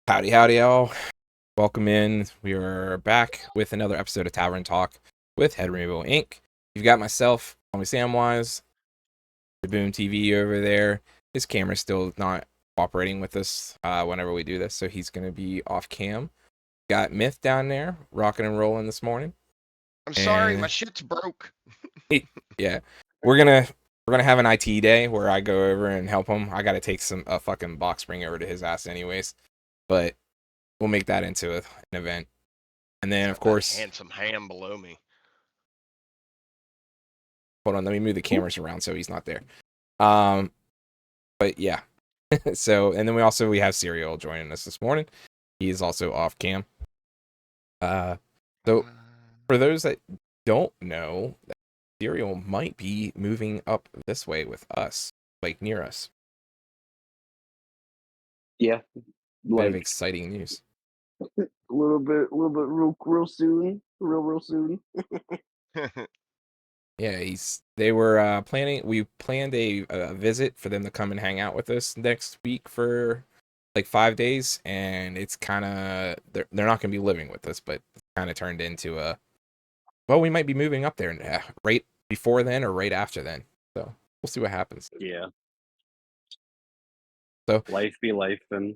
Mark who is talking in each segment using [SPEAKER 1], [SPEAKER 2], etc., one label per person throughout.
[SPEAKER 1] Howdy, howdy, y'all. Welcome in. We are back with another episode of Tavern Talk with Head Rainbow Inc. You've got myself, call me Samwise, the Boom TV over there. His camera's still not cooperating with us whenever we do this, so he's going to be off cam. Got Myth down there, rocking and rolling this morning.
[SPEAKER 2] I'm sorry, my shit's broke.
[SPEAKER 1] Yeah, we're gonna have an IT day where I go over and help him. I got to take a fucking box spring over to his ass anyways, but we'll make that into an event. And then, of course,
[SPEAKER 2] handsome ham below me.
[SPEAKER 1] Hold on, let me move the cameras around so he's not there. But yeah. So, and then we have Serial joining us this morning. He is also off cam. So for those that don't know, Serial might be moving up this way with us, like near us.
[SPEAKER 3] Yeah,
[SPEAKER 1] Bit of exciting news.
[SPEAKER 3] A little bit, real soon, real soon.
[SPEAKER 1] Yeah, they were planning. We planned a visit for them to come and hang out with us next week for like 5 days, and it's kind of they're not going to be living with us, but it's kind of turned into well, we might be moving up there right before then or right after then. So we'll see what happens.
[SPEAKER 3] Yeah.
[SPEAKER 1] So
[SPEAKER 3] life be life then.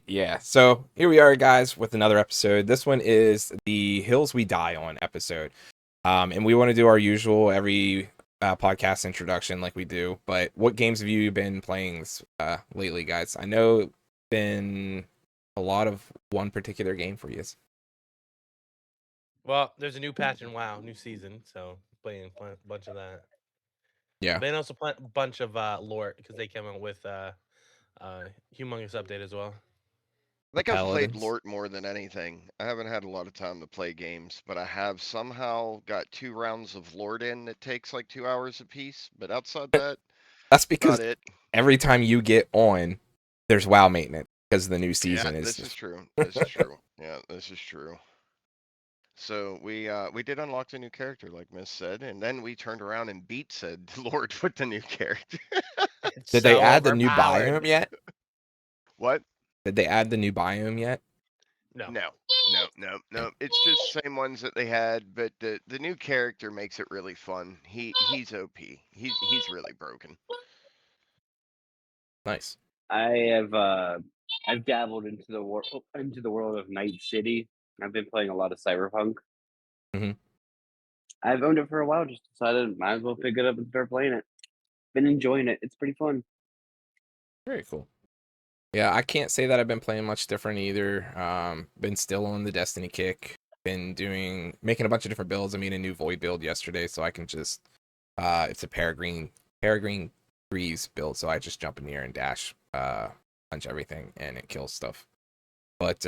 [SPEAKER 1] Yeah. So here we are, guys, with another episode. This one is the Hills We Die On episode. And we want to do our usual every podcast introduction like we do. But what games have you been playing lately, guys? I know it's been a lot of one particular game for you.
[SPEAKER 4] Well, there's a new patch in WoW, new season, so playing a bunch of that.
[SPEAKER 1] Yeah.
[SPEAKER 4] Then also a bunch of lore because they came out with humongous update as well.
[SPEAKER 2] I think I've played Lort more than anything. I haven't had a lot of time to play games, but I have somehow got 2 rounds of Lort in that takes like 2 hours apiece. But outside that,
[SPEAKER 1] that's because
[SPEAKER 2] it.
[SPEAKER 1] every time you get on, there's WoW maintenance because the new season is.
[SPEAKER 2] This is true. This is true. Yeah, this is true. So we did unlock the new character, like Miss said, and then we turned around and beat said Lord with the new character.
[SPEAKER 1] Did they add the new biome yet?
[SPEAKER 2] What?
[SPEAKER 1] Did they add the new biome yet?
[SPEAKER 2] No. It's just same ones that they had, but the new character makes it really fun. He's OP. He's really broken.
[SPEAKER 1] Nice.
[SPEAKER 3] I've dabbled into the world of Night City. I've been playing a lot of Cyberpunk.
[SPEAKER 1] Mm-hmm.
[SPEAKER 3] I've owned it for a while. Just decided might as well pick it up and start playing it. Been enjoying it. It's pretty fun.
[SPEAKER 1] Very cool. Yeah, I can't say that I've been playing much different either. Been still on the Destiny kick. Been making a bunch of different builds. I made a new Void build yesterday, so I can just it's a Peregrine Freeze build, so I just jump in here and dash, punch everything, and it kills stuff. But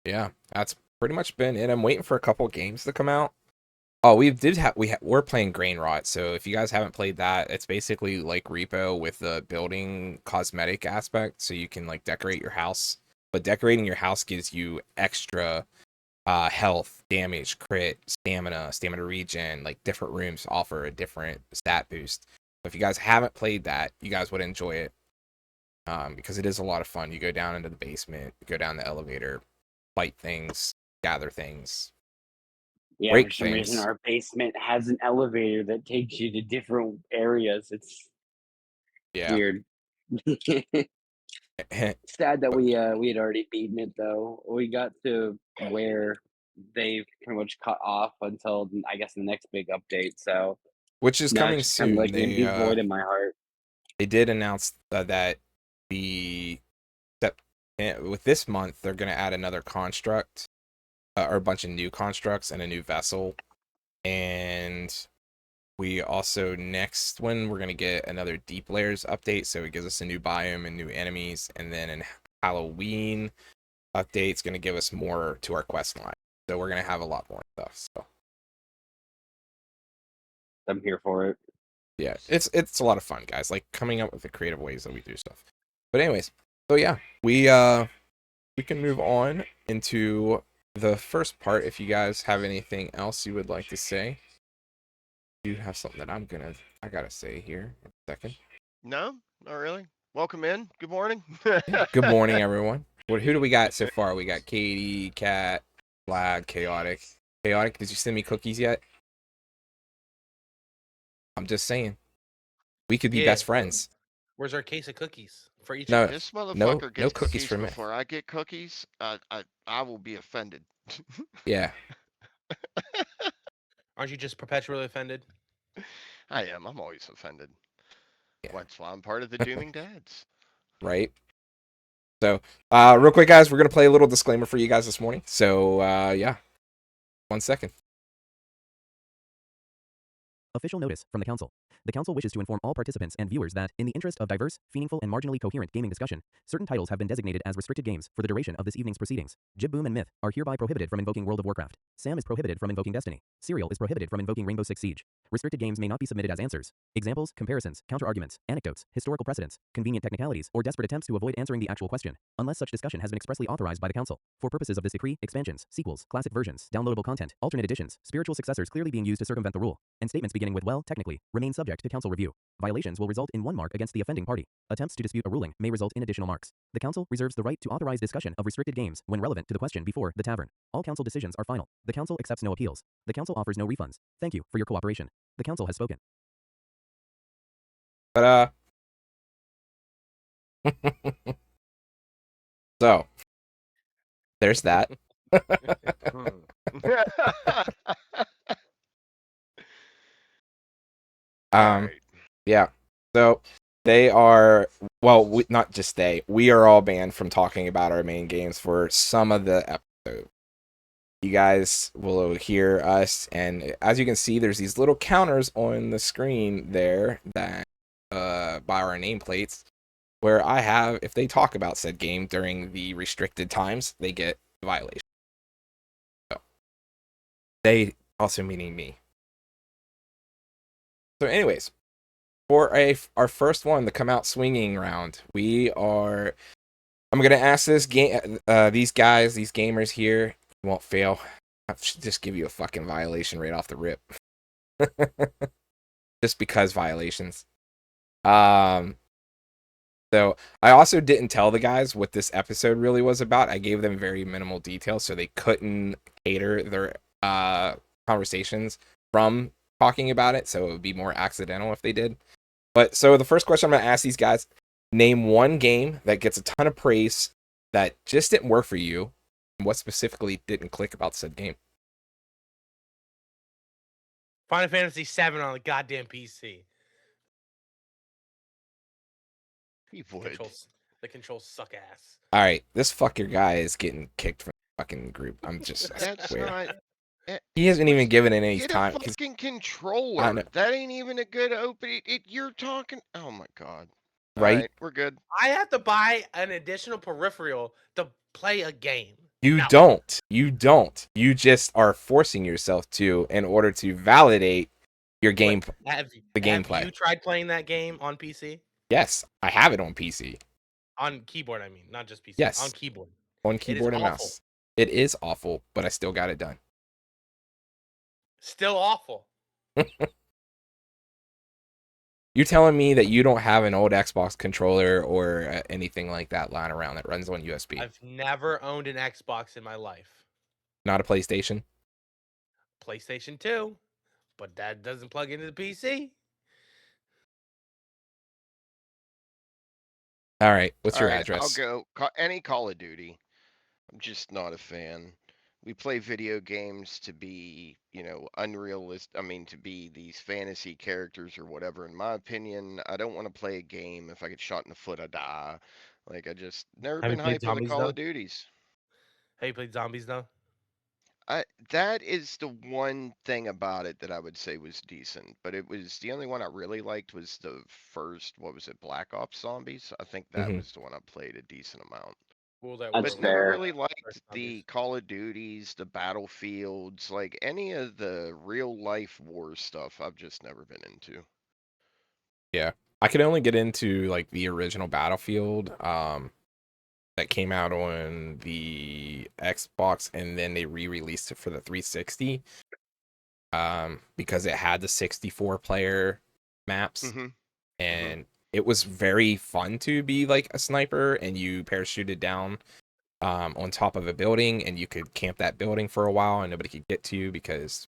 [SPEAKER 1] yeah, that's pretty much been it. I'm waiting for a couple games to come out. Oh, we're playing Grain Rot, so if you guys haven't played that, it's basically like Repo with the building cosmetic aspect, so you can like decorate your house. But decorating your house gives you extra health, damage, crit, stamina regen. Like different rooms offer a different stat boost. So if you guys haven't played that, you guys would enjoy it. Because it is a lot of fun. You go down into the basement, go down the elevator, fight things, gather things.
[SPEAKER 3] Yeah, for some reason our basement has an elevator that takes you to different areas. It's weird. Sad that we had already beaten it though. We got to where they've pretty much cut off until I guess the next big update. So
[SPEAKER 1] which is coming soon.
[SPEAKER 3] Kind of like a void in my heart.
[SPEAKER 1] They did announce that with this month they're going to add another construct or a bunch of new constructs and a new vessel. And we also next one we're gonna get another Deep Layers update, so it gives us a new biome and new enemies, and then in Halloween update it's gonna give us more to our quest line. So we're gonna have a lot more stuff. So
[SPEAKER 3] I'm here for it.
[SPEAKER 1] Yeah, it's a lot of fun, guys. Like coming up with the creative ways that we do stuff. But anyways, so yeah, we can move on into the first part. If you guys have anything else you would like to say. You have something that I gotta say here in a second.
[SPEAKER 2] No, not really. Welcome in. Good morning.
[SPEAKER 1] Good morning, everyone. Who do we got so far? We got Katie, Cat, Vlad, Chaotic. Chaotic, did you send me cookies yet? I'm just saying. We could be best friends.
[SPEAKER 4] Where's our case of cookies for each
[SPEAKER 1] No,
[SPEAKER 4] of us?
[SPEAKER 2] This motherfucker
[SPEAKER 1] no
[SPEAKER 2] gets
[SPEAKER 1] cookies
[SPEAKER 2] cookies
[SPEAKER 1] for me.
[SPEAKER 2] before I get cookies. I will be offended.
[SPEAKER 1] Yeah.
[SPEAKER 4] Aren't you just perpetually offended?
[SPEAKER 2] I am. I'm always offended.
[SPEAKER 1] Yeah.
[SPEAKER 2] That's why I'm part of the Dooming Dads.
[SPEAKER 1] Right. So, real quick, guys, we're gonna play a little disclaimer for you guys this morning. So, yeah, 1 second.
[SPEAKER 5] Official notice from the Council. The Council wishes to inform all participants and viewers that, in the interest of diverse, meaningful, and marginally coherent gaming discussion, certain titles have been designated as restricted games for the duration of this evening's proceedings. Jib Boom and Myth are hereby prohibited from invoking World of Warcraft. Sam is prohibited from invoking Destiny. Serial is prohibited from invoking Rainbow Six Siege. Restricted games may not be submitted as answers. Examples, comparisons, counter-arguments, anecdotes, historical precedents, convenient technicalities, or desperate attempts to avoid answering the actual question, unless such discussion has been expressly authorized by the Council. For purposes of this decree, expansions, sequels, classic versions, downloadable content, alternate editions, spiritual successors clearly being used to circumvent the rule, and statements beginning with well, technically, remain subject to Council review. Violations will result in 1 mark against the offending party. Attempts to dispute a ruling may result in additional marks. The Council reserves the right to authorize discussion of restricted games when relevant to the question before the Tavern. All Council decisions are final. The Council accepts no appeals. The Council offers no refunds. Thank you for your cooperation. The Council has spoken.
[SPEAKER 1] But so there's that.
[SPEAKER 2] All right.
[SPEAKER 1] Yeah. So they are not just they. We are all banned from talking about our main games for some of the episodes. You guys will hear us, and as you can see, there's these little counters on the screen there that by our nameplates, where I have, if they talk about said game during the restricted times, they get a violation. So they also meaning me. So, anyways, for our first one, the come out swinging round, I'm gonna ask these gamers here, won't fail. I should just give you a fucking violation right off the rip. Just because violations. So I also didn't tell the guys what this episode really was about. I gave them very minimal details so they couldn't cater their conversations from talking about it, so it would be more accidental if they did. But so the first question I'm going to ask these guys, name one game that gets a ton of praise that just didn't work for you, and what specifically didn't click about said game.
[SPEAKER 4] Final Fantasy VII on the goddamn PC.
[SPEAKER 2] He would.
[SPEAKER 4] The controls suck ass.
[SPEAKER 1] All right, this fucker guy is getting kicked from the fucking group. I'm just
[SPEAKER 2] That's not.
[SPEAKER 1] He hasn't even given it any
[SPEAKER 2] Get
[SPEAKER 1] time.
[SPEAKER 2] a fucking controller. That ain't even a good opening. You're talking. Oh my god.
[SPEAKER 1] Right?
[SPEAKER 2] All right, we're good.
[SPEAKER 4] I have to buy an additional peripheral to play a game.
[SPEAKER 1] You don't. You just are forcing yourself to in order to validate your game. Gameplay.
[SPEAKER 4] Have you tried playing that game on PC?
[SPEAKER 1] Yes, I have it on PC.
[SPEAKER 4] On keyboard, I mean, not just PC.
[SPEAKER 1] Yes.
[SPEAKER 4] On keyboard.
[SPEAKER 1] On keyboard and mouse. It is awful, but I still got it done.
[SPEAKER 4] Still awful.
[SPEAKER 1] You telling me that you don't have an old Xbox controller or anything like that lying around that runs on USB?
[SPEAKER 4] I've never owned an Xbox in my life.
[SPEAKER 1] Not a PlayStation?
[SPEAKER 4] PlayStation 2, but that doesn't plug into the PC.
[SPEAKER 1] All right, what's your address?
[SPEAKER 2] I'll go any Call of Duty. I'm just not a fan. We play video games to be, unrealistic. I mean, to be these fantasy characters or whatever. In my opinion, I don't want to play a game. If I get shot in the foot, I die. Like, I just never been hyped on the Call of Duties.
[SPEAKER 4] Have you played Zombies though?
[SPEAKER 2] That is the one thing about it that I would say was decent, but it was the only one I really liked was the first, what was it, Black Ops Zombies? I think that was the one I played a decent amount.
[SPEAKER 3] That's
[SPEAKER 2] But never
[SPEAKER 3] fair.
[SPEAKER 2] really liked the Call of Duties, the Battlefields, like any of the real life war stuff. I've just never been into.
[SPEAKER 1] Yeah, I could only get into like the original Battlefield that came out on the Xbox, and then they re-released it for the 360 because it had the 64 player maps, and it was very fun to be like a sniper and you parachuted down on top of a building, and you could camp that building for a while, and nobody could get to you because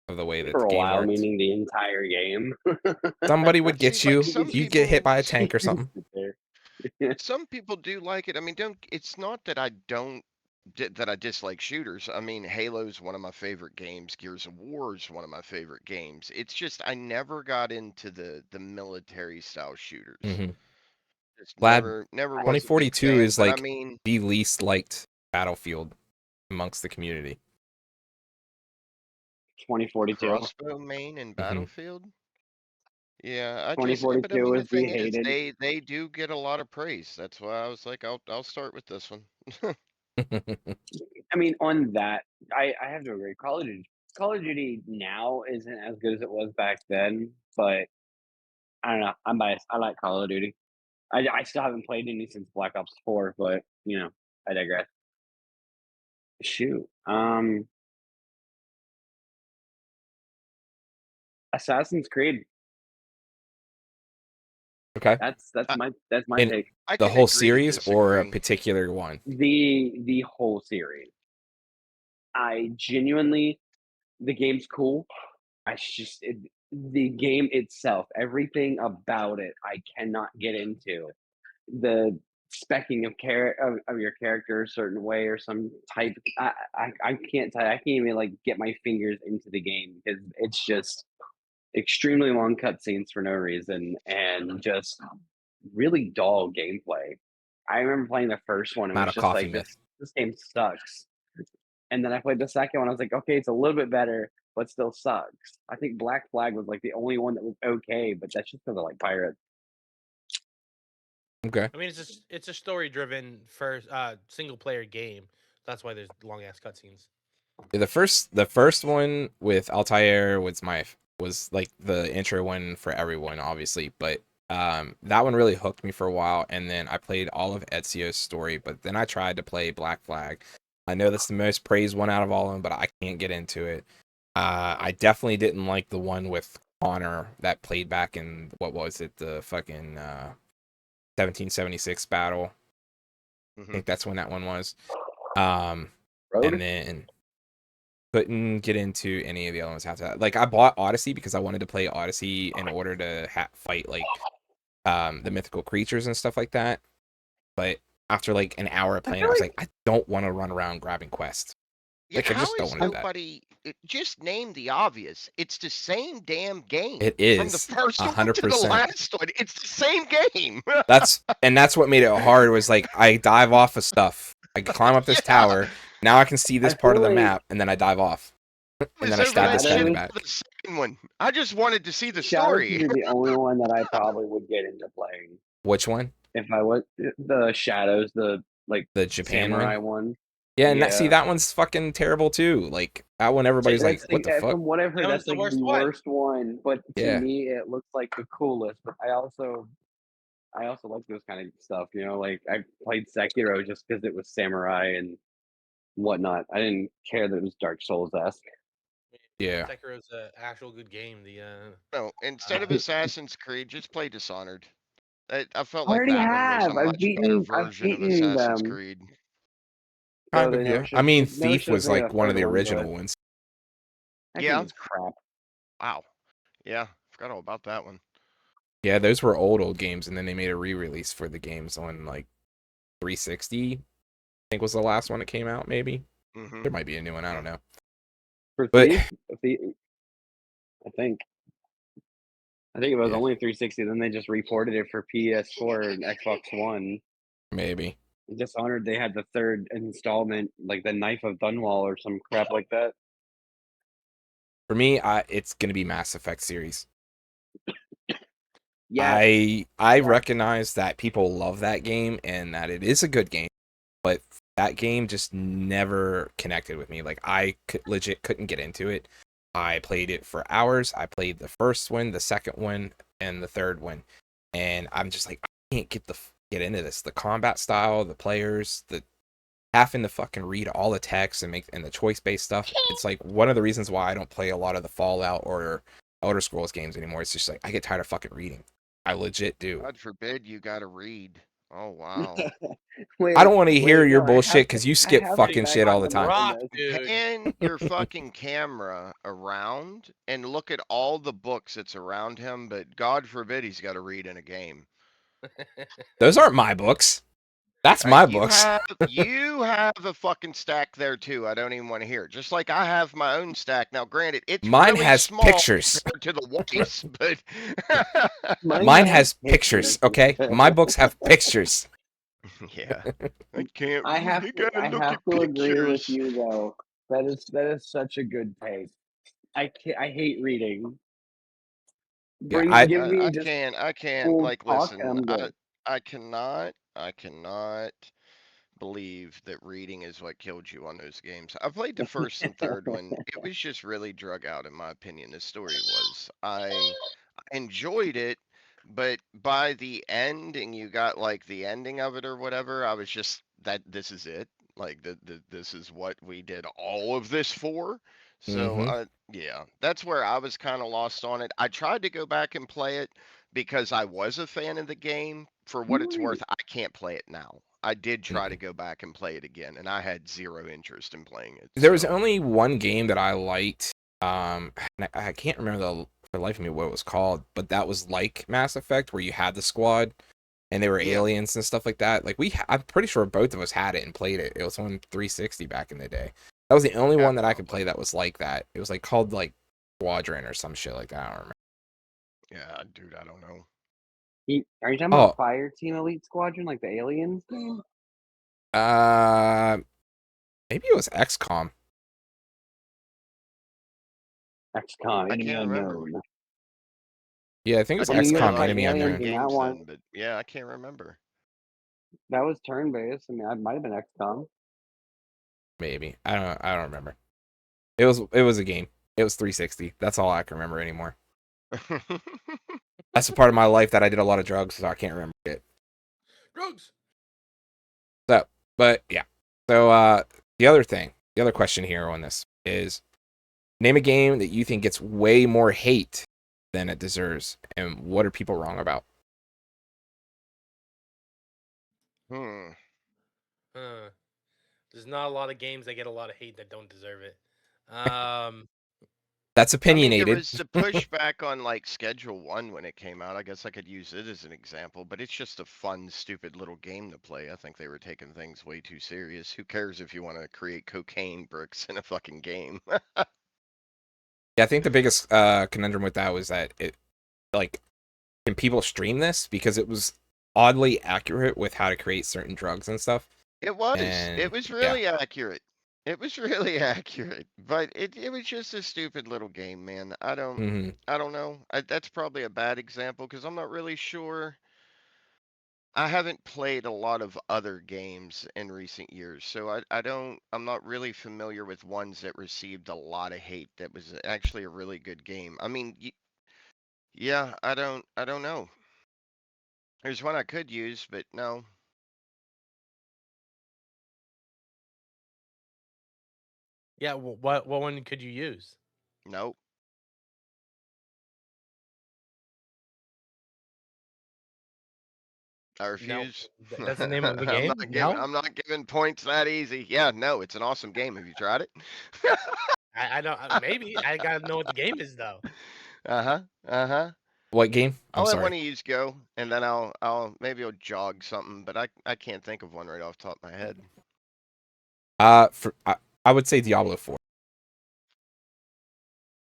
[SPEAKER 1] of the way that
[SPEAKER 3] For
[SPEAKER 1] the
[SPEAKER 3] a
[SPEAKER 1] game
[SPEAKER 3] while,
[SPEAKER 1] works.
[SPEAKER 3] meaning the entire game.
[SPEAKER 1] Somebody would get
[SPEAKER 2] See, like,
[SPEAKER 1] you.
[SPEAKER 2] some
[SPEAKER 1] You'd get hit
[SPEAKER 2] people
[SPEAKER 1] by a tank or something.
[SPEAKER 2] some people do like it. I mean, it's not that I don't that I dislike shooters. I mean, Halo's one of my favorite games. Gears of War is one of my favorite games. It's just I never got into the military style shooters.
[SPEAKER 1] hmm
[SPEAKER 2] Just
[SPEAKER 1] Lad,
[SPEAKER 2] never was a big
[SPEAKER 1] 2042
[SPEAKER 2] fan.
[SPEAKER 1] is
[SPEAKER 2] But I
[SPEAKER 1] like
[SPEAKER 2] mean,
[SPEAKER 1] the least liked Battlefield amongst the community.
[SPEAKER 3] 2042.
[SPEAKER 2] crossbow main and
[SPEAKER 1] hmm
[SPEAKER 2] Battlefield. Yeah, but I
[SPEAKER 3] 2042
[SPEAKER 2] mean, the
[SPEAKER 3] is the
[SPEAKER 2] thing is,
[SPEAKER 3] hated.
[SPEAKER 2] they do get a lot of praise. That's why I was like, I'll start with this one.
[SPEAKER 3] I mean, on that, I have to agree. Call of Duty now isn't as good as it was back then, but I don't know. I'm biased. I like Call of Duty. I still haven't played any since Black Ops 4, but I digress. Shoot. Assassin's Creed.
[SPEAKER 1] Okay.
[SPEAKER 3] That's
[SPEAKER 2] I,
[SPEAKER 3] my
[SPEAKER 1] In
[SPEAKER 3] take.
[SPEAKER 2] I
[SPEAKER 1] the
[SPEAKER 2] can
[SPEAKER 1] whole
[SPEAKER 2] agree to
[SPEAKER 1] series or a
[SPEAKER 2] disagree.
[SPEAKER 1] particular one?
[SPEAKER 3] The whole series. I genuinely, the game's cool. The game itself, everything about it, I cannot get into. The specking of your character a certain way or some type. I can't tell. I can't even like get my fingers into the game because it's just extremely long cutscenes for no reason and just really dull gameplay. I remember playing the first one and
[SPEAKER 1] I'm out
[SPEAKER 3] was
[SPEAKER 1] of
[SPEAKER 3] just
[SPEAKER 1] coffee
[SPEAKER 3] like,
[SPEAKER 1] myth.
[SPEAKER 3] this game sucks. And then I played the second one. I was like, okay, it's a little bit better, but still sucks. I think Black Flag was like the only one that was okay, but that's just because I like pirates.
[SPEAKER 1] Okay.
[SPEAKER 4] I mean, it's a story driven first single player game. That's why there's long ass cutscenes.
[SPEAKER 1] The first one with Altair was like the intro one for everyone, obviously, but that one really hooked me for a while, and then I played all of Ezio's story, but then I tried to play Black Flag. I know that's the most praised one out of all of them, but I can't get into it. I definitely didn't like the one with Connor that played back in, what was it, the fucking 1776 battle. I
[SPEAKER 2] Hmm
[SPEAKER 1] think that's when that one was. And
[SPEAKER 3] Road?
[SPEAKER 1] then couldn't get into any of the other ones after that. Like I bought Odyssey because I wanted to play Odyssey in order to fight like the mythical creatures and stuff like that. But after like an hour of
[SPEAKER 3] I
[SPEAKER 1] playing,
[SPEAKER 3] feel
[SPEAKER 1] I was
[SPEAKER 3] like
[SPEAKER 1] like, I don't want to run around grabbing quests.
[SPEAKER 2] Yeah,
[SPEAKER 1] Like I
[SPEAKER 2] how
[SPEAKER 1] just don't
[SPEAKER 2] is
[SPEAKER 1] want to do that.
[SPEAKER 2] nobody just name the obvious? It's the same damn game.
[SPEAKER 1] It
[SPEAKER 2] From the
[SPEAKER 1] is
[SPEAKER 2] first one to the
[SPEAKER 1] 100%.
[SPEAKER 2] last one. It's the same game.
[SPEAKER 1] That's what made it hard was like I dive off of stuff. I climb up this
[SPEAKER 2] Yeah.
[SPEAKER 1] tower. Now I can see this
[SPEAKER 3] I
[SPEAKER 1] part of
[SPEAKER 3] feel
[SPEAKER 1] the
[SPEAKER 3] like
[SPEAKER 1] map, and then I dive off, and
[SPEAKER 2] Was
[SPEAKER 1] then I
[SPEAKER 2] over
[SPEAKER 1] stab
[SPEAKER 2] that
[SPEAKER 1] this guy in
[SPEAKER 2] shit
[SPEAKER 1] the
[SPEAKER 3] Shadows
[SPEAKER 1] back.
[SPEAKER 2] for the second one. I just wanted to see the
[SPEAKER 3] Shadows would
[SPEAKER 2] story.
[SPEAKER 3] be the only one that I probably would get into playing.
[SPEAKER 1] Which one?
[SPEAKER 3] If I was the Shadows, the like
[SPEAKER 1] The Japan
[SPEAKER 3] samurai
[SPEAKER 1] one?
[SPEAKER 3] one.
[SPEAKER 1] Yeah, and
[SPEAKER 3] Yeah.
[SPEAKER 1] that one's fucking terrible too. Like that one, everybody's like,
[SPEAKER 3] That's
[SPEAKER 1] "What the fuck?"
[SPEAKER 3] from what I've heard,
[SPEAKER 4] That one's
[SPEAKER 3] that's
[SPEAKER 4] the
[SPEAKER 3] like
[SPEAKER 4] worst
[SPEAKER 3] the
[SPEAKER 4] one.
[SPEAKER 3] worst one. But to
[SPEAKER 1] Yeah,
[SPEAKER 3] me, it looks like the coolest. But I also like those kind of stuff. Like I played Sekiro just because it was samurai and whatnot. I didn't care that it was Dark Souls esque.
[SPEAKER 1] yeah.
[SPEAKER 4] Sekiro's an actual good game.
[SPEAKER 2] No, instead of
[SPEAKER 3] I
[SPEAKER 2] Assassin's Creed, just play Dishonored. I felt like
[SPEAKER 3] already
[SPEAKER 2] that one was a
[SPEAKER 3] have.
[SPEAKER 2] much better
[SPEAKER 3] I've
[SPEAKER 2] version of
[SPEAKER 3] beaten
[SPEAKER 2] Assassin's
[SPEAKER 3] them,
[SPEAKER 2] Creed.
[SPEAKER 3] so
[SPEAKER 1] Kind of, yeah. I
[SPEAKER 3] they
[SPEAKER 1] mean,
[SPEAKER 3] never
[SPEAKER 1] Thief
[SPEAKER 3] showed
[SPEAKER 1] was
[SPEAKER 3] me a
[SPEAKER 1] like one of
[SPEAKER 3] third
[SPEAKER 1] the
[SPEAKER 3] one,
[SPEAKER 1] original
[SPEAKER 3] but
[SPEAKER 1] ones.
[SPEAKER 3] that game
[SPEAKER 2] Yeah.
[SPEAKER 3] was crap.
[SPEAKER 2] Wow. Yeah. Forgot all about that one.
[SPEAKER 1] Yeah, those were old games, and then they made a re-release for the games on like 360. I think was the last one that came out. Maybe
[SPEAKER 2] Hmm
[SPEAKER 1] there might be a new one. I don't know.
[SPEAKER 3] For
[SPEAKER 1] But
[SPEAKER 3] Thief, I think it was
[SPEAKER 1] yeah,
[SPEAKER 3] only 360. Then they just reported it for PS4 and Xbox One.
[SPEAKER 1] maybe
[SPEAKER 3] Dishonored, they had the third installment, like the Knife of Dunwall or some crap like that.
[SPEAKER 1] for me, it's gonna be Mass Effect series.
[SPEAKER 3] Yes,
[SPEAKER 1] I
[SPEAKER 3] yes.
[SPEAKER 1] recognize that people love that game and that it is a good game, but that game just never connected with me. Like legit couldn't get into it. I played it for hours. I played the first one, the second one, and the third one, and I'm just like, I can't get into this. The combat style, the players, the having to fucking read all the text and the choice based stuff. It's like one of the reasons why I don't play a lot of the Fallout or Elder Scrolls games anymore. It's just like I get tired of fucking reading. I legit do.
[SPEAKER 2] God forbid you gotta read. Oh wow.
[SPEAKER 1] I don't want to hear
[SPEAKER 3] wait,
[SPEAKER 1] your
[SPEAKER 3] no,
[SPEAKER 1] bullshit because you
[SPEAKER 3] I
[SPEAKER 1] skip
[SPEAKER 3] have
[SPEAKER 1] fucking
[SPEAKER 3] back
[SPEAKER 1] shit all
[SPEAKER 3] on
[SPEAKER 1] the
[SPEAKER 3] the
[SPEAKER 1] time.
[SPEAKER 4] Rock,
[SPEAKER 3] this.
[SPEAKER 4] dude.
[SPEAKER 2] Pan your fucking camera around and look at all the books that's around him, but God forbid he's got to read in a game.
[SPEAKER 1] Those aren't my books. That's my
[SPEAKER 2] You
[SPEAKER 1] books.
[SPEAKER 2] have a fucking stack there too. I don't even want to hear it. Just like I have my own stack. Now, granted, it's
[SPEAKER 1] Mine
[SPEAKER 2] really
[SPEAKER 1] has
[SPEAKER 2] small
[SPEAKER 1] pictures.
[SPEAKER 2] compared to the wife's, but
[SPEAKER 1] Mine has pictures, okay? My books have pictures.
[SPEAKER 2] yeah, I can't
[SPEAKER 3] I
[SPEAKER 2] read.
[SPEAKER 3] have
[SPEAKER 2] I
[SPEAKER 3] to,
[SPEAKER 2] gotta
[SPEAKER 3] I
[SPEAKER 2] look
[SPEAKER 3] have
[SPEAKER 2] at
[SPEAKER 3] to agree with
[SPEAKER 2] pictures.
[SPEAKER 3] you though. That is such a good take. I hate reading.
[SPEAKER 1] Yeah, I
[SPEAKER 3] Give me
[SPEAKER 2] I
[SPEAKER 3] just
[SPEAKER 2] can't. I can't.
[SPEAKER 3] full
[SPEAKER 2] Like,
[SPEAKER 3] talk and
[SPEAKER 2] listen.
[SPEAKER 3] I'm good.
[SPEAKER 2] I cannot. I cannot believe that reading is what killed you on those games. I played the first and third one. It was just really drug out, in my opinion. The story was. I enjoyed it, but by the end, and you got like the ending of it or whatever, I was just that this is it. Like this is what we did all of this for. So
[SPEAKER 1] mm-hmm.
[SPEAKER 2] yeah, that's where I was kind of lost on it. I tried to go back and play it because I was a fan of the game. For what it's worth, I can't play it now. I did try to go back and play it again, and I had zero interest in playing it.
[SPEAKER 1] There was
[SPEAKER 2] So
[SPEAKER 1] only one game that I liked. And I can't remember the life of me what it was called, but that was like Mass Effect, where you had the squad and they were
[SPEAKER 2] yeah,
[SPEAKER 1] aliens and stuff like that. Like I'm pretty sure both of us had it and played it. It was on 360 back in the day. That was the only
[SPEAKER 2] yeah,
[SPEAKER 1] one that I could play
[SPEAKER 2] probably.
[SPEAKER 1] that was like that. It was like called like Squadron or some shit like that. I don't remember.
[SPEAKER 2] Yeah, dude, I don't know.
[SPEAKER 3] Are you talking
[SPEAKER 1] Oh,
[SPEAKER 3] about Fire Team Elite Squadron, like the aliens game?
[SPEAKER 1] uh, maybe it was XCOM.
[SPEAKER 3] XCOM,
[SPEAKER 2] I
[SPEAKER 3] Enemy
[SPEAKER 2] can't remember.
[SPEAKER 3] Unknown.
[SPEAKER 1] Yeah, I think it
[SPEAKER 2] I
[SPEAKER 1] was
[SPEAKER 3] I mean, you
[SPEAKER 2] definitely
[SPEAKER 3] had to
[SPEAKER 1] XCOM
[SPEAKER 3] fight
[SPEAKER 2] liked
[SPEAKER 1] Enemy
[SPEAKER 3] aliens
[SPEAKER 1] Unknown.
[SPEAKER 3] in that
[SPEAKER 2] games
[SPEAKER 3] one.
[SPEAKER 2] then, but yeah, I can't remember.
[SPEAKER 3] That was turn based. I mean, I might have been XCOM.
[SPEAKER 1] Maybe I don't remember. It was a game. It was 360. That's all I can remember anymore. That's a part of my life that I did a lot of drugs, so I can't remember it.
[SPEAKER 4] Drugs.
[SPEAKER 1] So, but yeah. So the other question here on this is name a game that you think gets way more hate than it deserves, and what are people wrong about?
[SPEAKER 2] Hmm.
[SPEAKER 4] Huh. There's not a lot of games that get a lot of hate that don't deserve it. Um,
[SPEAKER 1] That's
[SPEAKER 2] I mean, there
[SPEAKER 1] opinionated.
[SPEAKER 2] was the pushback on like Schedule One when it came out. I guess I could use it as an example, but it's just a fun, stupid little game to play. I think they were taking things way too serious. Who cares if you want to create cocaine bricks in a fucking game?
[SPEAKER 1] Yeah, I think the biggest conundrum with that was that it like can people stream this because it was oddly accurate with how to create certain drugs and stuff.
[SPEAKER 2] It was. It
[SPEAKER 1] And
[SPEAKER 2] was
[SPEAKER 1] yeah.
[SPEAKER 2] really accurate. It was really accurate, but it was just a stupid little game, man.
[SPEAKER 1] Hmm.
[SPEAKER 2] I don't know. That's probably a bad example because I'm not really sure. I haven't played a lot of other games in recent years, so I'm not really familiar with ones that received a lot of hate that was actually a really good game. I mean, yeah, I don't know. There's one I could use, but no,
[SPEAKER 4] yeah. What one could you use?
[SPEAKER 2] nope. I
[SPEAKER 4] No,
[SPEAKER 2] refuse.
[SPEAKER 4] that's the name of the game. No,
[SPEAKER 2] I'm not giving points that easy. Yeah, no, it's an awesome game. Have you tried it?
[SPEAKER 4] I don't. Maybe I gotta know what the game is though.
[SPEAKER 2] Uh-huh. Uh-huh.
[SPEAKER 1] What game?
[SPEAKER 2] I'll
[SPEAKER 1] I'm
[SPEAKER 2] let one
[SPEAKER 1] sorry.
[SPEAKER 2] of yous go, and then maybe I'll jog something, but I can't think of one right off the top of my head.
[SPEAKER 1] I would say Diablo 4.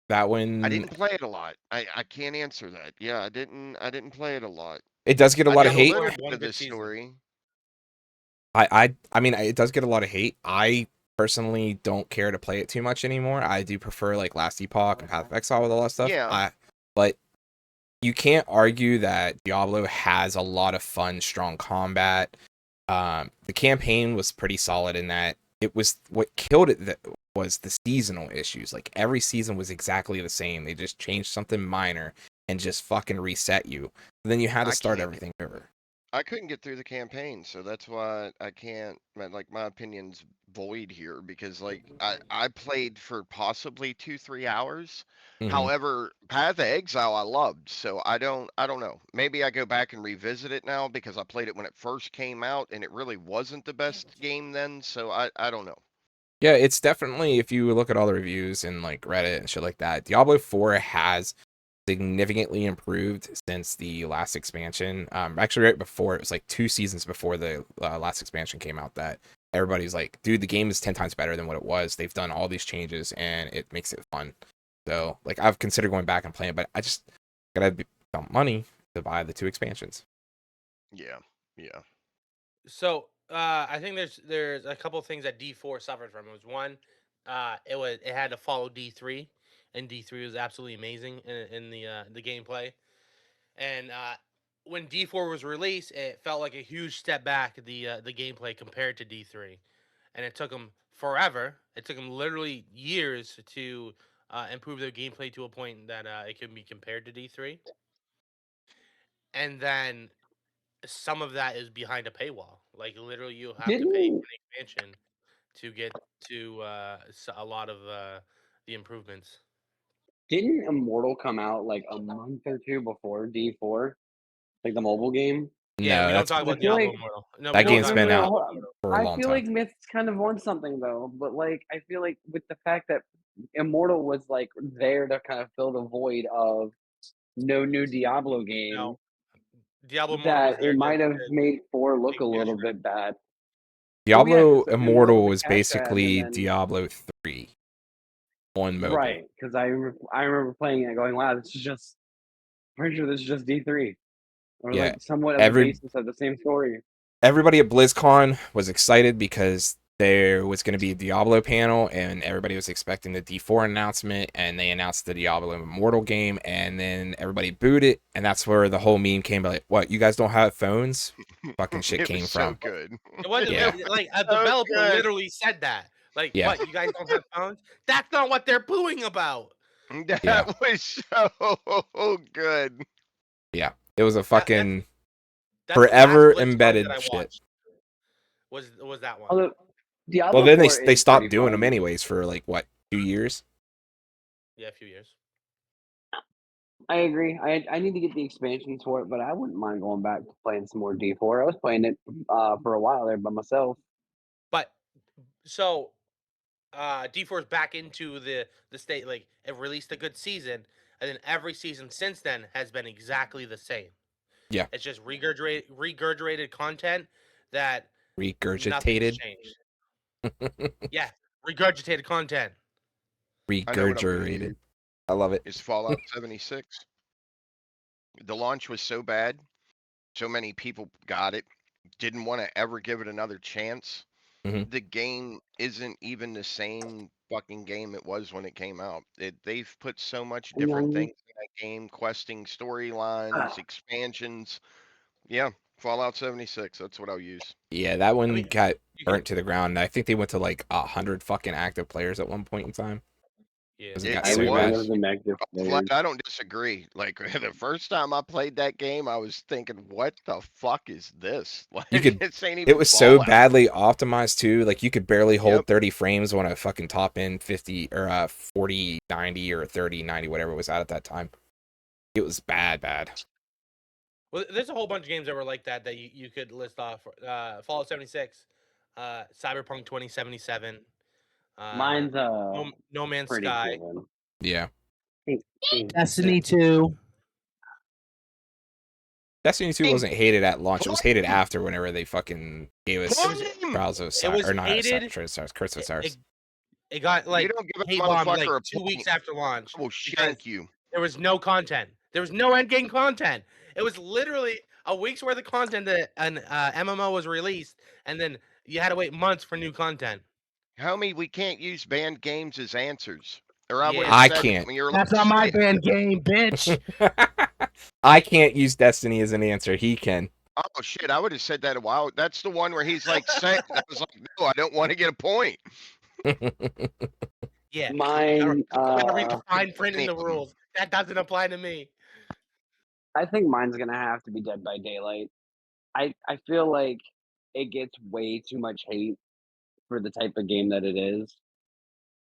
[SPEAKER 1] That
[SPEAKER 2] I
[SPEAKER 1] one,
[SPEAKER 2] didn't play it a lot. I can't answer that. Yeah, I didn't play it a lot.
[SPEAKER 1] it does get a
[SPEAKER 2] I
[SPEAKER 1] lot
[SPEAKER 2] did
[SPEAKER 1] of
[SPEAKER 2] a
[SPEAKER 4] Diablo
[SPEAKER 1] hate.
[SPEAKER 4] 4
[SPEAKER 2] little
[SPEAKER 4] had
[SPEAKER 2] bit
[SPEAKER 4] one
[SPEAKER 2] of the
[SPEAKER 4] good season.
[SPEAKER 2] story.
[SPEAKER 1] I mean, it does get a lot of hate. I personally don't care to play it too much anymore. I do prefer like Last Epoch and Path of Exile with all that stuff.
[SPEAKER 2] Yeah.
[SPEAKER 1] But you can't argue that Diablo has a lot of fun, strong combat. The campaign was pretty solid in that. It was what killed it that was the seasonal issues. Like every season was exactly the same. They just changed something minor and just fucking reset you. Then you had to
[SPEAKER 2] I
[SPEAKER 1] start
[SPEAKER 2] can't
[SPEAKER 1] everything over.
[SPEAKER 2] I couldn't get through the campaign, so that's why I can't. My opinion's void here because I played for possibly 2-3 hours.
[SPEAKER 1] Mhm.
[SPEAKER 2] However, Path of Exile I loved, so I don't know. Maybe I go back and revisit it now because I played it when it first came out and it really wasn't the best game then. So I don't know.
[SPEAKER 1] Yeah, it's definitely, if you look at all the reviews and like Reddit and shit like that, Diablo 4 has significantly improved since the last expansion. Actually, right before, it was like 2 seasons before the last expansion came out, that everybody's like, dude, the game is 10 times better than what it was. They've done all these changes and it makes it fun. So, like, I've considered going back and playing, but I just gotta some money to buy the 2 expansions.
[SPEAKER 2] Yeah, yeah.
[SPEAKER 4] So I think there's a couple of things that D4 suffered from. It was one, it had to follow D3, and D3 was absolutely amazing in the gameplay. And when D4 was released, it felt like a huge step back the gameplay compared to D3, and it took them forever. It took them literally years to improve their gameplay to a point that it can be compared to D3. And then some of that is behind a paywall. Like literally, you have to pay for
[SPEAKER 3] Didn't
[SPEAKER 4] an expansion to get to a lot of the improvements.
[SPEAKER 3] didn't Immortal come out like a month or two before D4, like the mobile game?
[SPEAKER 4] Yeah,
[SPEAKER 1] No,
[SPEAKER 4] we don't
[SPEAKER 1] that's
[SPEAKER 4] talk
[SPEAKER 3] 'Cause I
[SPEAKER 4] about
[SPEAKER 3] feel
[SPEAKER 4] Diablo
[SPEAKER 3] like
[SPEAKER 4] Immortal. No, we
[SPEAKER 1] that
[SPEAKER 4] don't
[SPEAKER 3] well,
[SPEAKER 1] game's
[SPEAKER 4] talk
[SPEAKER 3] no, no,
[SPEAKER 1] been
[SPEAKER 4] about
[SPEAKER 3] no.
[SPEAKER 1] out
[SPEAKER 4] Diablo
[SPEAKER 3] hold on.
[SPEAKER 1] for a
[SPEAKER 3] I
[SPEAKER 1] long
[SPEAKER 3] feel
[SPEAKER 1] time.
[SPEAKER 3] like Myth's kind of won something though, but like I feel like with the fact that Immortal was like there to kind of fill the void of no new Diablo game,
[SPEAKER 4] No, Diablo Immortal was
[SPEAKER 3] that
[SPEAKER 4] there
[SPEAKER 3] it might have
[SPEAKER 4] to
[SPEAKER 3] made 4 look
[SPEAKER 4] take
[SPEAKER 3] a
[SPEAKER 4] cash
[SPEAKER 3] little
[SPEAKER 4] grab.
[SPEAKER 3] bit bad. Well, yeah,
[SPEAKER 1] Diablo
[SPEAKER 3] because Immortal
[SPEAKER 1] Immortal
[SPEAKER 3] was a
[SPEAKER 1] was
[SPEAKER 3] cash grab, and
[SPEAKER 1] basically
[SPEAKER 3] then
[SPEAKER 1] Diablo 3 on mobile.
[SPEAKER 3] right, because I remember playing it, going, "Wow, this is just pretty sure this is just D3 or
[SPEAKER 1] Yeah,
[SPEAKER 3] like somewhat of the
[SPEAKER 1] every
[SPEAKER 3] basis of the same story."
[SPEAKER 1] everybody at BlizzCon was excited because there was going to be a Diablo panel and everybody was expecting the D4 announcement, and they announced the Diablo Immortal game, and then everybody booed it, and that's where the whole meme came, like, what, you guys don't have phones? Fucking shit
[SPEAKER 2] It was
[SPEAKER 1] came
[SPEAKER 2] so
[SPEAKER 1] from.
[SPEAKER 2] good.
[SPEAKER 4] It wasn't
[SPEAKER 1] Yeah.
[SPEAKER 4] like a
[SPEAKER 2] So
[SPEAKER 4] developer
[SPEAKER 2] good.
[SPEAKER 4] literally said that. Like,
[SPEAKER 1] Yeah.
[SPEAKER 4] what? You guys don't have phones? That's not what they're booing about.
[SPEAKER 1] Yeah.
[SPEAKER 2] That was so good.
[SPEAKER 1] Yeah. It was a
[SPEAKER 4] That,
[SPEAKER 1] fucking
[SPEAKER 4] that's the last
[SPEAKER 1] forever
[SPEAKER 4] BlizzCon that
[SPEAKER 1] embedded
[SPEAKER 4] I
[SPEAKER 1] shit.
[SPEAKER 4] watched. Was that one?
[SPEAKER 3] Although
[SPEAKER 1] Well,
[SPEAKER 3] Diablo
[SPEAKER 1] then
[SPEAKER 3] 4
[SPEAKER 1] they
[SPEAKER 3] is
[SPEAKER 1] stopped
[SPEAKER 3] pretty
[SPEAKER 1] doing them
[SPEAKER 3] fun.
[SPEAKER 1] anyways for like what, 2 years?
[SPEAKER 4] Yeah, a few years.
[SPEAKER 3] I agree. I need to get the expansions for it, but I wouldn't mind going back to playing some more D4. I was playing it for a while there by myself.
[SPEAKER 4] But so D4 is back into the state. Like it released a good season, and then every season since then has been exactly the same.
[SPEAKER 1] Yeah.
[SPEAKER 4] It's just regurgitated content that nothing's
[SPEAKER 1] Regurgitated.
[SPEAKER 4] changed. Yeah, regurgitated content.
[SPEAKER 2] I know what I'm gonna
[SPEAKER 1] Regurgitated.
[SPEAKER 2] use.
[SPEAKER 1] I love it.
[SPEAKER 2] It's Fallout 76. The launch was so bad, so many people got it, didn't want to ever give it another chance.
[SPEAKER 1] Mhm.
[SPEAKER 2] The game isn't even the same fucking game it was when it came out. They've put so much different
[SPEAKER 3] Young,
[SPEAKER 2] things in that game, questing, storylines, expansions. Yeah, Fallout 76. That's what I'll use.
[SPEAKER 1] Yeah, that
[SPEAKER 4] I
[SPEAKER 1] one
[SPEAKER 4] mean,
[SPEAKER 1] got
[SPEAKER 4] you can.
[SPEAKER 1] burnt to the ground. I think they went to like 100 fucking active players at one point in time
[SPEAKER 4] Yeah.
[SPEAKER 1] because it
[SPEAKER 2] It,
[SPEAKER 1] got
[SPEAKER 3] I
[SPEAKER 2] it
[SPEAKER 1] so bad.
[SPEAKER 3] remember
[SPEAKER 2] was.
[SPEAKER 3] the negative
[SPEAKER 2] Flat,
[SPEAKER 3] players.
[SPEAKER 2] I don't disagree. Like the first time I played that game, I was thinking, "What the fuck is this?
[SPEAKER 1] You
[SPEAKER 2] Like,
[SPEAKER 1] could,
[SPEAKER 2] this ain't
[SPEAKER 1] it
[SPEAKER 2] even
[SPEAKER 1] was so
[SPEAKER 2] Fallout."
[SPEAKER 1] badly optimized too. Like you could barely
[SPEAKER 2] Yep.
[SPEAKER 1] hold 30 frames on a fucking top end 50 or 40 90 or 30 90, whatever it was at that time. It was bad.
[SPEAKER 4] Well, there's a whole bunch of games that were like that that you could list off. Fallout 76, Cyberpunk 2077, uh,
[SPEAKER 3] Mine's
[SPEAKER 4] No Man's
[SPEAKER 3] pretty
[SPEAKER 4] Sky.
[SPEAKER 3] given.
[SPEAKER 1] Yeah.
[SPEAKER 6] Destiny 2.
[SPEAKER 1] Destiny 2
[SPEAKER 2] Flame,
[SPEAKER 1] wasn't hated at launch. It was hated
[SPEAKER 2] flame,
[SPEAKER 1] after, whenever they fucking gave us
[SPEAKER 2] flame.
[SPEAKER 1] Trials of
[SPEAKER 4] It
[SPEAKER 1] Osiris,
[SPEAKER 4] was
[SPEAKER 1] or not
[SPEAKER 4] hated.
[SPEAKER 1] Osiris, Curse of
[SPEAKER 4] It,
[SPEAKER 1] Osiris.
[SPEAKER 4] it, it got
[SPEAKER 2] You
[SPEAKER 4] like
[SPEAKER 2] don't give a
[SPEAKER 4] hate bombed like
[SPEAKER 2] motherfucker a
[SPEAKER 4] 2 weeks
[SPEAKER 2] point,
[SPEAKER 4] after launch
[SPEAKER 2] I will
[SPEAKER 4] because
[SPEAKER 2] shank you.
[SPEAKER 4] there was no content. There was no end game content. It was literally a week's worth of content that an MMO was released, and then you had to wait months for new content.
[SPEAKER 2] Homie, we can't use banned games as answers. Or I would
[SPEAKER 4] Yeah,
[SPEAKER 2] have
[SPEAKER 1] I
[SPEAKER 2] said it
[SPEAKER 1] can't.
[SPEAKER 2] when you're like,
[SPEAKER 6] That's not my
[SPEAKER 2] shit.
[SPEAKER 6] band game, bitch.
[SPEAKER 1] I can't use Destiny as an answer. He can.
[SPEAKER 2] Oh shit, I would have said that a while. That's the one where he's like saying, I was like, no, I don't want to get a point.
[SPEAKER 4] yeah.
[SPEAKER 3] Mine,
[SPEAKER 4] You gotta read the fine print in the
[SPEAKER 2] Damn.
[SPEAKER 4] rules. That doesn't apply to me.
[SPEAKER 3] I think mine's gonna have to be Dead by Daylight. I feel like it gets way too much hate for the type of game that it is.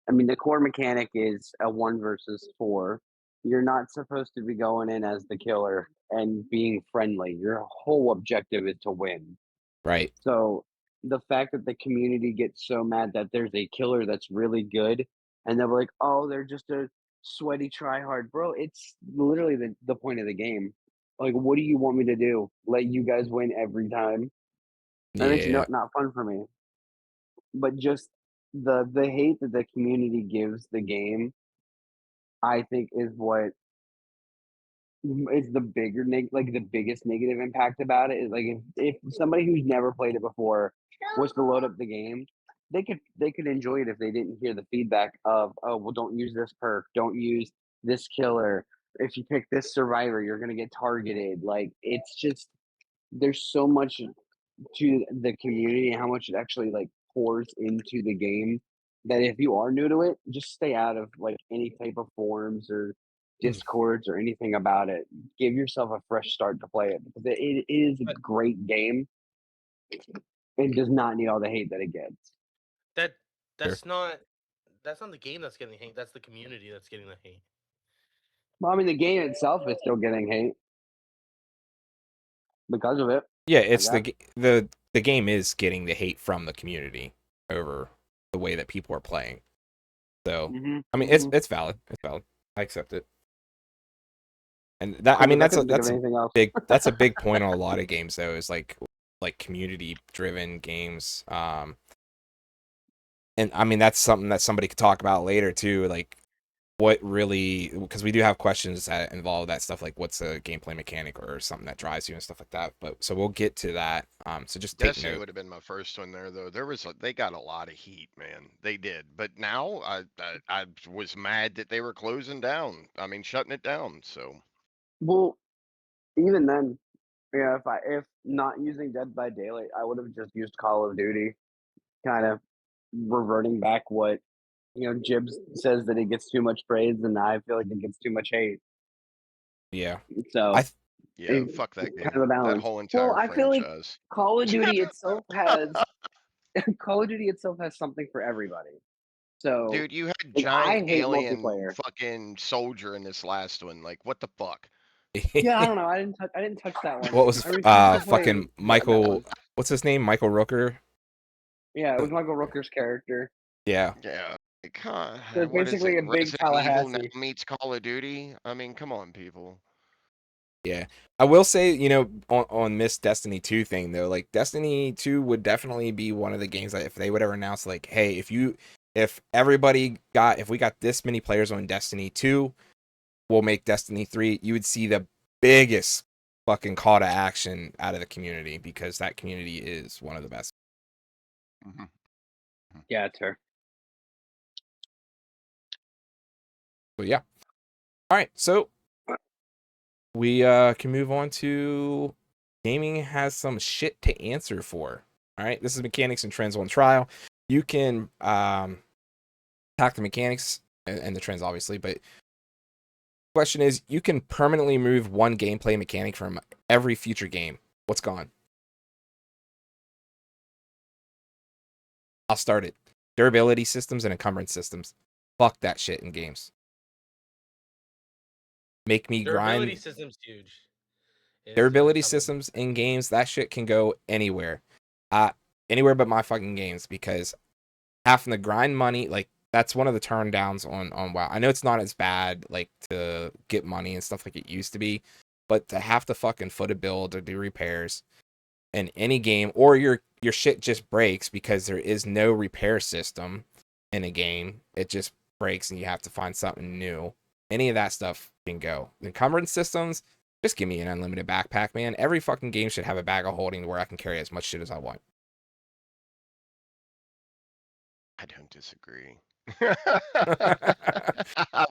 [SPEAKER 3] I mean, the core mechanic is a 1 versus 4. You're not supposed to be going in as the killer and being friendly. Your whole objective is to win.
[SPEAKER 1] Right.
[SPEAKER 3] So, the fact that the community gets so mad that there's a killer that's really good, and they're like, "Oh, they're just a sweaty tryhard." Bro, it's literally the point of the game. Like, what do you want me to do? Let you guys win every time? That makes
[SPEAKER 1] Yeah.
[SPEAKER 3] not fun for me. But just the hate that the community gives the game, I think is what is the bigger like the biggest negative impact about it is like if somebody who's never played it before was to load up the game, they could enjoy it if they didn't hear the feedback of, oh well, don't use this perk, don't use this killer. If you pick this survivor, you're gonna get targeted. Like it's just there's so much to the community and how much it actually like pours into the game that if you are new to it, just stay out of like any type of forums or
[SPEAKER 1] Mm.
[SPEAKER 3] discords or anything about it. Give yourself a fresh start to play it because it is a
[SPEAKER 4] But
[SPEAKER 3] great game. It does not need all the hate that it gets.
[SPEAKER 4] that
[SPEAKER 1] Sure.
[SPEAKER 4] that's not the game that's getting hate. That's the community that's getting the hate.
[SPEAKER 3] Well, I mean, the game itself is still getting hate because of it.
[SPEAKER 1] Yeah,
[SPEAKER 3] I
[SPEAKER 1] it's
[SPEAKER 3] guess.
[SPEAKER 1] the game is getting the hate from the community over the way that people are playing. So, I mean, it's valid. It's valid. I accept it. And that I
[SPEAKER 3] Cool,
[SPEAKER 1] mean
[SPEAKER 3] because I couldn't think of anything else.
[SPEAKER 1] that's a big point on a lot of games though, is like community driven games. And I mean that's something that somebody could talk about later too, like what really, because we do have questions that involve that stuff, like what's a gameplay mechanic or something that drives you and stuff like that. But so we'll get to that. So just take
[SPEAKER 2] Destiny
[SPEAKER 1] note.
[SPEAKER 2] would have been my first one there, though. They got a lot of heat, man. They did. But now I was mad that they were closing down. I mean, shutting it down. So
[SPEAKER 3] Well, even then, yeah, if not using Dead by Daylight, I would have just used Call of Duty, kind of reverting back what Jibs says that it gets too much praise, and I feel like it gets too much hate.
[SPEAKER 1] Yeah. I
[SPEAKER 3] So
[SPEAKER 1] th-
[SPEAKER 2] yeah,
[SPEAKER 3] it,
[SPEAKER 2] fuck that
[SPEAKER 3] kind
[SPEAKER 2] game.
[SPEAKER 3] of a
[SPEAKER 2] That
[SPEAKER 3] balance.
[SPEAKER 2] whole
[SPEAKER 3] Well,
[SPEAKER 2] entire
[SPEAKER 3] I feel like
[SPEAKER 2] franchise.
[SPEAKER 3] Call of Duty itself has Call of Duty itself has something for everybody. So,
[SPEAKER 2] Dude, you had
[SPEAKER 3] like, I
[SPEAKER 2] giant
[SPEAKER 3] hate
[SPEAKER 2] alien
[SPEAKER 3] multiplayer.
[SPEAKER 2] fucking soldier in this last one. Like, what the fuck?
[SPEAKER 3] Yeah, I don't know. I didn't touch that one.
[SPEAKER 1] what was
[SPEAKER 3] I refused to play
[SPEAKER 1] fucking
[SPEAKER 3] that
[SPEAKER 1] Michael,
[SPEAKER 3] one.
[SPEAKER 1] what's his name? Michael Rooker?
[SPEAKER 3] Yeah, it was Michael Rooker's character.
[SPEAKER 1] Yeah.
[SPEAKER 2] Yeah. Like,
[SPEAKER 3] So it's
[SPEAKER 2] what is it?
[SPEAKER 3] basically a big
[SPEAKER 2] Resident Evil now
[SPEAKER 3] Tallahassee.
[SPEAKER 2] meets Call of Duty? I mean, come on, people.
[SPEAKER 1] Yeah. I will say, on Miss Destiny 2 thing though, like Destiny 2 would definitely be one of the games that if they would ever announce like, hey, if we got this many players on Destiny 2, we'll make Destiny 3, you would see the biggest fucking call to action out of the community because that community is one of the best.
[SPEAKER 2] Mm-hmm.
[SPEAKER 3] Yeah, it's her.
[SPEAKER 1] But yeah. All right. So we can move on to gaming has some shit to answer for. All right. This is mechanics and trends on trial. You can attack the mechanics and the trends, obviously, but question is, you can permanently remove one gameplay mechanic from every future game. What's gone? I'll start it. Durability systems and encumbrance systems. Fuck that shit in games. Make me
[SPEAKER 4] Durability
[SPEAKER 1] grind.
[SPEAKER 4] system's huge. Is
[SPEAKER 1] Durability
[SPEAKER 4] something.
[SPEAKER 1] systems in games, that shit can go anywhere. Anywhere but my fucking games, because having to grind money, like that's one of the turn downs on WoW. I know it's not as bad like to get money and stuff like it used to be, but to have to fucking foot a build or do repairs in any game, or your shit just breaks because there is no repair system in a game. It just breaks and you have to find something new. Any of that stuff can go. The encumbrance systems, just give me an unlimited backpack, man. Every fucking game should have a bag of holding where I can carry as much shit as I want.
[SPEAKER 2] I don't disagree. I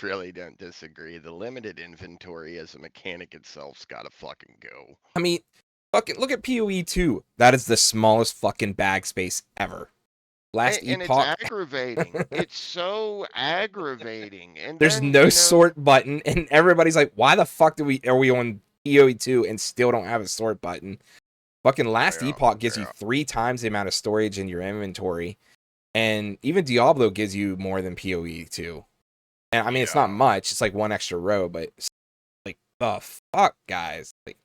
[SPEAKER 2] really don't disagree. The limited inventory as a mechanic itself's gotta fucking go.
[SPEAKER 1] I mean, fucking look at PoE 2. That is the smallest fucking bag space ever. Last
[SPEAKER 2] And it's
[SPEAKER 1] Epoch,
[SPEAKER 2] aggravating. It's so aggravating. And
[SPEAKER 1] there's
[SPEAKER 2] then,
[SPEAKER 1] no sort button, and everybody's like, "Why the fuck are we on PoE 2 and still don't have a sort button. Fucking Last
[SPEAKER 2] Yeah,
[SPEAKER 1] Epoch gives you
[SPEAKER 2] yeah.
[SPEAKER 1] 3 times the amount of storage in your inventory. And even Diablo gives you more than PoE 2. And I mean, it's not
[SPEAKER 2] Yeah.
[SPEAKER 1] much. It's like 1 extra row, but like, the fuck, guys? Like,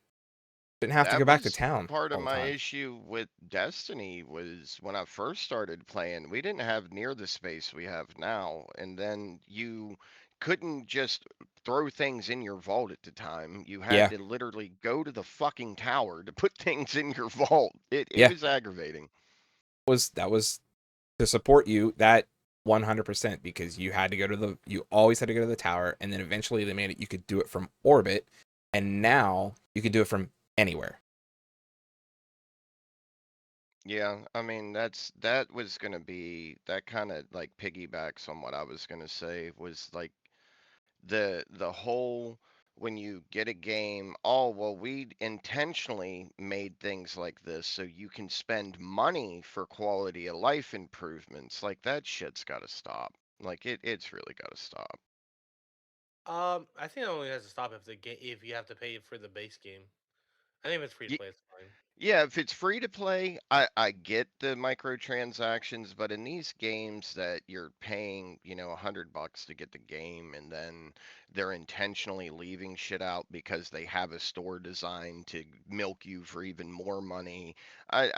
[SPEAKER 1] didn't have to
[SPEAKER 2] That
[SPEAKER 1] go back to
[SPEAKER 2] was
[SPEAKER 1] town
[SPEAKER 2] part of
[SPEAKER 1] all the
[SPEAKER 2] my
[SPEAKER 1] time.
[SPEAKER 2] issue with Destiny was when I first started playing, we didn't have near the space we have now. And then you couldn't just throw things in your vault at the time. You had
[SPEAKER 1] Yeah,
[SPEAKER 2] to literally go to the fucking tower to put things in your vault. It
[SPEAKER 1] yeah.
[SPEAKER 2] was aggravating.
[SPEAKER 1] That was to support you, that 100%, because you always had to go to the tower, and then eventually they made it you could do it from orbit, and now you could do it from anywhere.
[SPEAKER 2] Yeah, I mean that was gonna be that kind of like piggybacks on what I was gonna say was like the whole when you get a game, oh well, we intentionally made things like this so you can spend money for quality of life improvements. Like that shit's got to stop. Like it's really got to stop.
[SPEAKER 4] I think it only has to stop if you have to pay for the base game. I think if it's free to
[SPEAKER 2] Ye-
[SPEAKER 4] play, it's fine.
[SPEAKER 2] Yeah, if it's free to play, I get the microtransactions, but in these games that you're paying, $100 to get the game, and then they're intentionally leaving shit out because they have a store designed to milk you for even more money. I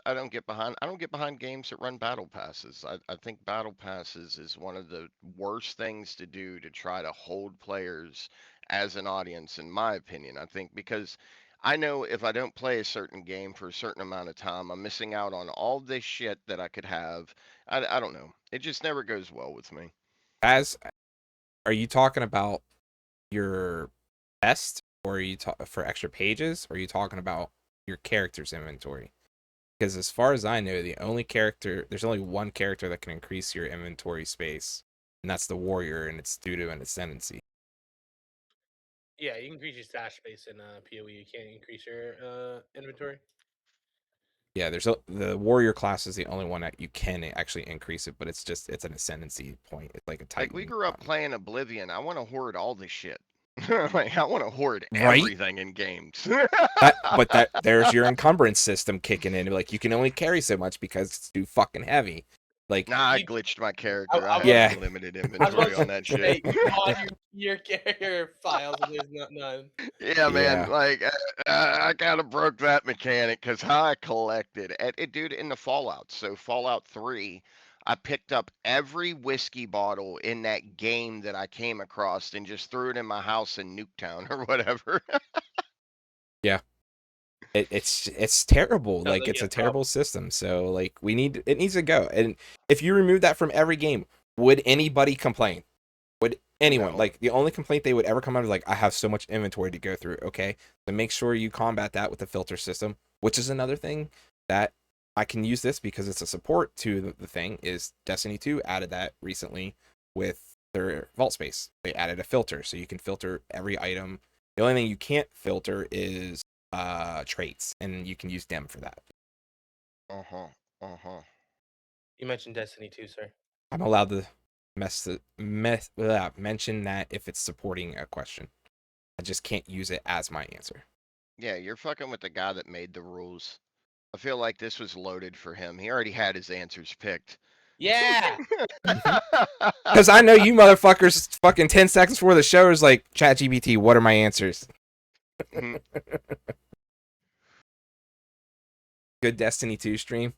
[SPEAKER 2] don't get behind games that run battle passes. I think battle passes is one of the worst things to do to try to hold players as an audience, in my opinion. I think because I know if I don't play a certain game for a certain amount of time, I'm missing out on all this shit that I could have. I don't know. It just never goes well with me.
[SPEAKER 1] As Are you talking about your best, or are you for extra pages, or are you talking about your character's inventory? Because as far as I know, there's only one character that can increase your inventory space, and that's the warrior, and it's due to an ascendancy.
[SPEAKER 4] Yeah, you can increase your stash space in PoE. You can't increase your inventory.
[SPEAKER 1] Yeah, the warrior class is the only one that you can actually increase it, but it's an ascendancy point. It's like a
[SPEAKER 2] Like we
[SPEAKER 1] titan.
[SPEAKER 2] grew up playing Oblivion. I want to hoard all this shit. Like I want to hoard
[SPEAKER 1] Right?
[SPEAKER 2] everything in games.
[SPEAKER 1] But there's your encumbrance system kicking in. Like, you can only carry so much because it's too fucking heavy. Like,
[SPEAKER 2] Nah, I
[SPEAKER 4] You,
[SPEAKER 2] glitched my character. I
[SPEAKER 4] I
[SPEAKER 2] had
[SPEAKER 4] was
[SPEAKER 1] yeah,
[SPEAKER 2] unlimited
[SPEAKER 4] I was
[SPEAKER 2] inventory
[SPEAKER 4] about
[SPEAKER 2] on
[SPEAKER 4] to
[SPEAKER 2] that shit.
[SPEAKER 4] say on your carrier files, and there's none.
[SPEAKER 2] Yeah, man.
[SPEAKER 1] yeah.
[SPEAKER 2] Like I kind of broke that mechanic because how I collected it, dude, in the Fallout. So Fallout 3, I picked up every whiskey bottle in that game that I came across and just threw it in my house in Nuketown or whatever.
[SPEAKER 1] Yeah. It's terrible.
[SPEAKER 4] Sounds
[SPEAKER 1] Like,
[SPEAKER 4] like
[SPEAKER 1] it's
[SPEAKER 4] you
[SPEAKER 1] a
[SPEAKER 4] have
[SPEAKER 1] terrible
[SPEAKER 4] problems.
[SPEAKER 1] system. So, like, it needs to go. And if you remove that from every game, would anybody complain? Would anyone?
[SPEAKER 2] No.
[SPEAKER 1] Like, the only complaint they would ever come out is like, I have so much inventory to go through. Okay, so make sure you combat that with the filter system, which is another thing that I can use this because it's a support to the thing. Is Destiny 2 added that recently with their vault space? They added a filter, so you can filter every item. The only thing you can't filter is traits, and you can use them for that.
[SPEAKER 2] Uh-huh. Uh-huh.
[SPEAKER 4] You mentioned Destiny 2, sir.
[SPEAKER 1] I'm allowed to mention that if it's supporting a question. I just can't use it as my answer.
[SPEAKER 2] Yeah, you're fucking with the guy that made the rules. I feel like this was loaded for him. He already had his answers picked.
[SPEAKER 4] Yeah.
[SPEAKER 1] Because I know you motherfuckers fucking 10 seconds before the show is like, ChatGPT, what are my answers?
[SPEAKER 2] Mhm.
[SPEAKER 1] Good Destiny 2 stream?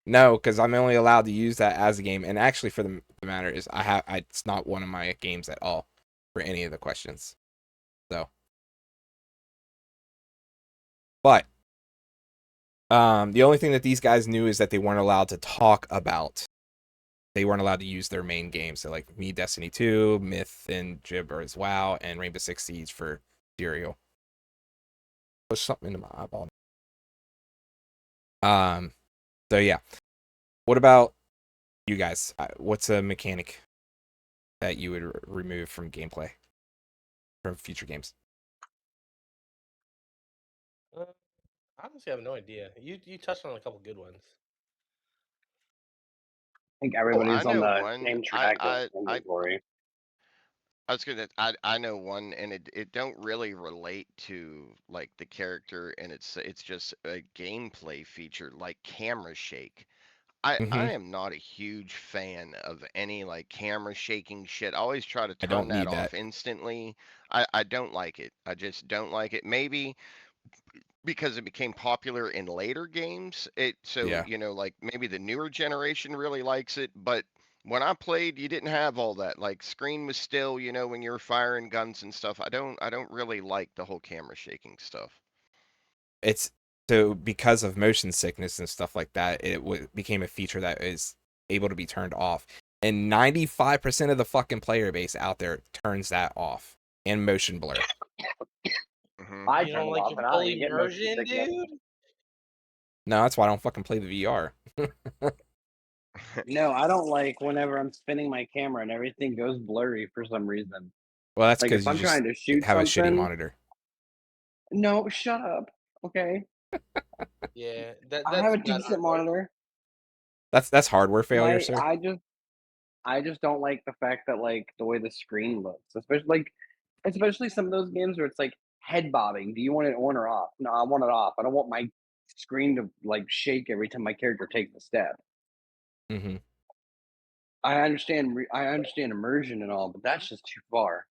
[SPEAKER 1] No, because I'm only allowed to use that as a game. And actually, for the matter is, it's not one of my games at all for any of the questions. So, but the only thing that these guys knew is that they weren't allowed to talk about. They weren't allowed to use their main games. So, like, me, Destiny 2, Myth and Jib as WoW, and Rainbow Six Siege for Serial. Push something into my eyeball. So yeah. What about you guys? What's a mechanic that you would remove from gameplay from future games?
[SPEAKER 4] Uh, Honestly, I have no idea. You touched on a couple good ones.
[SPEAKER 3] I think
[SPEAKER 2] Oh, I
[SPEAKER 3] everybody's on
[SPEAKER 2] know
[SPEAKER 3] the
[SPEAKER 2] one.
[SPEAKER 3] same track of inventory.
[SPEAKER 2] I was gonna. I know one, and it don't really relate to like the character, and it's just a gameplay feature like camera shake.
[SPEAKER 1] Hmm.
[SPEAKER 2] I am not a huge fan of any like camera shaking shit. I always try to
[SPEAKER 1] I
[SPEAKER 2] turn
[SPEAKER 1] don't
[SPEAKER 2] that
[SPEAKER 1] need that.
[SPEAKER 2] off instantly. I don't like it. I just don't like it. Maybe because it became popular in later games. So
[SPEAKER 1] Yeah.
[SPEAKER 2] like maybe the newer generation really likes it, but when I played, you didn't have all that. Like screen was still, when you were firing guns and stuff. I don't really like the whole camera shaking stuff.
[SPEAKER 1] It's so because of motion sickness and stuff like that, it became a feature that is able to be turned off. And 95% of the fucking player base out there turns that off and motion blur.
[SPEAKER 2] Hmm
[SPEAKER 3] I
[SPEAKER 4] You
[SPEAKER 3] turn
[SPEAKER 4] don't
[SPEAKER 3] it
[SPEAKER 4] like
[SPEAKER 3] off
[SPEAKER 4] your
[SPEAKER 3] and I don't
[SPEAKER 4] full
[SPEAKER 3] even get motion
[SPEAKER 4] immersion,
[SPEAKER 3] sickness.
[SPEAKER 4] dude?
[SPEAKER 1] No, that's why I don't fucking play the VR.
[SPEAKER 3] No, I don't like whenever I'm spinning my camera and everything goes blurry for some reason.
[SPEAKER 1] Well, that's
[SPEAKER 3] Like if
[SPEAKER 1] because you
[SPEAKER 3] I'm
[SPEAKER 1] just
[SPEAKER 3] trying to shoot
[SPEAKER 1] have a shitty
[SPEAKER 3] something,
[SPEAKER 1] monitor.
[SPEAKER 3] no, shut up. Okay,
[SPEAKER 4] Yeah,
[SPEAKER 3] I have
[SPEAKER 4] that's
[SPEAKER 3] a
[SPEAKER 4] not
[SPEAKER 3] decent
[SPEAKER 4] right.
[SPEAKER 3] monitor.
[SPEAKER 1] That's hardware failure,
[SPEAKER 3] My
[SPEAKER 1] sir.
[SPEAKER 3] I just don't like the fact that like the way the screen looks, especially some of those games where it's like head bobbing. Do you want it on or off? No, I want it off. I don't want my screen to like shake every time my character takes a step.
[SPEAKER 1] Hmm.
[SPEAKER 3] I understand immersion and all, but that's just too far.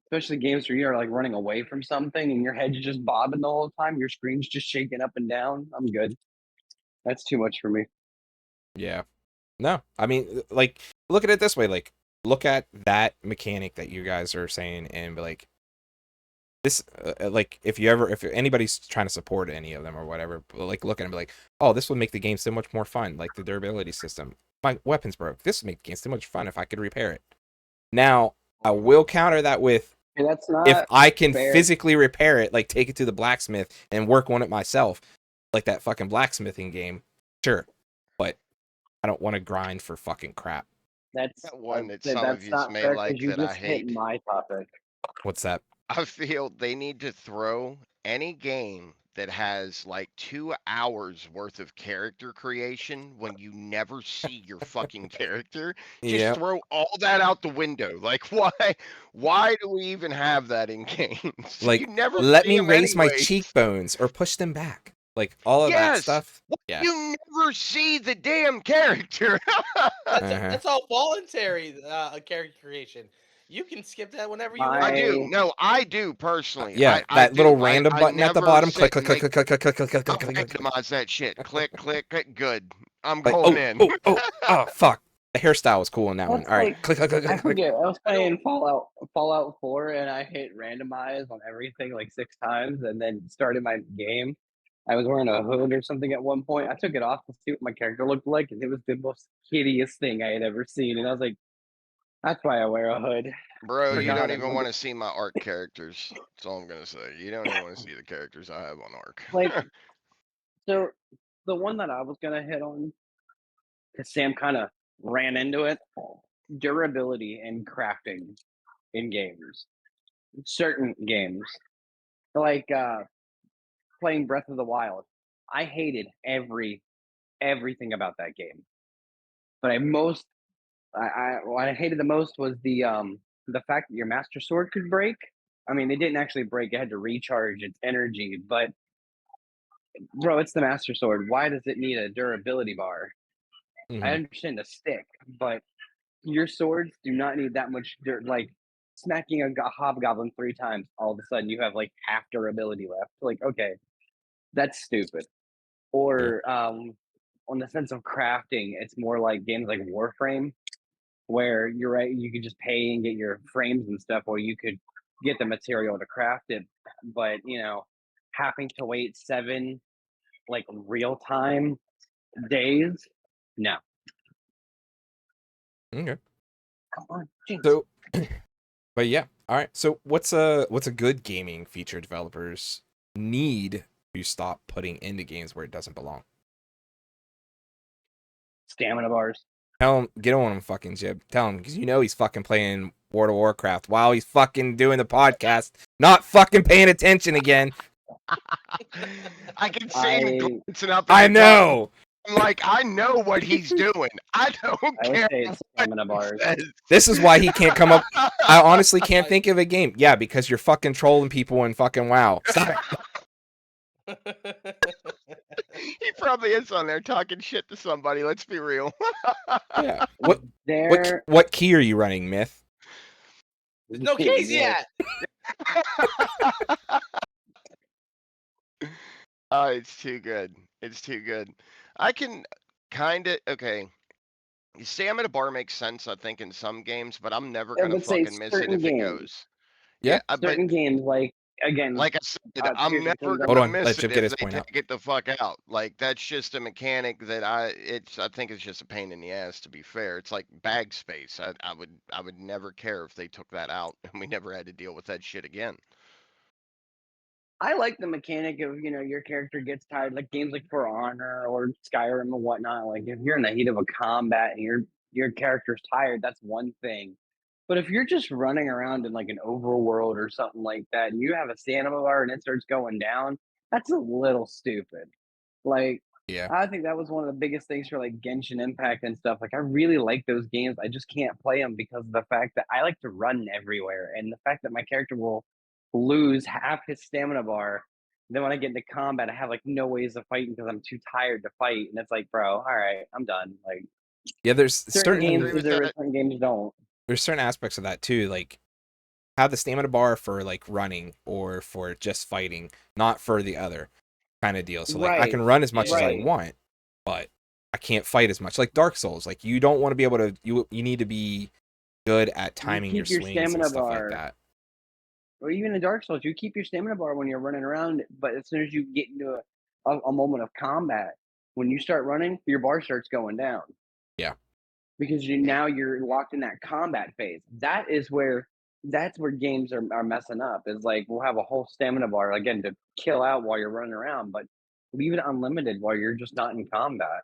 [SPEAKER 3] Especially games where you're like running away from something and your head's just bobbing the whole time. Your screen's just shaking up and down. I'm good. That's too much for me.
[SPEAKER 1] Yeah. No, I mean, like, look at it this way. Like, look at that mechanic that you guys are saying, and be like, this, like, if anybody's trying to support any of them or whatever, like, look at it and be like, oh, this would make the game so much more fun. Like the durability system. My weapons broke. This would make the game so much fun if I could repair it. Now, I will counter that with
[SPEAKER 3] And that's
[SPEAKER 1] if
[SPEAKER 3] not
[SPEAKER 1] I can
[SPEAKER 3] fair.
[SPEAKER 1] physically repair it, like take it to the blacksmith and work on it myself, like that fucking blacksmithing game. Sure, but I don't want to grind for fucking crap.
[SPEAKER 3] That's
[SPEAKER 2] Got one that some of
[SPEAKER 3] that's
[SPEAKER 2] you
[SPEAKER 3] not
[SPEAKER 2] may
[SPEAKER 3] fair because
[SPEAKER 2] like
[SPEAKER 3] you
[SPEAKER 2] that I
[SPEAKER 3] just hit
[SPEAKER 2] hate.
[SPEAKER 3] my topic.
[SPEAKER 1] What's that?
[SPEAKER 2] I feel they need to throw any game that has like 2 hours worth of character creation when you never see your fucking character. Just
[SPEAKER 1] Yeah,
[SPEAKER 2] throw all that out the window. Like why do we even have that in games? You
[SPEAKER 1] like
[SPEAKER 2] never
[SPEAKER 1] let
[SPEAKER 2] see
[SPEAKER 1] me
[SPEAKER 2] them
[SPEAKER 1] raise my
[SPEAKER 2] anyways.
[SPEAKER 1] cheekbones or push them back, like all of that
[SPEAKER 2] Yes.
[SPEAKER 1] stuff. Yeah.
[SPEAKER 2] You never see the damn character.
[SPEAKER 1] Uh-huh.
[SPEAKER 4] That's all voluntary character creation. You can skip that whenever you
[SPEAKER 2] I
[SPEAKER 4] want.
[SPEAKER 2] do.
[SPEAKER 3] My
[SPEAKER 2] No, I do personally.
[SPEAKER 1] Yeah,
[SPEAKER 2] I
[SPEAKER 1] that little
[SPEAKER 2] do. I
[SPEAKER 1] random
[SPEAKER 2] I
[SPEAKER 1] button at the
[SPEAKER 2] never
[SPEAKER 1] bottom. Click,
[SPEAKER 2] sit
[SPEAKER 1] click,
[SPEAKER 2] and
[SPEAKER 1] click,
[SPEAKER 2] make.
[SPEAKER 1] click, click, click, click, click, click,
[SPEAKER 2] I'll
[SPEAKER 1] click, click, click.
[SPEAKER 2] randomize that shit. Click, click, click. Good. I'm
[SPEAKER 1] Like,
[SPEAKER 2] going
[SPEAKER 1] oh,
[SPEAKER 2] in.
[SPEAKER 1] oh, oh, oh, fuck. The hairstyle was cool in that one.
[SPEAKER 3] that's
[SPEAKER 1] All right,
[SPEAKER 3] like
[SPEAKER 1] click, click, click,
[SPEAKER 3] I
[SPEAKER 1] click, click.
[SPEAKER 3] forget. I was
[SPEAKER 4] I don't.
[SPEAKER 3] playing Fallout 4 and I hit randomize on everything like 6 times and then started my game. I was wearing a hood or something at one point. I took it off to see what my character looked like, and it was the most hideous thing I had ever seen. And I was like, "That's why I wear a hood
[SPEAKER 2] Bro,
[SPEAKER 3] for
[SPEAKER 2] you
[SPEAKER 1] Hmm.
[SPEAKER 2] don't
[SPEAKER 3] God." And
[SPEAKER 2] even want to see my ARC characters. That's all I'm gonna say. You don't even want to see the characters I have on ARC.
[SPEAKER 3] like, so the one that I was gonna hit on, because Sam kind of ran into it, durability and crafting in games, certain games, like playing Breath of the Wild. I hated everything about that game, but what I hated the most was the fact that your Master Sword could break. I mean, it didn't actually break; it had to recharge its energy. But bro, it's the Master Sword. Why does it need a durability bar? I
[SPEAKER 1] Hmm.
[SPEAKER 3] understand the stick, but your swords do not need that much dirt. Like smacking a hobgoblin 3 times, all of a sudden you have like half durability left. Like, okay, that's stupid.
[SPEAKER 1] Yeah.
[SPEAKER 3] Or on the sense of crafting, it's more like games like Warframe, where you're right, you could just pay and get your frames and stuff, or you could get the material to craft it. But having to wait 7 like real time days, no,
[SPEAKER 1] Okay.
[SPEAKER 3] come on, jeez.
[SPEAKER 1] So, but yeah. All right. So, what's a good gaming feature developers need to stop putting into games where it doesn't belong?
[SPEAKER 3] Stamina bars.
[SPEAKER 1] Tell him, get on him, fucking Jib. Tell him, because you know he's fucking playing World of Warcraft while he's fucking doing the podcast, not fucking paying attention again.
[SPEAKER 2] I can see him
[SPEAKER 3] I
[SPEAKER 2] glancing up at
[SPEAKER 1] I
[SPEAKER 2] the top.
[SPEAKER 1] know.
[SPEAKER 2] I'm like, I know what he's doing. I don't
[SPEAKER 3] I would
[SPEAKER 2] care
[SPEAKER 3] say it's
[SPEAKER 2] what
[SPEAKER 3] stamina
[SPEAKER 2] he
[SPEAKER 3] bars.
[SPEAKER 2] says.
[SPEAKER 1] This is why he can't come up. I honestly can't think of a game. Yeah, because you're fucking trolling people in fucking WoW. Stop it.
[SPEAKER 2] He probably is on there talking shit to somebody. Let's be real.
[SPEAKER 1] Yeah. What
[SPEAKER 3] There,
[SPEAKER 1] what key are you running, Myth?
[SPEAKER 4] There's no keys yet.
[SPEAKER 2] Oh, it's too good. It's too good. I can kind of okay. Stamina bar makes sense, I think, in some games, but I'm never
[SPEAKER 3] I
[SPEAKER 2] gonna
[SPEAKER 3] would say
[SPEAKER 2] fucking miss it
[SPEAKER 3] certain
[SPEAKER 2] if it
[SPEAKER 3] games.
[SPEAKER 2] goes.
[SPEAKER 1] Yeah.
[SPEAKER 2] But
[SPEAKER 3] Certain games, like again,
[SPEAKER 2] like I said, I'm
[SPEAKER 3] Tears of the
[SPEAKER 2] never
[SPEAKER 3] Kingdom.
[SPEAKER 1] Hold
[SPEAKER 2] gonna
[SPEAKER 1] on,
[SPEAKER 2] miss
[SPEAKER 1] let Jib
[SPEAKER 2] it
[SPEAKER 1] get
[SPEAKER 2] if
[SPEAKER 1] his
[SPEAKER 2] they
[SPEAKER 1] point out.
[SPEAKER 2] take it the fuck out. Like that's just a mechanic that I think it's just a pain in the ass. To be fair, it's like bag space. I would never care if they took that out and we never had to deal with that shit again.
[SPEAKER 3] I like the mechanic of your character gets tired, like games like For Honor or Skyrim and whatnot. Like if you're in the heat of a combat and your character's tired, that's one thing. But if you're just running around in like an overworld or something like that, and you have a stamina bar and it starts going down, that's a little stupid. Like
[SPEAKER 1] Yeah.
[SPEAKER 3] I think that was one of the biggest things for like Genshin Impact and stuff. Like I really like those games. I just can't play them because of the fact that I like to run everywhere, and the fact that my character will lose half his stamina bar. Then when I get into combat, I have like no ways of fighting because I'm too tired to fight, and it's like, bro, all right, I'm done. Like
[SPEAKER 1] Yeah, there's
[SPEAKER 3] certain
[SPEAKER 2] I
[SPEAKER 3] games
[SPEAKER 2] agree
[SPEAKER 1] certain
[SPEAKER 2] with
[SPEAKER 3] deserve
[SPEAKER 2] that.
[SPEAKER 3] it, certain games don't.
[SPEAKER 1] there's certain aspects of that too, like have the stamina bar for like running or for just fighting, not for the other kind of deal. So like I can
[SPEAKER 3] Right,
[SPEAKER 1] run as much as I
[SPEAKER 3] right.
[SPEAKER 1] want, but I can't fight as much. Like Dark Souls, like you don't want to be able to you need to be good at
[SPEAKER 3] You
[SPEAKER 1] timing your
[SPEAKER 3] keep your
[SPEAKER 1] swings and
[SPEAKER 3] stamina
[SPEAKER 1] stuff like
[SPEAKER 3] bar,
[SPEAKER 1] that.
[SPEAKER 3] or even in Dark Souls, you keep your stamina bar when you're running around. But as soon as you get into a moment of combat, when you start running, your bar starts going down.
[SPEAKER 1] Yeah.
[SPEAKER 3] Because you're locked in that combat phase. That's where games are messing up. Is like we'll have a whole stamina bar again to kill out while you're running around, but leave it unlimited while you're just not in combat.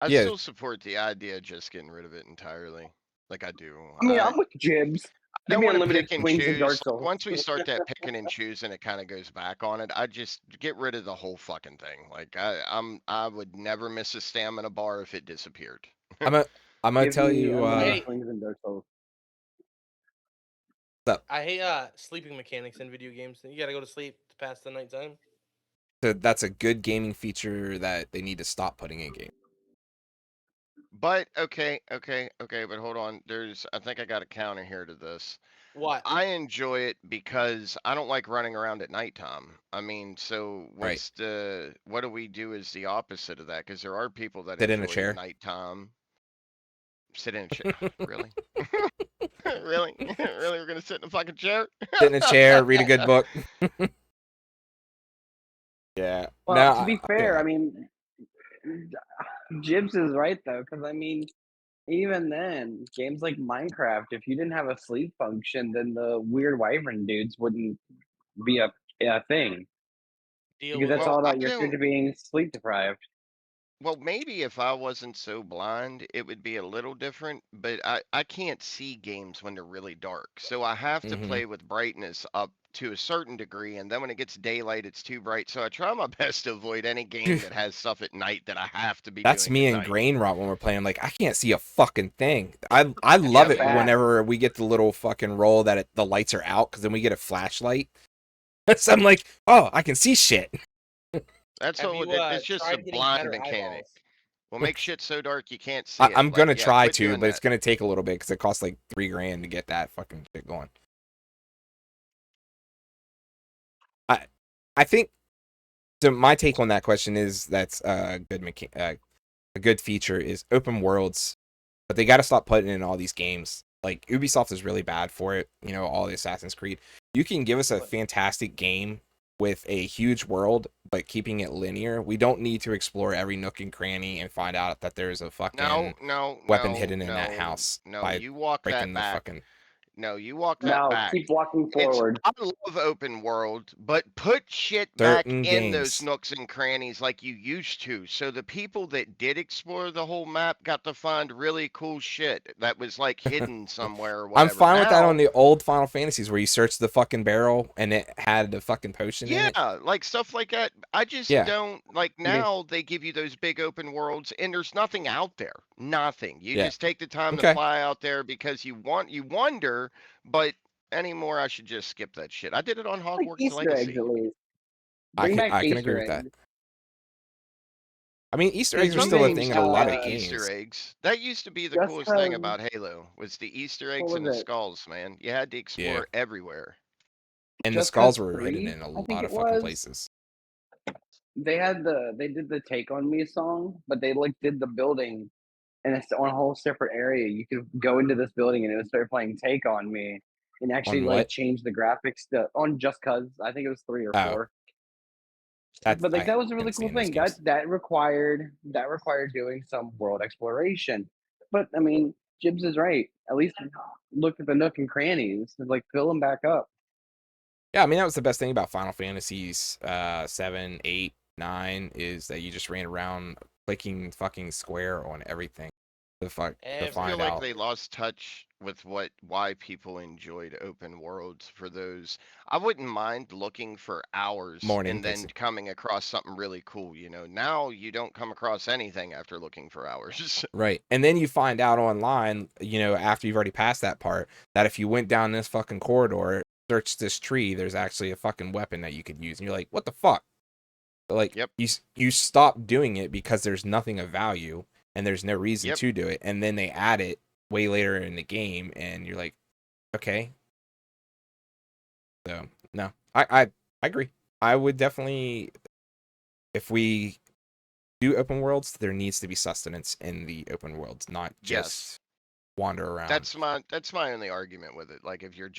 [SPEAKER 2] I
[SPEAKER 1] Yeah.
[SPEAKER 2] still support the idea of just getting rid of it entirely. Like I do.
[SPEAKER 3] I mean, I'm with Jibs.
[SPEAKER 2] I
[SPEAKER 3] Give
[SPEAKER 2] don't
[SPEAKER 3] me
[SPEAKER 2] want to
[SPEAKER 3] unlimited
[SPEAKER 2] pick and
[SPEAKER 3] swings in
[SPEAKER 2] choose.
[SPEAKER 3] Dark Souls.
[SPEAKER 2] Once we start that picking and choosing, it kind of goes back on it. I just get rid of the whole fucking thing. Like I would never miss a stamina bar if it disappeared.
[SPEAKER 1] I'm a I'm gonna
[SPEAKER 3] Give
[SPEAKER 1] tell
[SPEAKER 3] me
[SPEAKER 1] you
[SPEAKER 3] unlimited
[SPEAKER 4] Hey.
[SPEAKER 3] swings in Dark Souls.
[SPEAKER 4] I hate sleeping mechanics in video games. You gotta go to sleep to pass the night time.
[SPEAKER 1] that's a good gaming feature that they need to stop putting in game.
[SPEAKER 2] But okay, but hold on. I think I got a counter here to this.
[SPEAKER 4] What?
[SPEAKER 2] I enjoy it because I don't like running around at nighttime. I mean, so
[SPEAKER 1] Right.
[SPEAKER 2] what do we do as the opposite of that? Because there are people that
[SPEAKER 1] Sit in a
[SPEAKER 2] enjoy
[SPEAKER 1] chair.
[SPEAKER 2] nighttime. Sit in a chair. Really? Really? Really? We're gonna sit in a fucking chair?
[SPEAKER 1] Sit in a chair, read a good book. Yeah.
[SPEAKER 3] Well, to
[SPEAKER 1] No,
[SPEAKER 3] be fair,
[SPEAKER 1] yeah.
[SPEAKER 3] I mean, Jibs is right though, because I mean, even then, games like Minecraft, if you didn't have a sleep function, then the weird wyvern dudes wouldn't be a thing.
[SPEAKER 4] Deal
[SPEAKER 3] Because
[SPEAKER 4] with
[SPEAKER 3] that's
[SPEAKER 4] it.
[SPEAKER 3] all
[SPEAKER 2] Well, I
[SPEAKER 3] about your
[SPEAKER 2] don't.
[SPEAKER 3] character being sleep deprived.
[SPEAKER 2] Well, maybe if I wasn't so blind, it would be a little different, but I can't see games when they're really dark. So I have to
[SPEAKER 1] Mm-hmm.
[SPEAKER 2] play with brightness up to a certain degree, and then when it gets daylight, it's too bright. So I try my best to avoid any game that has stuff at night that I have to be
[SPEAKER 1] That's
[SPEAKER 2] doing
[SPEAKER 1] me
[SPEAKER 2] at
[SPEAKER 1] and
[SPEAKER 2] night.
[SPEAKER 1] Grain Rot when we're playing. Like I can't see a fucking thing. I
[SPEAKER 3] That's
[SPEAKER 1] love
[SPEAKER 3] a
[SPEAKER 1] it
[SPEAKER 3] fact.
[SPEAKER 1] whenever we get the little fucking roll that the lights are out because then we get a flashlight. So I'm like, oh, I can see shit.
[SPEAKER 2] That's
[SPEAKER 4] Have
[SPEAKER 2] what
[SPEAKER 4] you
[SPEAKER 2] it's just a
[SPEAKER 4] tried getting
[SPEAKER 2] blind
[SPEAKER 4] better
[SPEAKER 2] mechanic.
[SPEAKER 4] eyeballs?
[SPEAKER 2] Well, make shit so dark you can't see it.
[SPEAKER 1] I'm
[SPEAKER 2] Like,
[SPEAKER 1] gonna
[SPEAKER 2] yeah,
[SPEAKER 1] try
[SPEAKER 2] quit
[SPEAKER 1] to,
[SPEAKER 2] doing
[SPEAKER 1] but it's
[SPEAKER 2] that.
[SPEAKER 1] gonna take a little bit because it costs like $3,000 to get that fucking shit going. I think so. My take on that question is that's a good feature is open worlds, but they got to stop putting in all these games. Like Ubisoft is really bad for it. You know, all the Assassin's Creed. You can give us a fantastic game with a huge world, but keeping it linear. We don't need to explore every nook and cranny and find out that there's a fucking
[SPEAKER 2] No,
[SPEAKER 1] weapon hidden in that
[SPEAKER 2] no,
[SPEAKER 1] house
[SPEAKER 2] no.
[SPEAKER 1] by
[SPEAKER 2] You walk
[SPEAKER 1] breaking
[SPEAKER 2] that
[SPEAKER 1] the
[SPEAKER 2] back.
[SPEAKER 1] fucking.
[SPEAKER 2] No, you walk that
[SPEAKER 3] No,
[SPEAKER 2] back.
[SPEAKER 3] keep walking
[SPEAKER 2] It's
[SPEAKER 3] forward.
[SPEAKER 2] I love open world, but put shit back
[SPEAKER 1] Certain
[SPEAKER 2] in those
[SPEAKER 1] games.
[SPEAKER 2] nooks and crannies like you used to. So the people that did explore the whole map got to find really cool shit that was like hidden somewhere or
[SPEAKER 1] I'm
[SPEAKER 2] whatever.
[SPEAKER 1] fine with that
[SPEAKER 2] Now,
[SPEAKER 1] on the old Final Fantasies where you search the fucking barrel and it had the fucking potion in it.
[SPEAKER 2] yeah, like stuff like that. I just
[SPEAKER 1] Yeah.
[SPEAKER 2] don't like
[SPEAKER 3] They-
[SPEAKER 2] now they give you those big open worlds and there's nothing out there. Nothing. You
[SPEAKER 1] Yeah.
[SPEAKER 2] just take the time to
[SPEAKER 1] Okay.
[SPEAKER 2] fly out there because you wonder, but anymore I should just skip that shit. I did it on
[SPEAKER 3] like
[SPEAKER 2] Hogwarts
[SPEAKER 3] Easter eggs
[SPEAKER 2] Legacy.
[SPEAKER 3] at least.
[SPEAKER 1] I
[SPEAKER 3] Bring
[SPEAKER 1] can
[SPEAKER 3] back
[SPEAKER 1] agree
[SPEAKER 3] Easter
[SPEAKER 1] with that.
[SPEAKER 3] eggs.
[SPEAKER 1] I mean, Easter
[SPEAKER 3] There's
[SPEAKER 1] eggs are
[SPEAKER 2] Some
[SPEAKER 1] still a
[SPEAKER 3] something.
[SPEAKER 1] thing
[SPEAKER 2] games
[SPEAKER 1] in a
[SPEAKER 2] still
[SPEAKER 1] lot
[SPEAKER 2] give
[SPEAKER 1] of
[SPEAKER 2] the
[SPEAKER 1] games.
[SPEAKER 2] Easter eggs. That used to be the
[SPEAKER 3] Just
[SPEAKER 2] coolest thing
[SPEAKER 3] cause.
[SPEAKER 2] about Halo was the Easter eggs
[SPEAKER 3] What
[SPEAKER 2] and
[SPEAKER 3] was
[SPEAKER 2] the
[SPEAKER 3] it?
[SPEAKER 2] skulls, man. You had to explore everywhere.
[SPEAKER 1] And the
[SPEAKER 3] Just
[SPEAKER 1] skulls
[SPEAKER 3] cause
[SPEAKER 1] were hidden
[SPEAKER 3] 3,
[SPEAKER 1] in a
[SPEAKER 3] I think
[SPEAKER 1] lot
[SPEAKER 3] it
[SPEAKER 1] of fucking
[SPEAKER 3] was.
[SPEAKER 1] places.
[SPEAKER 3] They did the Take on Me song, but they like did the building, and it's on a whole separate area. You could go into this building and it would start playing Take on Me, and actually
[SPEAKER 1] On
[SPEAKER 3] like
[SPEAKER 1] what?
[SPEAKER 3] change the graphics to on Just Cause. I think it was 3 or
[SPEAKER 1] Oh,
[SPEAKER 3] 4.
[SPEAKER 1] that's
[SPEAKER 3] But like
[SPEAKER 1] I
[SPEAKER 3] that was a really
[SPEAKER 1] haven't
[SPEAKER 3] cool
[SPEAKER 1] seen those
[SPEAKER 3] thing.
[SPEAKER 1] games.
[SPEAKER 3] That required doing some world exploration. But I mean, Jibs is right. At least look at the nook and crannies and like fill them back up.
[SPEAKER 1] Yeah, I mean that was the best thing about Final Fantasies 7, 8, 9 is that you just ran around clicking fucking square on everything to
[SPEAKER 2] I feel
[SPEAKER 1] find
[SPEAKER 2] like
[SPEAKER 1] out.
[SPEAKER 2] they lost touch with why people enjoyed open worlds for those. I wouldn't mind looking for hours
[SPEAKER 1] Morning,
[SPEAKER 2] and then
[SPEAKER 1] Pixie.
[SPEAKER 2] coming across something really cool, you know. Now you don't come across anything after looking for hours.
[SPEAKER 1] Right. And then you find out online, after you've already passed that part, that if you went down this fucking corridor, search this tree, there's actually a fucking weapon that you could use. And you're like, what the fuck? Like,
[SPEAKER 2] Yep.
[SPEAKER 1] you stop doing it because there's nothing of value and there's no reason
[SPEAKER 2] Yep.
[SPEAKER 1] to do it. And then they add it way later in the game and you're like, okay. So, no, I agree. I would definitely, if we do open worlds, there needs to be sustenance in the open worlds, not
[SPEAKER 2] Yes.
[SPEAKER 1] just wander around.
[SPEAKER 2] That's my only argument with it. Like if you're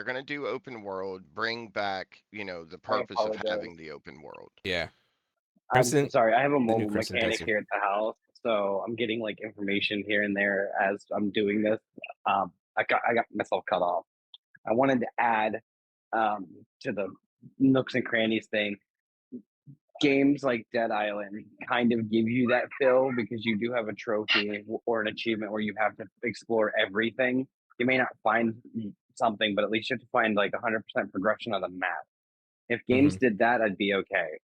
[SPEAKER 2] gonna do open world, bring back, the purpose of
[SPEAKER 3] apologize.
[SPEAKER 2] having the open world.
[SPEAKER 1] Yeah.
[SPEAKER 3] I'm
[SPEAKER 1] Crimson,
[SPEAKER 3] sorry. I have a
[SPEAKER 1] the new
[SPEAKER 3] mobile
[SPEAKER 1] Crimson
[SPEAKER 3] mechanic
[SPEAKER 1] Desert.
[SPEAKER 3] here at the house, so I'm getting like information here and there as I'm doing this. I got myself cut off. I wanted to add to the nooks and crannies thing. Games like Dead Island kind of give you that feel because you do have a trophy or an achievement where you have to explore everything. You may not find something, but at least you have to find like 100% progression on the map. If games did that, I'd be okay.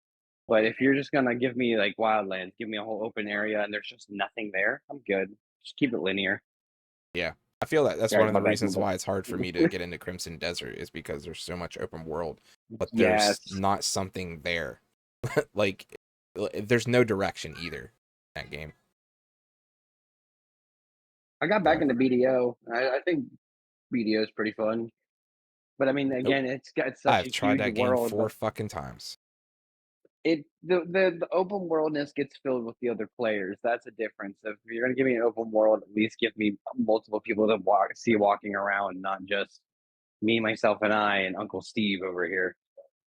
[SPEAKER 3] But if you're just gonna give me like Wildlands, give me a whole open area and there's just nothing there, I'm good. Just keep it linear.
[SPEAKER 1] Yeah. I feel that that's
[SPEAKER 3] Sorry,
[SPEAKER 1] one of
[SPEAKER 3] my
[SPEAKER 1] the
[SPEAKER 3] bad,
[SPEAKER 1] reasons
[SPEAKER 3] Google.
[SPEAKER 1] why it's hard for me to get into Crimson Desert is because there's so much open world, but there's
[SPEAKER 3] Yes.
[SPEAKER 1] not something there. Like, there's no direction either in that game.
[SPEAKER 3] I got back into BDO. I think BDO is pretty fun. But I mean, again, it's got such
[SPEAKER 1] I've
[SPEAKER 3] a
[SPEAKER 1] tried
[SPEAKER 3] huge
[SPEAKER 1] that game
[SPEAKER 3] world.
[SPEAKER 1] 4
[SPEAKER 3] But
[SPEAKER 1] fucking times.
[SPEAKER 3] the open worldness gets filled with the other players. That's a difference. If you're gonna give me an open world, at least give me multiple people to see walking around, not just me, myself, and I, and Uncle Steve over here.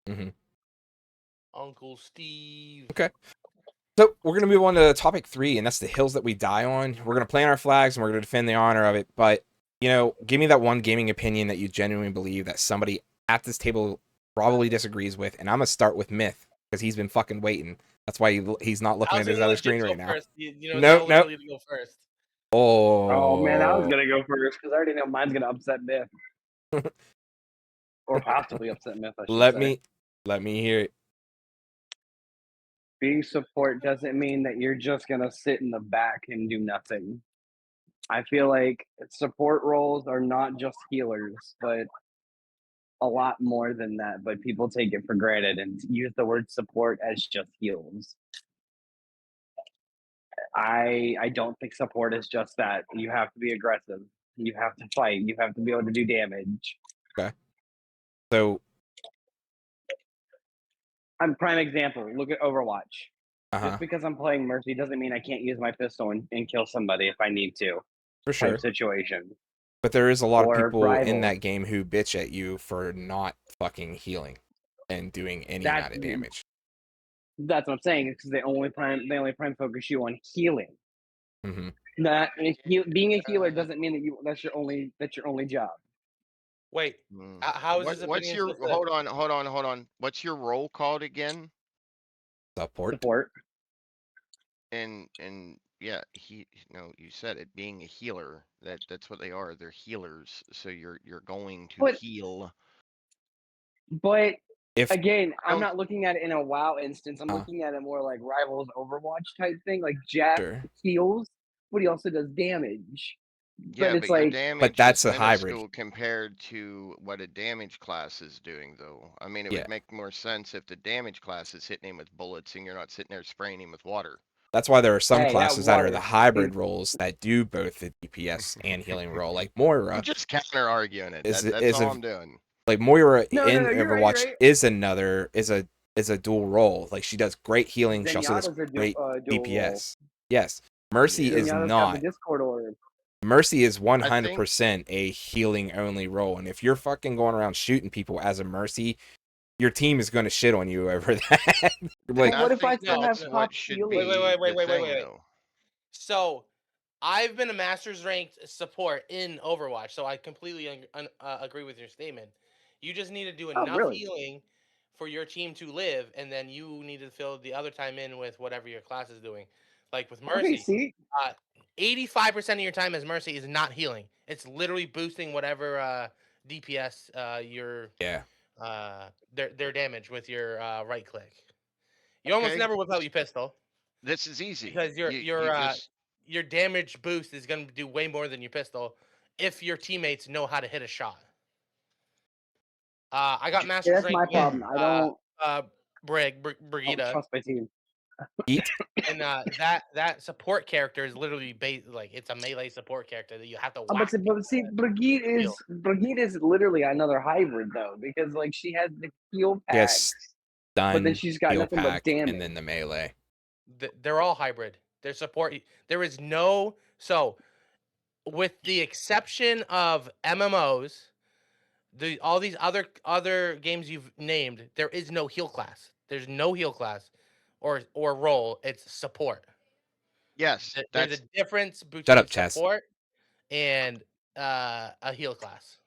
[SPEAKER 1] Mm-hmm.
[SPEAKER 4] Uncle Steve.
[SPEAKER 1] Okay. So we're gonna move on to topic 3, and that's the hills that we die on. We're gonna plant our flags and we're gonna defend the honor of it. But give me that one gaming opinion that you genuinely believe that somebody at this table probably disagrees with, and I'm gonna start with Myth because he's been fucking waiting. That's why he's not looking at his other screen right now.
[SPEAKER 4] First.
[SPEAKER 1] Nope.
[SPEAKER 4] To go first.
[SPEAKER 3] Oh man, I was
[SPEAKER 1] Oh.
[SPEAKER 3] gonna go first because I already know mine's gonna upset Myth, or possibly upset Myth. I should say.
[SPEAKER 1] Let me hear it.
[SPEAKER 3] Being support doesn't mean that you're just gonna sit in the back and do nothing. I feel like support roles are not just healers, but a lot more than that. But people take it for granted and use the word support as just heals. I don't think support is just that. You have to be aggressive. You have to fight. You have to be able to do damage.
[SPEAKER 1] Okay. So
[SPEAKER 3] I'm prime example. Look at Overwatch.
[SPEAKER 1] uh-huh.
[SPEAKER 3] Just because I'm playing Mercy doesn't mean I can't use my pistol and kill somebody if I need to.
[SPEAKER 1] For sure.
[SPEAKER 3] Type situation.
[SPEAKER 1] But there is a lot of
[SPEAKER 3] Or
[SPEAKER 1] people in
[SPEAKER 3] Rival.
[SPEAKER 1] that game who bitch at you for not fucking healing and doing any amount of damage.
[SPEAKER 3] That's what I'm saying. Because they only prime focus you on healing.
[SPEAKER 1] Mm-hmm.
[SPEAKER 3] Being a healer doesn't mean that that's your only job.
[SPEAKER 4] Wait,
[SPEAKER 2] Mm.
[SPEAKER 4] how is
[SPEAKER 2] What
[SPEAKER 4] his
[SPEAKER 2] what's
[SPEAKER 4] opinion
[SPEAKER 2] your
[SPEAKER 4] supposed to?
[SPEAKER 2] hold on. What's your role called again?
[SPEAKER 1] Support.
[SPEAKER 3] Support.
[SPEAKER 2] And yeah, you said it, being a healer. That's what they are. They're healers. So you're going to
[SPEAKER 3] But
[SPEAKER 2] heal.
[SPEAKER 3] but
[SPEAKER 1] If
[SPEAKER 3] again, I'm
[SPEAKER 2] Don't
[SPEAKER 3] not looking at it in a WoW instance. I'm
[SPEAKER 1] uh,
[SPEAKER 3] looking at it more like Rivals Overwatch type thing. Like Jack
[SPEAKER 1] sure,
[SPEAKER 3] heals, but he also does damage.
[SPEAKER 2] Yeah,
[SPEAKER 3] But it's
[SPEAKER 2] but your
[SPEAKER 3] like,
[SPEAKER 1] but
[SPEAKER 2] damage
[SPEAKER 1] that's
[SPEAKER 2] is
[SPEAKER 1] a hybrid.
[SPEAKER 2] minuscule compared to what a damage class is doing, though. I mean, it
[SPEAKER 1] Yeah,
[SPEAKER 2] would make more sense if the damage class is hitting him with bullets and you're not sitting there spraying him with water.
[SPEAKER 1] that's why there are some
[SPEAKER 3] hey, that
[SPEAKER 1] classes that are the
[SPEAKER 3] water.
[SPEAKER 1] hybrid roles that do both the DPS and healing role. Like Moira
[SPEAKER 2] I'm just counter arguing it.
[SPEAKER 1] is
[SPEAKER 2] That's
[SPEAKER 1] is
[SPEAKER 2] all
[SPEAKER 1] a
[SPEAKER 2] I'm doing.
[SPEAKER 1] like Moira
[SPEAKER 3] No,
[SPEAKER 1] in
[SPEAKER 3] you're right. You're
[SPEAKER 1] Overwatch
[SPEAKER 3] right.
[SPEAKER 1] is a dual role. Like she does great healing. She also does
[SPEAKER 3] Zenyatta's a
[SPEAKER 1] great
[SPEAKER 3] dual role.
[SPEAKER 1] DPS. Yes, Mercy
[SPEAKER 2] Yeah.
[SPEAKER 1] is
[SPEAKER 3] Zenyatta's got the
[SPEAKER 1] not.
[SPEAKER 3] Discord orb.
[SPEAKER 1] Mercy is
[SPEAKER 2] I think
[SPEAKER 1] 100% a healing only role, and if you're fucking going around shooting people as a Mercy, your team is going to shit on you over that.
[SPEAKER 2] then
[SPEAKER 1] Like,
[SPEAKER 3] But
[SPEAKER 2] I
[SPEAKER 3] what if I
[SPEAKER 2] think
[SPEAKER 3] still
[SPEAKER 4] No,
[SPEAKER 3] have
[SPEAKER 2] that's
[SPEAKER 4] no.
[SPEAKER 3] top
[SPEAKER 2] what should
[SPEAKER 3] healing?
[SPEAKER 2] be the
[SPEAKER 4] Wait,
[SPEAKER 2] thing,
[SPEAKER 4] wait.
[SPEAKER 2] though.
[SPEAKER 4] So, I've been a master's ranked support in Overwatch, so I completely agree with your statement. You just need to do
[SPEAKER 3] Oh,
[SPEAKER 4] enough
[SPEAKER 3] really?
[SPEAKER 4] healing for your team to live, and then you need to fill the other time in with whatever your class is doing. Like with
[SPEAKER 3] Okay,
[SPEAKER 4] Mercy,
[SPEAKER 3] see,
[SPEAKER 4] 85% of your time as Mercy is not healing. It's literally boosting whatever DPS your
[SPEAKER 1] yeah,
[SPEAKER 4] their damage with your right click. You almost
[SPEAKER 2] Okay,
[SPEAKER 4] never whip out your pistol
[SPEAKER 2] this is easy.
[SPEAKER 4] because
[SPEAKER 2] You just
[SPEAKER 4] your damage boost is going to do way more than your pistol if your teammates know how to hit a shot. I got
[SPEAKER 3] yeah,
[SPEAKER 4] Masters
[SPEAKER 3] that's my
[SPEAKER 4] ranked with
[SPEAKER 3] problem. I don't
[SPEAKER 4] uh, Brigitte,
[SPEAKER 3] trust my team.
[SPEAKER 1] eat.
[SPEAKER 4] and that support character is literally like it's a melee support character that you have to whack
[SPEAKER 3] But see,
[SPEAKER 4] people
[SPEAKER 3] Brigitte
[SPEAKER 4] with.
[SPEAKER 3] is literally another hybrid though, because like she has the heal pack,
[SPEAKER 1] Yes,
[SPEAKER 3] but then
[SPEAKER 1] stun,
[SPEAKER 3] she's got
[SPEAKER 1] heal
[SPEAKER 3] nothing but
[SPEAKER 1] pack,
[SPEAKER 3] damage.
[SPEAKER 1] and then the melee.
[SPEAKER 4] They're all hybrid. They're support. There is no so with the exception of MMOs, all these other games you've named, there is no heal class. There's no heal class or role. It's support.
[SPEAKER 2] yes,
[SPEAKER 4] There's a difference
[SPEAKER 1] Shut
[SPEAKER 4] between
[SPEAKER 1] up, Chess.
[SPEAKER 4] support and a heal class.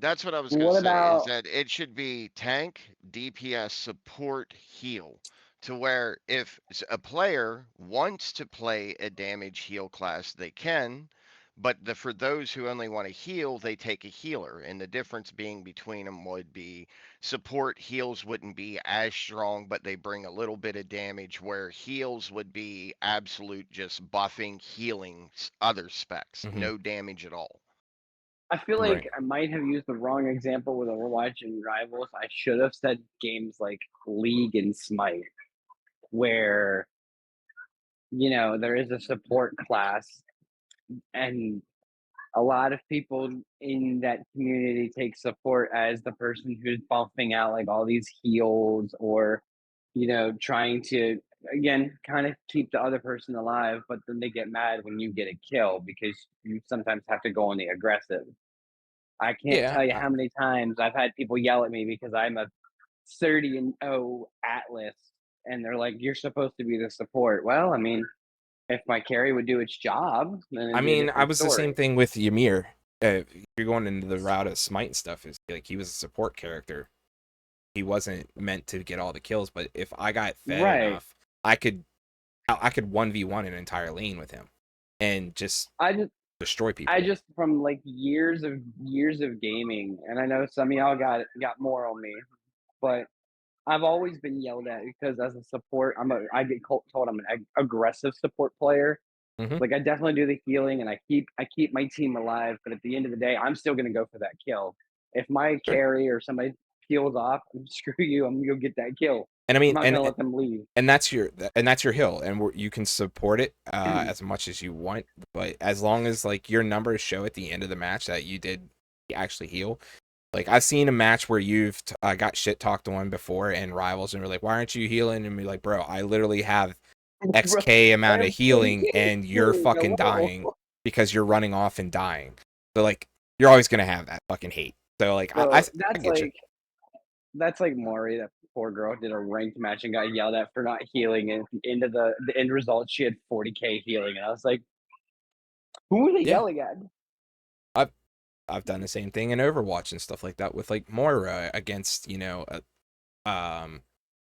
[SPEAKER 2] that's what I was gonna
[SPEAKER 3] What
[SPEAKER 2] say, is
[SPEAKER 3] about
[SPEAKER 2] that it should be tank, DPS, support, heal. To where if a player wants to play a damage heal class, they can, but for those who only want to heal, they take a healer. And the difference being between them would be support heals wouldn't be as strong, but they bring a little bit of damage, where heals would be absolute just buffing, healing other specs,
[SPEAKER 1] Hmm.
[SPEAKER 2] no damage at all.
[SPEAKER 3] I feel
[SPEAKER 1] Right.
[SPEAKER 3] like I might have used the wrong example with Overwatch and Rivals. I should have said games like League and Smite, where there is a support class, and a lot of people in that community take support as the person who's buffing out like all these heals, or trying to again kind of keep the other person alive, but then they get mad when you get a kill because you sometimes have to go on the aggressive. I can't
[SPEAKER 1] Yeah,
[SPEAKER 3] tell you how many times I've had people yell at me because I'm a 30-0 Atlas, and they're like, "You're supposed to be the support." Well, I mean, if my carry would do its job, then
[SPEAKER 1] I
[SPEAKER 3] it'd be a
[SPEAKER 1] mean, I
[SPEAKER 3] different
[SPEAKER 1] was the same
[SPEAKER 3] story.
[SPEAKER 1] thing with Ymir. You're going into the route of Smite and stuff. Is like he was a support character. He wasn't meant to get all the kills, but if I got fed
[SPEAKER 3] Right.
[SPEAKER 1] enough, I could 1v1 an entire lane with him and just
[SPEAKER 3] I just
[SPEAKER 1] destroy people.
[SPEAKER 3] I just from like years of gaming, and I know some of y'all got more on me, but I've always been yelled at because as a support, I get told I'm an aggressive support player.
[SPEAKER 1] Mhm.
[SPEAKER 3] Like I definitely do the healing and I keep my team alive, but at the end of the day, I'm still gonna go for that kill. If my
[SPEAKER 1] Sure.
[SPEAKER 3] carry or somebody peels off, screw you, I'm gonna go get that kill.
[SPEAKER 1] And I
[SPEAKER 3] I'm
[SPEAKER 1] mean,
[SPEAKER 3] not gonna let them leave.
[SPEAKER 1] and that's your hill, and you can support it as much as you want, but as long as like your numbers show at the end of the match that you did actually heal. Like I've seen a match where you've got shit talked on before in Rivals, and we're like, "Why aren't you healing?" And be like, "Bro, I literally have
[SPEAKER 3] Bro,
[SPEAKER 1] XK
[SPEAKER 3] I
[SPEAKER 1] amount of
[SPEAKER 3] have
[SPEAKER 1] healing,
[SPEAKER 3] 40K
[SPEAKER 1] and you're
[SPEAKER 3] healing,
[SPEAKER 1] fucking
[SPEAKER 3] hello.
[SPEAKER 1] dying because you're running off and dying." So like, you're always gonna have that fucking hate. So like, I
[SPEAKER 3] Bro,
[SPEAKER 1] get you.
[SPEAKER 3] that's like Maury, that poor girl did a ranked match and got yelled at for not healing, and at the end of the end result, she had 40K healing, and I was like, who are they
[SPEAKER 1] Yeah,
[SPEAKER 3] yelling at?
[SPEAKER 1] I've done the same thing in Overwatch and stuff like that with like Moira against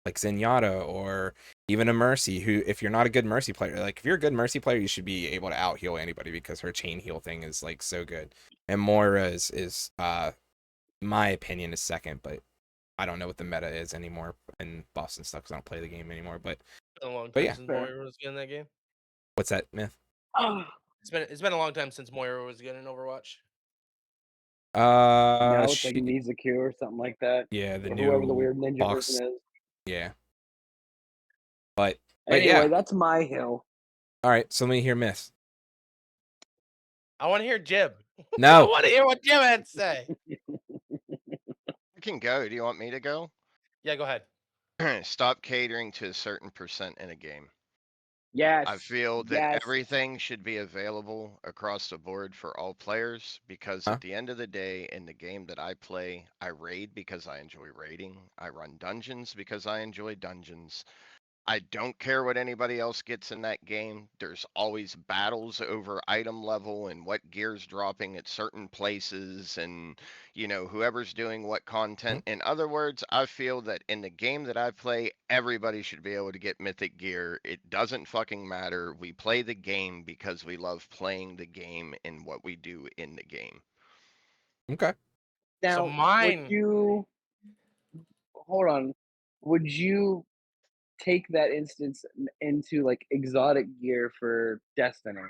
[SPEAKER 1] like Zenyatta or even a Mercy. Who, if you're not a good Mercy player, like if you're a good Mercy player, you should be able to out heal anybody because her chain heal thing is like so good. And Moira is my opinion is second, but I don't know what the meta is anymore in Boston stuff because I don't play the game anymore. But
[SPEAKER 4] Been a long
[SPEAKER 1] But
[SPEAKER 4] time
[SPEAKER 1] yeah.
[SPEAKER 4] since
[SPEAKER 3] Fair.
[SPEAKER 4] Moira was good in that game.
[SPEAKER 1] what's that, Myth?
[SPEAKER 3] Oh,
[SPEAKER 4] It's been a long time since Moira was good in Overwatch.
[SPEAKER 3] now it's like
[SPEAKER 1] She,
[SPEAKER 3] Mizuku or something like that.
[SPEAKER 1] yeah, the
[SPEAKER 3] Or whoever the
[SPEAKER 1] new
[SPEAKER 3] weird ninja
[SPEAKER 1] box,
[SPEAKER 3] person is.
[SPEAKER 1] yeah. But
[SPEAKER 3] Anyway,
[SPEAKER 1] yeah.
[SPEAKER 3] that's my hill.
[SPEAKER 1] All right, so let me hear Myth.
[SPEAKER 4] I want to hear Jib. I
[SPEAKER 1] No,
[SPEAKER 4] want to hear what Jib had to say.
[SPEAKER 2] You can go. Do you want me to go?
[SPEAKER 4] Yeah, go ahead.
[SPEAKER 2] Stop catering to a certain percent in a game.
[SPEAKER 3] Yes.
[SPEAKER 2] I feel that
[SPEAKER 3] yes.
[SPEAKER 2] everything should be available across the board for all players because
[SPEAKER 1] Huh?
[SPEAKER 2] at the end of the day, in the game that I play, I raid because I enjoy raiding. I run dungeons because I enjoy dungeons. I don't care what anybody else gets in that game. There's always battles over item level and what gear's dropping at certain places and, whoever's doing what content. In other words, I feel that in the game that I play, everybody should be able to get mythic gear. It doesn't fucking matter. We play the game because we love playing the game and what we do in the game.
[SPEAKER 1] Okay.
[SPEAKER 3] Now, would
[SPEAKER 4] mine-
[SPEAKER 3] you hold on? Would you take that instance into like exotic gear for Destiny?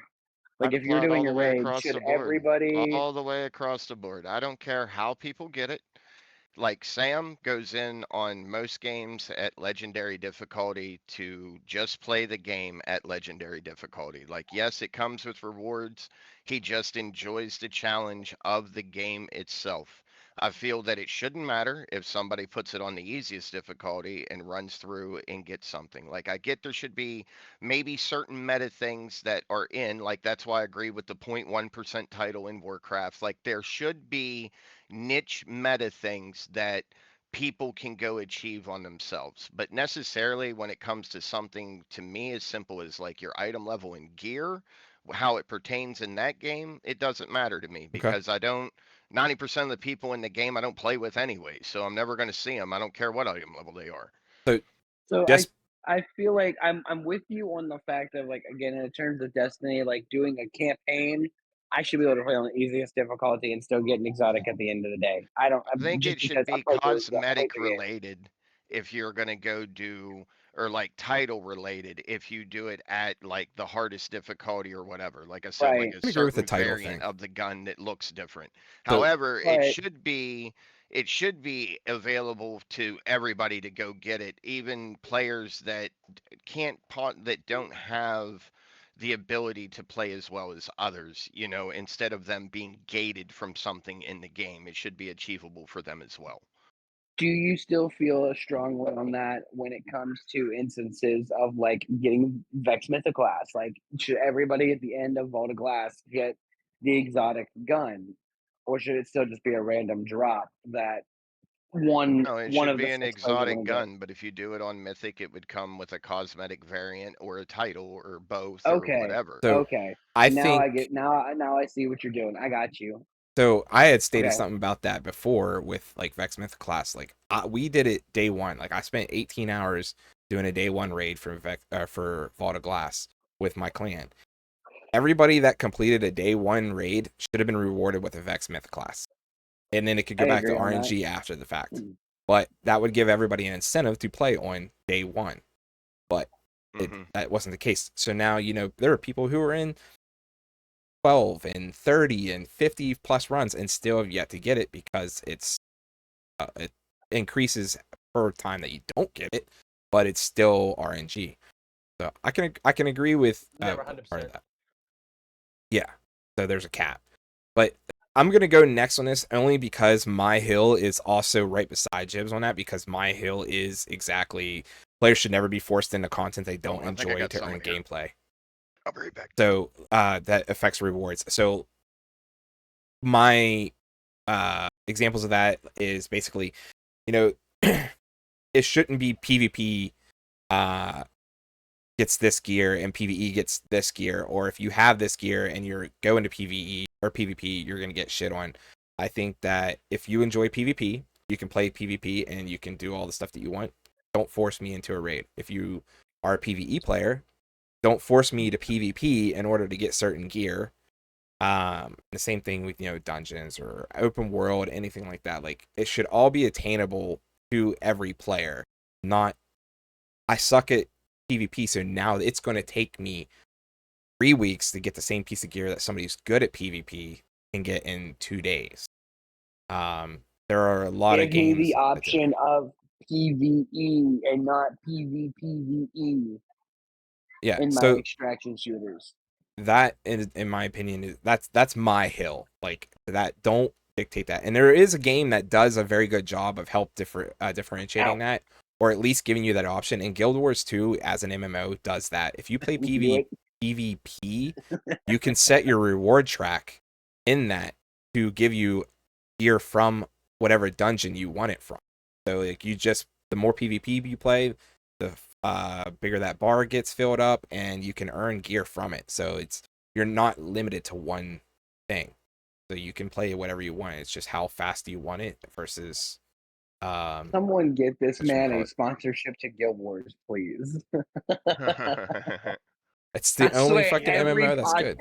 [SPEAKER 3] Like
[SPEAKER 2] I'd
[SPEAKER 3] if you're
[SPEAKER 2] apply it all
[SPEAKER 3] doing
[SPEAKER 2] the
[SPEAKER 3] a
[SPEAKER 2] way
[SPEAKER 3] raid,
[SPEAKER 2] across
[SPEAKER 3] should
[SPEAKER 2] the board.
[SPEAKER 3] everybody?
[SPEAKER 2] All the way across the board. I don't care how people get it. Like Sam goes in on most games at legendary difficulty to just play the game at legendary difficulty. Like, yes, it comes with rewards. He just enjoys the challenge of the game itself. I feel that it shouldn't matter if somebody puts it on the easiest difficulty and runs through and gets something. Like, I get there should be maybe certain meta things that are in, like, that's why I agree with the 0.1% title in Warcraft. Like, there should be niche meta things that people can go achieve on themselves. But necessarily when it comes to something to me as simple as like your item level and gear, how it pertains in that game, it doesn't matter to me
[SPEAKER 1] Okay.
[SPEAKER 2] because I don't 90% of the people in the game I don't play with anyway, so I'm never going to see them. I don't care what item level they are.
[SPEAKER 3] So
[SPEAKER 1] Just
[SPEAKER 3] I feel like I'm with you on the fact of like again in terms of Destiny, like doing a campaign, I should be able to play on the easiest difficulty and still get an exotic at the end of the day.
[SPEAKER 2] I think
[SPEAKER 3] Just
[SPEAKER 2] it should
[SPEAKER 3] because I
[SPEAKER 2] be
[SPEAKER 3] played I played
[SPEAKER 2] cosmetic
[SPEAKER 3] the game.
[SPEAKER 2] related if you're going to go do, or like title related if you do it at like the hardest difficulty or whatever. Like I said, like
[SPEAKER 3] Right.
[SPEAKER 2] a
[SPEAKER 1] I agree with the
[SPEAKER 2] certain
[SPEAKER 1] title
[SPEAKER 2] variant
[SPEAKER 1] thing.
[SPEAKER 2] of the gun that looks different.
[SPEAKER 1] So
[SPEAKER 2] However,
[SPEAKER 3] But
[SPEAKER 2] it should be available to everybody to go get it, even players that that don't have the ability to play as well as others, instead of them being gated from something in the game, it should be achievable for them as well.
[SPEAKER 3] do you still feel a strong way on that when it comes to instances of like getting Vex Mythoclast? Like, should everybody at the end of Vault of Glass get the exotic gun, or should it still just be a random drop that
[SPEAKER 2] No, it
[SPEAKER 3] one
[SPEAKER 2] should
[SPEAKER 3] of the
[SPEAKER 2] be an
[SPEAKER 3] 6 players are
[SPEAKER 2] exotic
[SPEAKER 3] going to get?
[SPEAKER 2] gun, but if you do it on Mythic, it would come with a cosmetic variant or a title or both or
[SPEAKER 3] Okay,
[SPEAKER 2] whatever.
[SPEAKER 1] so
[SPEAKER 3] okay.
[SPEAKER 1] I
[SPEAKER 3] Now I
[SPEAKER 1] think
[SPEAKER 3] get now I see what you're doing. I got you.
[SPEAKER 1] so. I had stated
[SPEAKER 3] Okay.
[SPEAKER 1] something about that before with like Vexmith class. Like we did it day one. Like I spent 18 hours doing a day one raid for Vault of Glass with my clan. Everybody that completed a day one raid should have been rewarded with a Vexmith class, and then it could go
[SPEAKER 3] I
[SPEAKER 1] back to
[SPEAKER 3] agree on that.
[SPEAKER 1] RNG after the fact. But that would give everybody an incentive to play on day one. But that wasn't the case. So now, there are people who are in 12 and 30 and 50 plus runs and still have yet to get it because it increases per time that you don't get it, but it's still RNG. So I can agree with
[SPEAKER 4] Never
[SPEAKER 1] part of
[SPEAKER 4] 100%.
[SPEAKER 1] that. Yeah. So there's a cap. But I'm going to go next on this only because my hill is also right beside Jibs on that, because my hill is exactly players should never be forced into content they don't
[SPEAKER 2] I think I
[SPEAKER 1] enjoy
[SPEAKER 2] got
[SPEAKER 1] to earn
[SPEAKER 2] someone here.
[SPEAKER 1] gameplay.
[SPEAKER 2] I'll be right back.
[SPEAKER 1] So that affects rewards. So my examples of that is basically, it shouldn't be PvP gets this gear and PvE gets this gear, or if you have this gear and you're going to PvE or PvP, you're going to get shit on. I think that if you enjoy PvP, you can play PvP and you can do all the stuff that you want. Don't force me into a raid. If you are a PvE player, don't force me to PvP in order to get certain gear. The same thing with, dungeons or open world, anything like that. Like, it should all be attainable to every player. Not, I suck at PvP, so now it's going to take me 3 weeks to get the same piece of gear that somebody who's good at PvP can get in 2 days. There are a lot of
[SPEAKER 3] Give me
[SPEAKER 1] games
[SPEAKER 3] the
[SPEAKER 1] that do
[SPEAKER 3] option of PvE and not PvPvE
[SPEAKER 1] yeah,
[SPEAKER 3] in my
[SPEAKER 1] so
[SPEAKER 3] extraction shooters.
[SPEAKER 1] that in my opinion is that's my hill. Like, that, don't dictate that. And there is a game that does a very good job of differentiating
[SPEAKER 3] Ow.
[SPEAKER 1] that, or at least giving you that option. And Guild Wars 2 as an MMO does that. If you play
[SPEAKER 3] Do it.
[SPEAKER 1] PvP, you can set your reward track in that to give you gear from whatever dungeon you want it from. So, like, the more PvP you play, the bigger that bar gets filled up, and you can earn gear from it. So you're not limited to one thing. So you can play whatever you want. It's just how fast do you want it versus
[SPEAKER 3] Someone get this
[SPEAKER 1] what you
[SPEAKER 3] man
[SPEAKER 1] call
[SPEAKER 3] a
[SPEAKER 1] it.
[SPEAKER 3] sponsorship to Guild Wars, please.
[SPEAKER 1] It's
[SPEAKER 3] I
[SPEAKER 1] the only
[SPEAKER 3] swear,
[SPEAKER 1] fucking MMO that's good.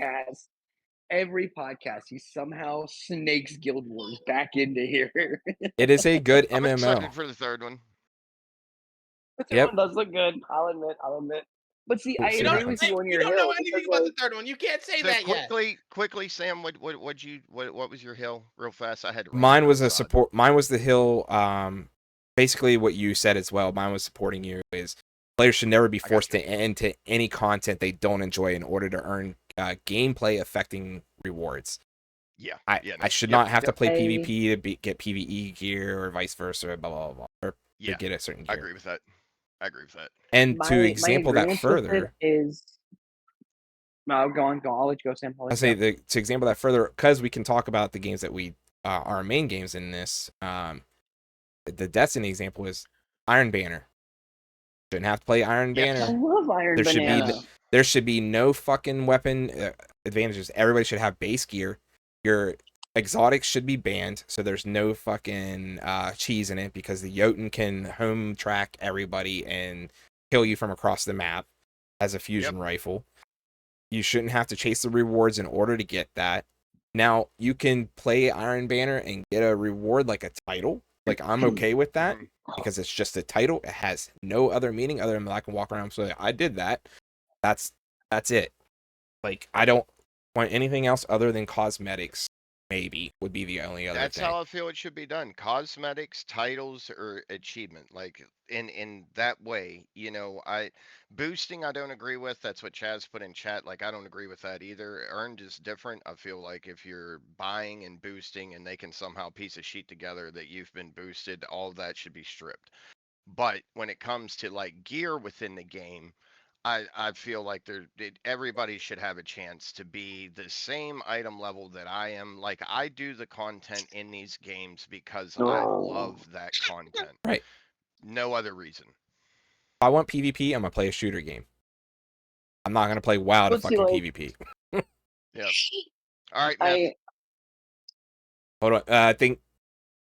[SPEAKER 3] every podcast, he somehow snakes Guild Wars back into here.
[SPEAKER 1] It is a good
[SPEAKER 2] I'm
[SPEAKER 1] MMO.
[SPEAKER 2] excited for the third one.
[SPEAKER 3] The third
[SPEAKER 1] Yep.
[SPEAKER 3] one does look good. I'll admit. But see, I
[SPEAKER 1] You don't-
[SPEAKER 3] agree with you on
[SPEAKER 4] You
[SPEAKER 3] your
[SPEAKER 4] don't know
[SPEAKER 3] hill
[SPEAKER 4] anything
[SPEAKER 3] because,
[SPEAKER 4] about
[SPEAKER 3] like,
[SPEAKER 4] the third one. You can't say
[SPEAKER 2] So
[SPEAKER 4] that yet.
[SPEAKER 2] quickly, Sam, what was your hill real fast? I had to run
[SPEAKER 1] Mine
[SPEAKER 2] over
[SPEAKER 1] was
[SPEAKER 2] outside.
[SPEAKER 1] mine was the hill, basically what you said as well. Mine was supporting you is players should never be
[SPEAKER 2] I got
[SPEAKER 1] forced
[SPEAKER 2] you.
[SPEAKER 1] to enter any content they don't enjoy in order to earn gameplay affecting rewards.
[SPEAKER 2] Yeah.
[SPEAKER 1] I
[SPEAKER 2] No.
[SPEAKER 1] should
[SPEAKER 2] Yep.
[SPEAKER 1] not have to play
[SPEAKER 3] Hey.
[SPEAKER 1] PvP to get PvE gear or vice versa, blah blah blah, or to
[SPEAKER 2] Yeah.
[SPEAKER 1] get a certain
[SPEAKER 2] I
[SPEAKER 1] gear.
[SPEAKER 2] agree with that.
[SPEAKER 1] And to
[SPEAKER 3] my
[SPEAKER 1] example that
[SPEAKER 3] agreement with it
[SPEAKER 1] further,
[SPEAKER 3] is. No, go on. I'll let you go, Sam. I'll
[SPEAKER 1] I
[SPEAKER 3] let
[SPEAKER 1] say
[SPEAKER 3] you go.
[SPEAKER 1] to example that further, because we can talk about the games that we our main games in this. The Destiny example is Iron Banner. Shouldn't have to play Iron
[SPEAKER 2] Yes.
[SPEAKER 3] I
[SPEAKER 1] Banner.
[SPEAKER 3] love Iron Banana.
[SPEAKER 1] There should be no fucking weapon advantages. Everybody should have base gear. Your exotics should be banned, so there's no fucking cheese in it, because the Jotun can home track everybody and kill you from across the map as a fusion rifle. You shouldn't have to chase the rewards in order to get that. Now, you can play Iron Banner and get a reward like a title. Like, I'm okay with that because it's just a title. It has no other meaning other than I can walk around and say, I did that. That's it. Like, I don't want anything else other than cosmetics. Maybe would be the only other
[SPEAKER 2] That's
[SPEAKER 1] thing.
[SPEAKER 2] how I feel it should be done. Cosmetics, titles, or achievement. Like in that way, I boosting I don't agree with. That's what Chaz put in chat. Like, I don't agree with that either. Earned is different. I feel like if you're buying and boosting and they can somehow piece a sheet together that you've been boosted, all of that should be stripped. But when it comes to like gear within the game, I feel like everybody should have a chance to be the same item level that I am. Like, I do the content in these games because I love that content.
[SPEAKER 1] Right.
[SPEAKER 2] No other reason.
[SPEAKER 1] If I want PvP, I'm gonna play a shooter game. I'm not gonna play WoW to
[SPEAKER 3] Let's see,
[SPEAKER 1] fucking
[SPEAKER 3] like,
[SPEAKER 1] PvP.
[SPEAKER 2] Yep. All right, Matt.
[SPEAKER 1] Hold on. I think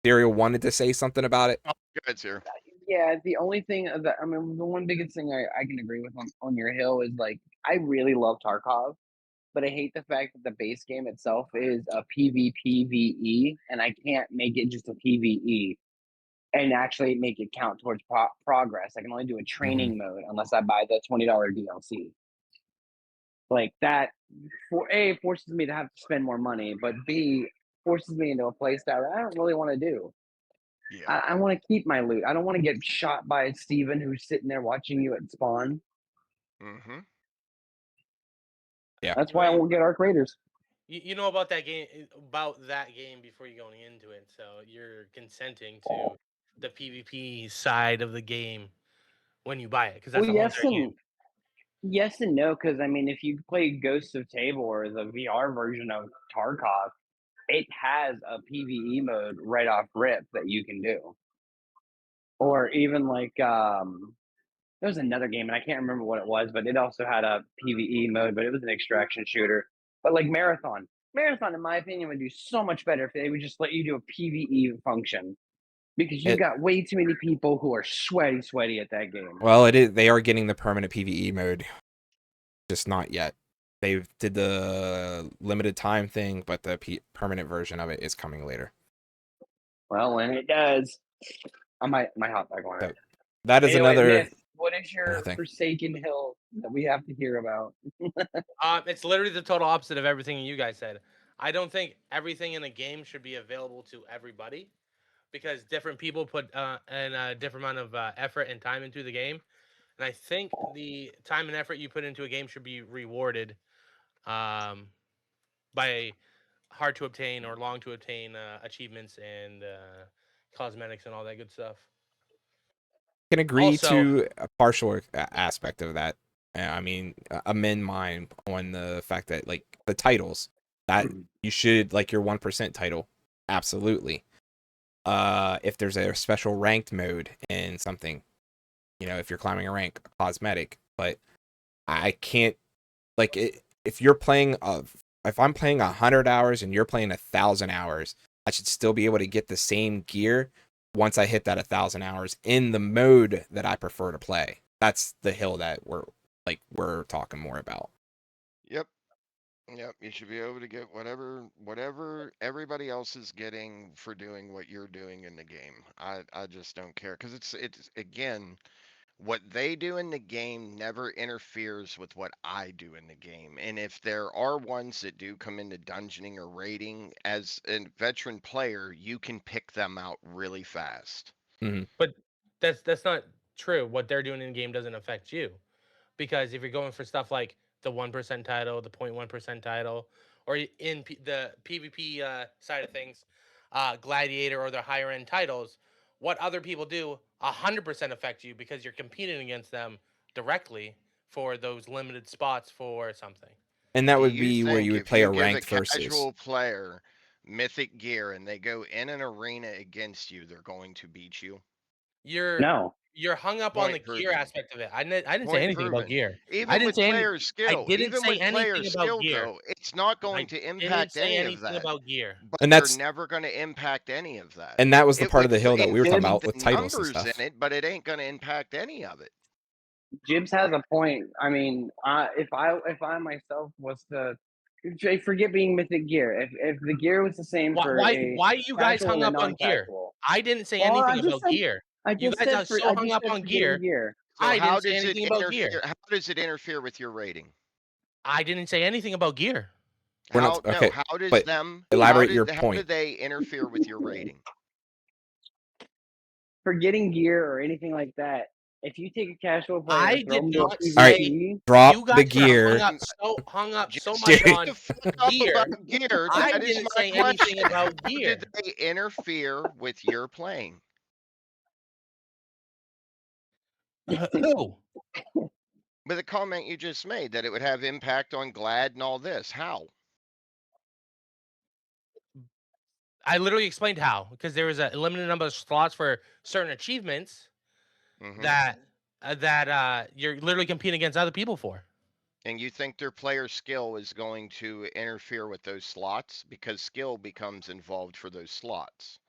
[SPEAKER 1] Serial wanted to say something about it.
[SPEAKER 2] Go ahead, sir.
[SPEAKER 3] Yeah, the only thing the one biggest thing I can agree with on your hill is, like, I really love Tarkov, but I hate the fact that the base game itself is a PvPvE, and I can't make it just a PvE and actually make it count towards progress. I can only do a training mode unless I buy the $20 DLC. Like, that, forces me to have to spend more money, but B, forces me into a play style that I don't really want to do.
[SPEAKER 2] Yeah.
[SPEAKER 3] I want to keep my loot. I don't want to get shot by Steven who's sitting there watching you at spawn.
[SPEAKER 2] Mm-hmm.
[SPEAKER 1] Yeah.
[SPEAKER 3] That's why I won't get Arc Raiders.
[SPEAKER 4] You know about that game before you going into it, so you're consenting to the PvP side of the game when you buy it, because that's
[SPEAKER 3] Well,
[SPEAKER 4] the whole entire game.
[SPEAKER 3] yes and no, because I mean, if you play Ghosts of Tabor, the VR version of Tarkov, it has a PVE mode right off rip that you can do. Or even like there was another game and I can't remember what it was, but it also had a PVE mode, but it was an extraction shooter. But like Marathon, Marathon, in my opinion, would do so much better if they would just let you do a PVE function because you've
[SPEAKER 1] It
[SPEAKER 3] got way too many people who are sweaty at that game.
[SPEAKER 1] well, it is. They are getting the permanent PVE mode, just not yet. They did the limited time thing, but the permanent version of it is coming later.
[SPEAKER 3] Well, when it does, I might hop back on
[SPEAKER 1] So
[SPEAKER 3] it.
[SPEAKER 1] that is
[SPEAKER 3] Anyway,
[SPEAKER 1] another
[SPEAKER 3] Myth, what is your
[SPEAKER 1] thing.
[SPEAKER 3] Forsaken Hill that we have to hear about?
[SPEAKER 4] It's literally the total opposite of everything you guys said. I don't think everything in the game should be available to everybody because different people put a different amount of effort and time into the game, and I think the time and effort you put into a game should be rewarded um, by hard to obtain or long to obtain achievements and cosmetics and all that good stuff.
[SPEAKER 1] Can agree
[SPEAKER 4] Also,
[SPEAKER 1] to a partial aspect of that. I mean, amend mine on the fact that like the titles that you should like your 1% title, absolutely. If there's a special ranked mode in something, if you're climbing a rank, cosmetic, but I can't like it, if you're playing if I'm playing 100 hours and you're playing 1,000 hours, I should still be able to get the same gear once I hit that 1,000 hours in the mode that I prefer to play. That's the hill that we're talking more about.
[SPEAKER 2] Yep. Yep. You should be able to get whatever everybody else is getting for doing what you're doing in the game. I just don't care because it's again what they do in the game never interferes with what I do in the game. And if there are ones that do come into dungeoning or raiding, as a veteran player, you can pick them out really fast.
[SPEAKER 1] Mm-hmm.
[SPEAKER 4] but that's not true. What they're doing in game doesn't affect you. Because if you're going for stuff like the 1% title, the 0.1% title, or in the PvP side of things, Gladiator or their higher end titles, what other people do 100% affect you because you're competing against them directly for those limited spots for something.
[SPEAKER 1] And that
[SPEAKER 2] Do
[SPEAKER 1] would
[SPEAKER 2] you
[SPEAKER 1] be where you
[SPEAKER 2] think
[SPEAKER 1] would
[SPEAKER 2] if
[SPEAKER 1] play
[SPEAKER 2] you
[SPEAKER 1] a
[SPEAKER 2] give a
[SPEAKER 1] ranked versus.
[SPEAKER 2] casual player mythic gear and they go in an arena against you, they're going to beat you?
[SPEAKER 4] You're
[SPEAKER 3] No.
[SPEAKER 4] you're hung up on the
[SPEAKER 2] Point
[SPEAKER 4] gear
[SPEAKER 2] proven.
[SPEAKER 4] aspect of it. I didn't say
[SPEAKER 2] Point
[SPEAKER 4] anything about
[SPEAKER 2] proven.
[SPEAKER 4] gear. I
[SPEAKER 2] Even
[SPEAKER 4] didn't
[SPEAKER 2] with
[SPEAKER 4] say any.
[SPEAKER 2] player
[SPEAKER 4] I
[SPEAKER 2] skill,
[SPEAKER 4] didn't
[SPEAKER 2] even
[SPEAKER 4] say
[SPEAKER 2] with player
[SPEAKER 4] anything about
[SPEAKER 2] skill,
[SPEAKER 4] gear.
[SPEAKER 2] though, it's not going
[SPEAKER 4] I
[SPEAKER 2] to
[SPEAKER 4] didn't
[SPEAKER 2] impact
[SPEAKER 4] say
[SPEAKER 2] any of
[SPEAKER 4] anything
[SPEAKER 2] that.
[SPEAKER 4] about gear.
[SPEAKER 2] But
[SPEAKER 1] And
[SPEAKER 2] they're
[SPEAKER 1] that's
[SPEAKER 2] never going to impact any of that.
[SPEAKER 1] and that was the
[SPEAKER 2] It
[SPEAKER 1] part of
[SPEAKER 2] would
[SPEAKER 1] the hill that we were talking
[SPEAKER 2] increase
[SPEAKER 1] about
[SPEAKER 2] the
[SPEAKER 1] with titles and
[SPEAKER 2] numbers in
[SPEAKER 1] stuff.
[SPEAKER 2] it, but it ain't going to impact any of it.
[SPEAKER 3] Jibs has a point. I mean, if I myself was to forget being mythic gear, if the gear was the same for a
[SPEAKER 4] Why you guys
[SPEAKER 3] casual
[SPEAKER 4] hung
[SPEAKER 3] and a
[SPEAKER 4] up on gear?
[SPEAKER 3] non-casual,
[SPEAKER 4] I didn't say
[SPEAKER 3] well,
[SPEAKER 4] anything about gear. You guys are so
[SPEAKER 3] I
[SPEAKER 4] hung
[SPEAKER 3] just
[SPEAKER 4] up
[SPEAKER 3] said
[SPEAKER 4] on
[SPEAKER 3] forgetting
[SPEAKER 4] gear.
[SPEAKER 3] gear.
[SPEAKER 2] So
[SPEAKER 4] I
[SPEAKER 2] how
[SPEAKER 4] didn't say
[SPEAKER 2] does it
[SPEAKER 4] anything about
[SPEAKER 2] interfere?
[SPEAKER 4] gear.
[SPEAKER 2] How does it interfere with your rating?
[SPEAKER 4] I didn't say anything about gear.
[SPEAKER 1] We're not
[SPEAKER 2] How no?
[SPEAKER 1] okay,
[SPEAKER 2] How does
[SPEAKER 1] but
[SPEAKER 2] them?
[SPEAKER 1] elaborate your
[SPEAKER 2] How do
[SPEAKER 1] point.
[SPEAKER 2] they interfere with your rating?
[SPEAKER 3] Forgetting gear or anything like that. If you take a casual player,
[SPEAKER 4] I
[SPEAKER 3] throw
[SPEAKER 4] did
[SPEAKER 3] them to a
[SPEAKER 4] not
[SPEAKER 1] All right,
[SPEAKER 4] say
[SPEAKER 3] PvP,
[SPEAKER 1] drop
[SPEAKER 4] you
[SPEAKER 1] the
[SPEAKER 4] guys are
[SPEAKER 1] gear.
[SPEAKER 4] hung up so
[SPEAKER 2] Just
[SPEAKER 4] much
[SPEAKER 2] shut
[SPEAKER 1] Dude,
[SPEAKER 4] on
[SPEAKER 2] the fuck up
[SPEAKER 4] gear.
[SPEAKER 2] about gear.
[SPEAKER 4] I
[SPEAKER 2] That is
[SPEAKER 4] didn't
[SPEAKER 2] my
[SPEAKER 4] say anything
[SPEAKER 2] question.
[SPEAKER 4] about
[SPEAKER 2] How
[SPEAKER 4] gear.
[SPEAKER 2] did they interfere with your playing?
[SPEAKER 4] Who?
[SPEAKER 2] With the comment you just made that it would have impact on Glad and all this. How?
[SPEAKER 4] I literally explained how because there was a limited number of slots for certain achievements
[SPEAKER 2] Hmm.
[SPEAKER 4] that you're literally competing against other people for.
[SPEAKER 2] And you think their player skill is going to interfere with those slots because skill becomes involved for those slots.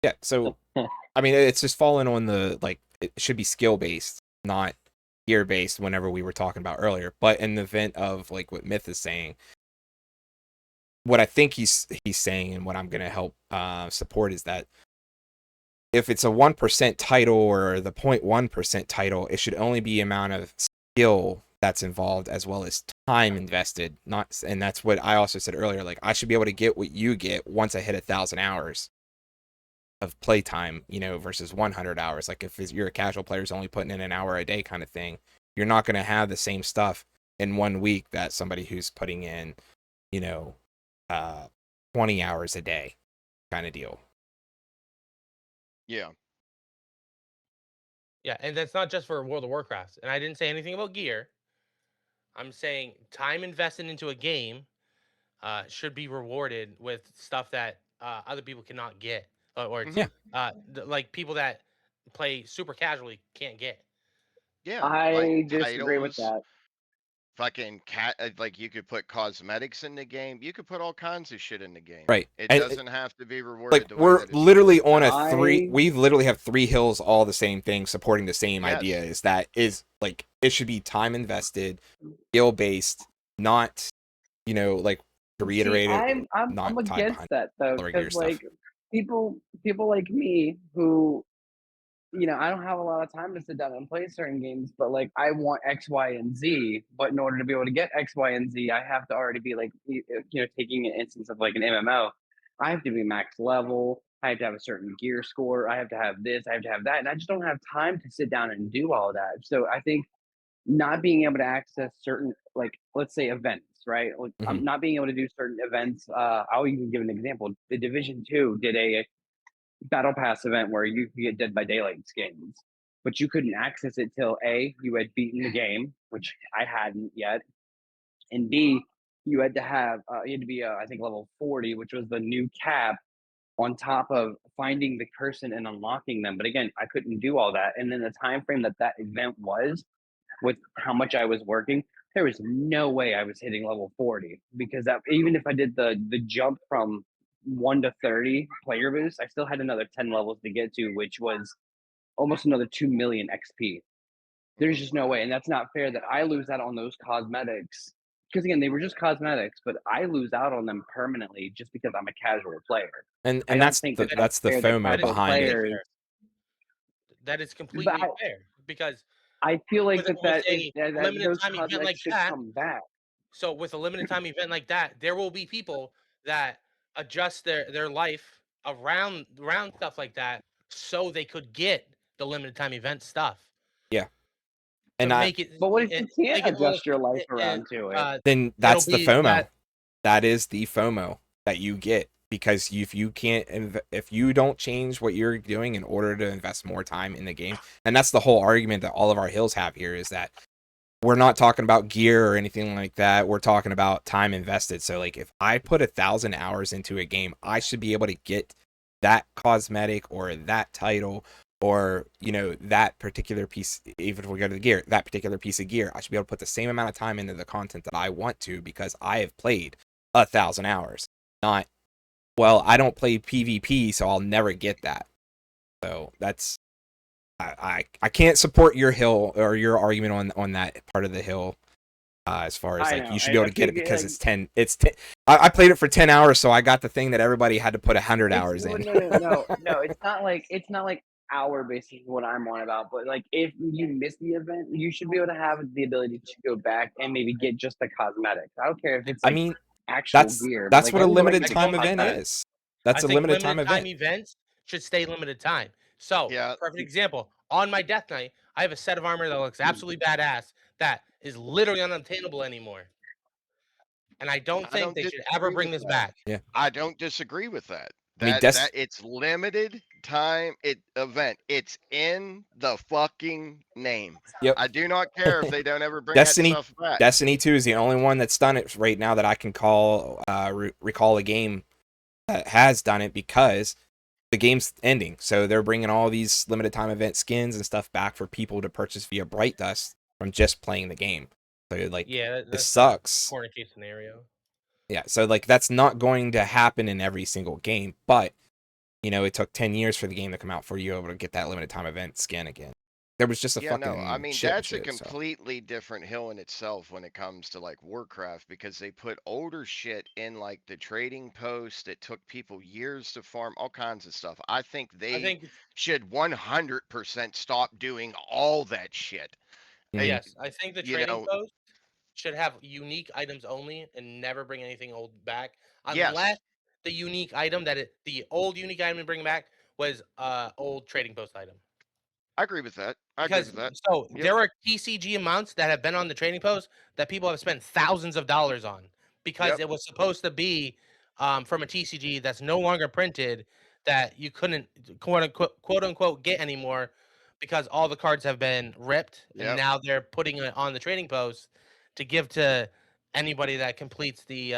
[SPEAKER 1] yeah. So I mean, it's just falling on the like it should be skill based, not gear based. Whenever we were talking about earlier, but in the event of like what Myth is saying, what I think he's saying, and what I'm gonna help support is that if it's a 1% title or the 0.1% title, it should only be amount of skill that's involved as well as time invested. Not, and that's what I also said earlier. Like I should be able to get what you get once I hit 1,000 hours of playtime, versus 100 hours. Like if you're a casual player who's only putting in an hour a day kind of thing, you're not going to have the same stuff in 1 week that somebody who's putting in, you know, 20 hours a day kind of deal.
[SPEAKER 2] Yeah.
[SPEAKER 4] Yeah, and that's not just for World of Warcraft. And I didn't say anything about gear. I'm saying time invested into a game should be rewarded with stuff that other people cannot get, or
[SPEAKER 2] Mhm.
[SPEAKER 1] Yeah.
[SPEAKER 4] like people that play super casually can't get.
[SPEAKER 2] Yeah, like
[SPEAKER 3] I disagree with
[SPEAKER 2] titles,
[SPEAKER 3] that.
[SPEAKER 2] fucking like you could put cosmetics in the game. You could put all kinds of shit in the game.
[SPEAKER 1] Right.
[SPEAKER 2] It
[SPEAKER 1] And
[SPEAKER 2] doesn't have to be
[SPEAKER 1] like
[SPEAKER 2] rewarded the way
[SPEAKER 1] we're
[SPEAKER 2] that it's
[SPEAKER 1] literally
[SPEAKER 2] rewarded
[SPEAKER 1] on a
[SPEAKER 2] now.
[SPEAKER 1] three.
[SPEAKER 3] I
[SPEAKER 1] We literally have three hills, all the same thing, supporting the same idea.
[SPEAKER 2] Yes.
[SPEAKER 1] Is like it should be time invested, skill based, not like to
[SPEAKER 3] see.
[SPEAKER 1] reiterate it,
[SPEAKER 3] I'm
[SPEAKER 1] not tied
[SPEAKER 3] against
[SPEAKER 1] behind
[SPEAKER 3] that though,
[SPEAKER 1] other gear
[SPEAKER 3] because
[SPEAKER 1] stuff.
[SPEAKER 3] like people like me who I don't have a lot of time to sit down and play certain games, but like I want X, Y, and Z. But in order to be able to get X, Y, and Z, I have to already be like, taking an instance of like an MMO, I have to be max level. I have to have a certain gear score. I have to have this. I have to have that, and I just don't have time to sit down and do all that. So I think not being able to access certain, like, let's say events, right? Like,
[SPEAKER 1] Mhm.
[SPEAKER 3] I'm not being able to do certain events. I'll even give an example. The Division Two did a battle pass event where you could get Dead by Daylight skins, but you couldn't access it till A, you had beaten the game, which I hadn't yet, and B, you had to be I think level 40, which was the new cap on top of finding the person and unlocking them. But again, I couldn't do all that, and then the time frame that event was with how much I was working, there was no way I was hitting level 40 because even if I did the jump from 1 to 30 player boost, I still had another 10 levels to get to, which was almost another 2 million XP. There's
[SPEAKER 2] Mhm.
[SPEAKER 3] just no way. And that's not fair that I lose out on those cosmetics. Because again, they were just cosmetics, but I lose out on them permanently just because I'm a casual player.
[SPEAKER 1] And
[SPEAKER 3] I
[SPEAKER 1] and
[SPEAKER 3] don't
[SPEAKER 1] that's
[SPEAKER 3] think
[SPEAKER 1] the
[SPEAKER 3] that that's
[SPEAKER 1] that's the
[SPEAKER 3] fair that
[SPEAKER 1] FOMO
[SPEAKER 4] That is
[SPEAKER 3] casual
[SPEAKER 1] behind it.
[SPEAKER 4] completely
[SPEAKER 3] players.
[SPEAKER 4] fair. That is
[SPEAKER 3] But
[SPEAKER 4] completely fair because
[SPEAKER 3] I feel like
[SPEAKER 4] with with a
[SPEAKER 3] that
[SPEAKER 4] limited
[SPEAKER 3] those
[SPEAKER 4] time event
[SPEAKER 3] cosmetics
[SPEAKER 4] like
[SPEAKER 3] should
[SPEAKER 4] that,
[SPEAKER 3] come back.
[SPEAKER 4] so with a limited time event like that, there will be people that adjust their life around stuff like that so they could get the limited time event stuff
[SPEAKER 1] Yeah.
[SPEAKER 4] to
[SPEAKER 1] And I
[SPEAKER 4] make it,
[SPEAKER 3] But what if you can't
[SPEAKER 4] make it almost
[SPEAKER 3] adjust your life around to it?
[SPEAKER 1] then
[SPEAKER 4] it'll
[SPEAKER 1] that's the
[SPEAKER 4] be
[SPEAKER 1] FOMO.
[SPEAKER 4] that
[SPEAKER 1] That is the FOMO that you get because if you can't if you don't change what you're doing in order to invest more time in the game, and that's the whole argument that all of our hills have here is that we're not talking about gear or anything like that. We're talking about time invested. So like if I put 1,000 hours into a game, I should be able to get that cosmetic or that title or that particular piece. Even if we go to the gear, that particular piece of gear, I should be able to put the same amount of time into the content that I want to because I have played 1,000 hours. Not, well, I don't play PvP, so I'll never get that. So that's I can't support your hill or your argument on that part of the hill, as far as
[SPEAKER 3] I
[SPEAKER 1] like
[SPEAKER 3] know.
[SPEAKER 1] you should be able
[SPEAKER 3] I
[SPEAKER 1] to get
[SPEAKER 3] feel
[SPEAKER 1] it because
[SPEAKER 3] like
[SPEAKER 1] it's 10. I played it for 10 hours, so I got the thing that everybody had to put 100
[SPEAKER 3] it's
[SPEAKER 1] hours
[SPEAKER 3] no,
[SPEAKER 1] in.
[SPEAKER 3] no, no, no, no. It's not like hour basis is what I'm on about. But like, if you miss the event, you should be able to have the ability to go back and maybe get just the cosmetics. I don't care if it's
[SPEAKER 1] I
[SPEAKER 3] like
[SPEAKER 1] mean,
[SPEAKER 3] actual
[SPEAKER 1] that's
[SPEAKER 3] gear, but
[SPEAKER 1] that's
[SPEAKER 3] like
[SPEAKER 1] what
[SPEAKER 3] I
[SPEAKER 1] a
[SPEAKER 3] can go back
[SPEAKER 1] limited
[SPEAKER 3] and
[SPEAKER 4] I
[SPEAKER 3] get
[SPEAKER 1] time
[SPEAKER 4] don't think
[SPEAKER 1] event
[SPEAKER 4] that.
[SPEAKER 3] cosmetics.
[SPEAKER 1] is.
[SPEAKER 4] I
[SPEAKER 1] That's a
[SPEAKER 4] think
[SPEAKER 1] limited
[SPEAKER 4] limited
[SPEAKER 1] time
[SPEAKER 4] time
[SPEAKER 1] event.
[SPEAKER 4] events should stay limited time. So,
[SPEAKER 2] Yeah.
[SPEAKER 4] perfect example, on my death knight, I have a set of armor that looks absolutely badass that is literally unobtainable anymore. And I don't
[SPEAKER 2] I
[SPEAKER 4] think
[SPEAKER 2] don't
[SPEAKER 4] they should ever
[SPEAKER 2] disagree
[SPEAKER 4] bring
[SPEAKER 2] with
[SPEAKER 4] this
[SPEAKER 2] that.
[SPEAKER 4] back.
[SPEAKER 1] Yeah,
[SPEAKER 2] I don't disagree with that.
[SPEAKER 1] I mean,
[SPEAKER 2] That it's limited time event. It's in the fucking name.
[SPEAKER 1] yep.
[SPEAKER 2] I do not care if they don't ever bring that
[SPEAKER 1] Destiny
[SPEAKER 2] stuff back.
[SPEAKER 1] Destiny 2 is the only one that's done it right now that I can recall a game that has done it because the game's ending. So they're bringing all these limited time event skins and stuff back for people to purchase via Bright Dust from just playing the game. So like
[SPEAKER 4] Yeah,
[SPEAKER 1] this
[SPEAKER 4] that's the
[SPEAKER 1] sucks.
[SPEAKER 4] corner case scenario.
[SPEAKER 1] Yeah, so like that's not going to happen in every single game, but it took 10 years for the game to come out for you able to get that limited time event skin again. There was just a
[SPEAKER 2] Yeah, no, I
[SPEAKER 1] fucking
[SPEAKER 2] mean
[SPEAKER 1] shit
[SPEAKER 2] that's a
[SPEAKER 1] shit, so
[SPEAKER 2] completely different hill in itself when it comes to like Warcraft because they put older shit in like the trading post that took people years to farm, all kinds of stuff. I think
[SPEAKER 4] I
[SPEAKER 2] they
[SPEAKER 4] think
[SPEAKER 2] should 100% stop doing all that shit. I,
[SPEAKER 1] mhm.
[SPEAKER 4] yes, I think the
[SPEAKER 2] you
[SPEAKER 4] trading
[SPEAKER 2] know,
[SPEAKER 4] post should have unique items only and never bring anything old back unless
[SPEAKER 2] yes,
[SPEAKER 4] the unique item the old unique item to bring back was old trading post item.
[SPEAKER 2] I agree with that. I agree
[SPEAKER 4] Because
[SPEAKER 2] with that.
[SPEAKER 4] so
[SPEAKER 2] Yep,
[SPEAKER 4] there are TCG amounts that have been on the trading post that people have spent thousands of dollars on because
[SPEAKER 2] yep,
[SPEAKER 4] it was supposed to be from a TCG that's no longer printed that you couldn't quote unquote get anymore because all the cards have been ripped and
[SPEAKER 2] yep.
[SPEAKER 4] now they're putting it on the trading post to give to anybody that completes the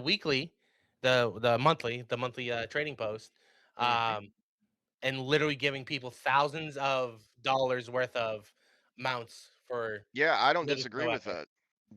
[SPEAKER 4] weekly, the monthly trading post.
[SPEAKER 2] Hmm.
[SPEAKER 4] Um, and literally giving people thousands of dollars worth of mounts for
[SPEAKER 2] Yeah, I don't
[SPEAKER 4] little to
[SPEAKER 2] disagree
[SPEAKER 4] no
[SPEAKER 2] with
[SPEAKER 4] effort.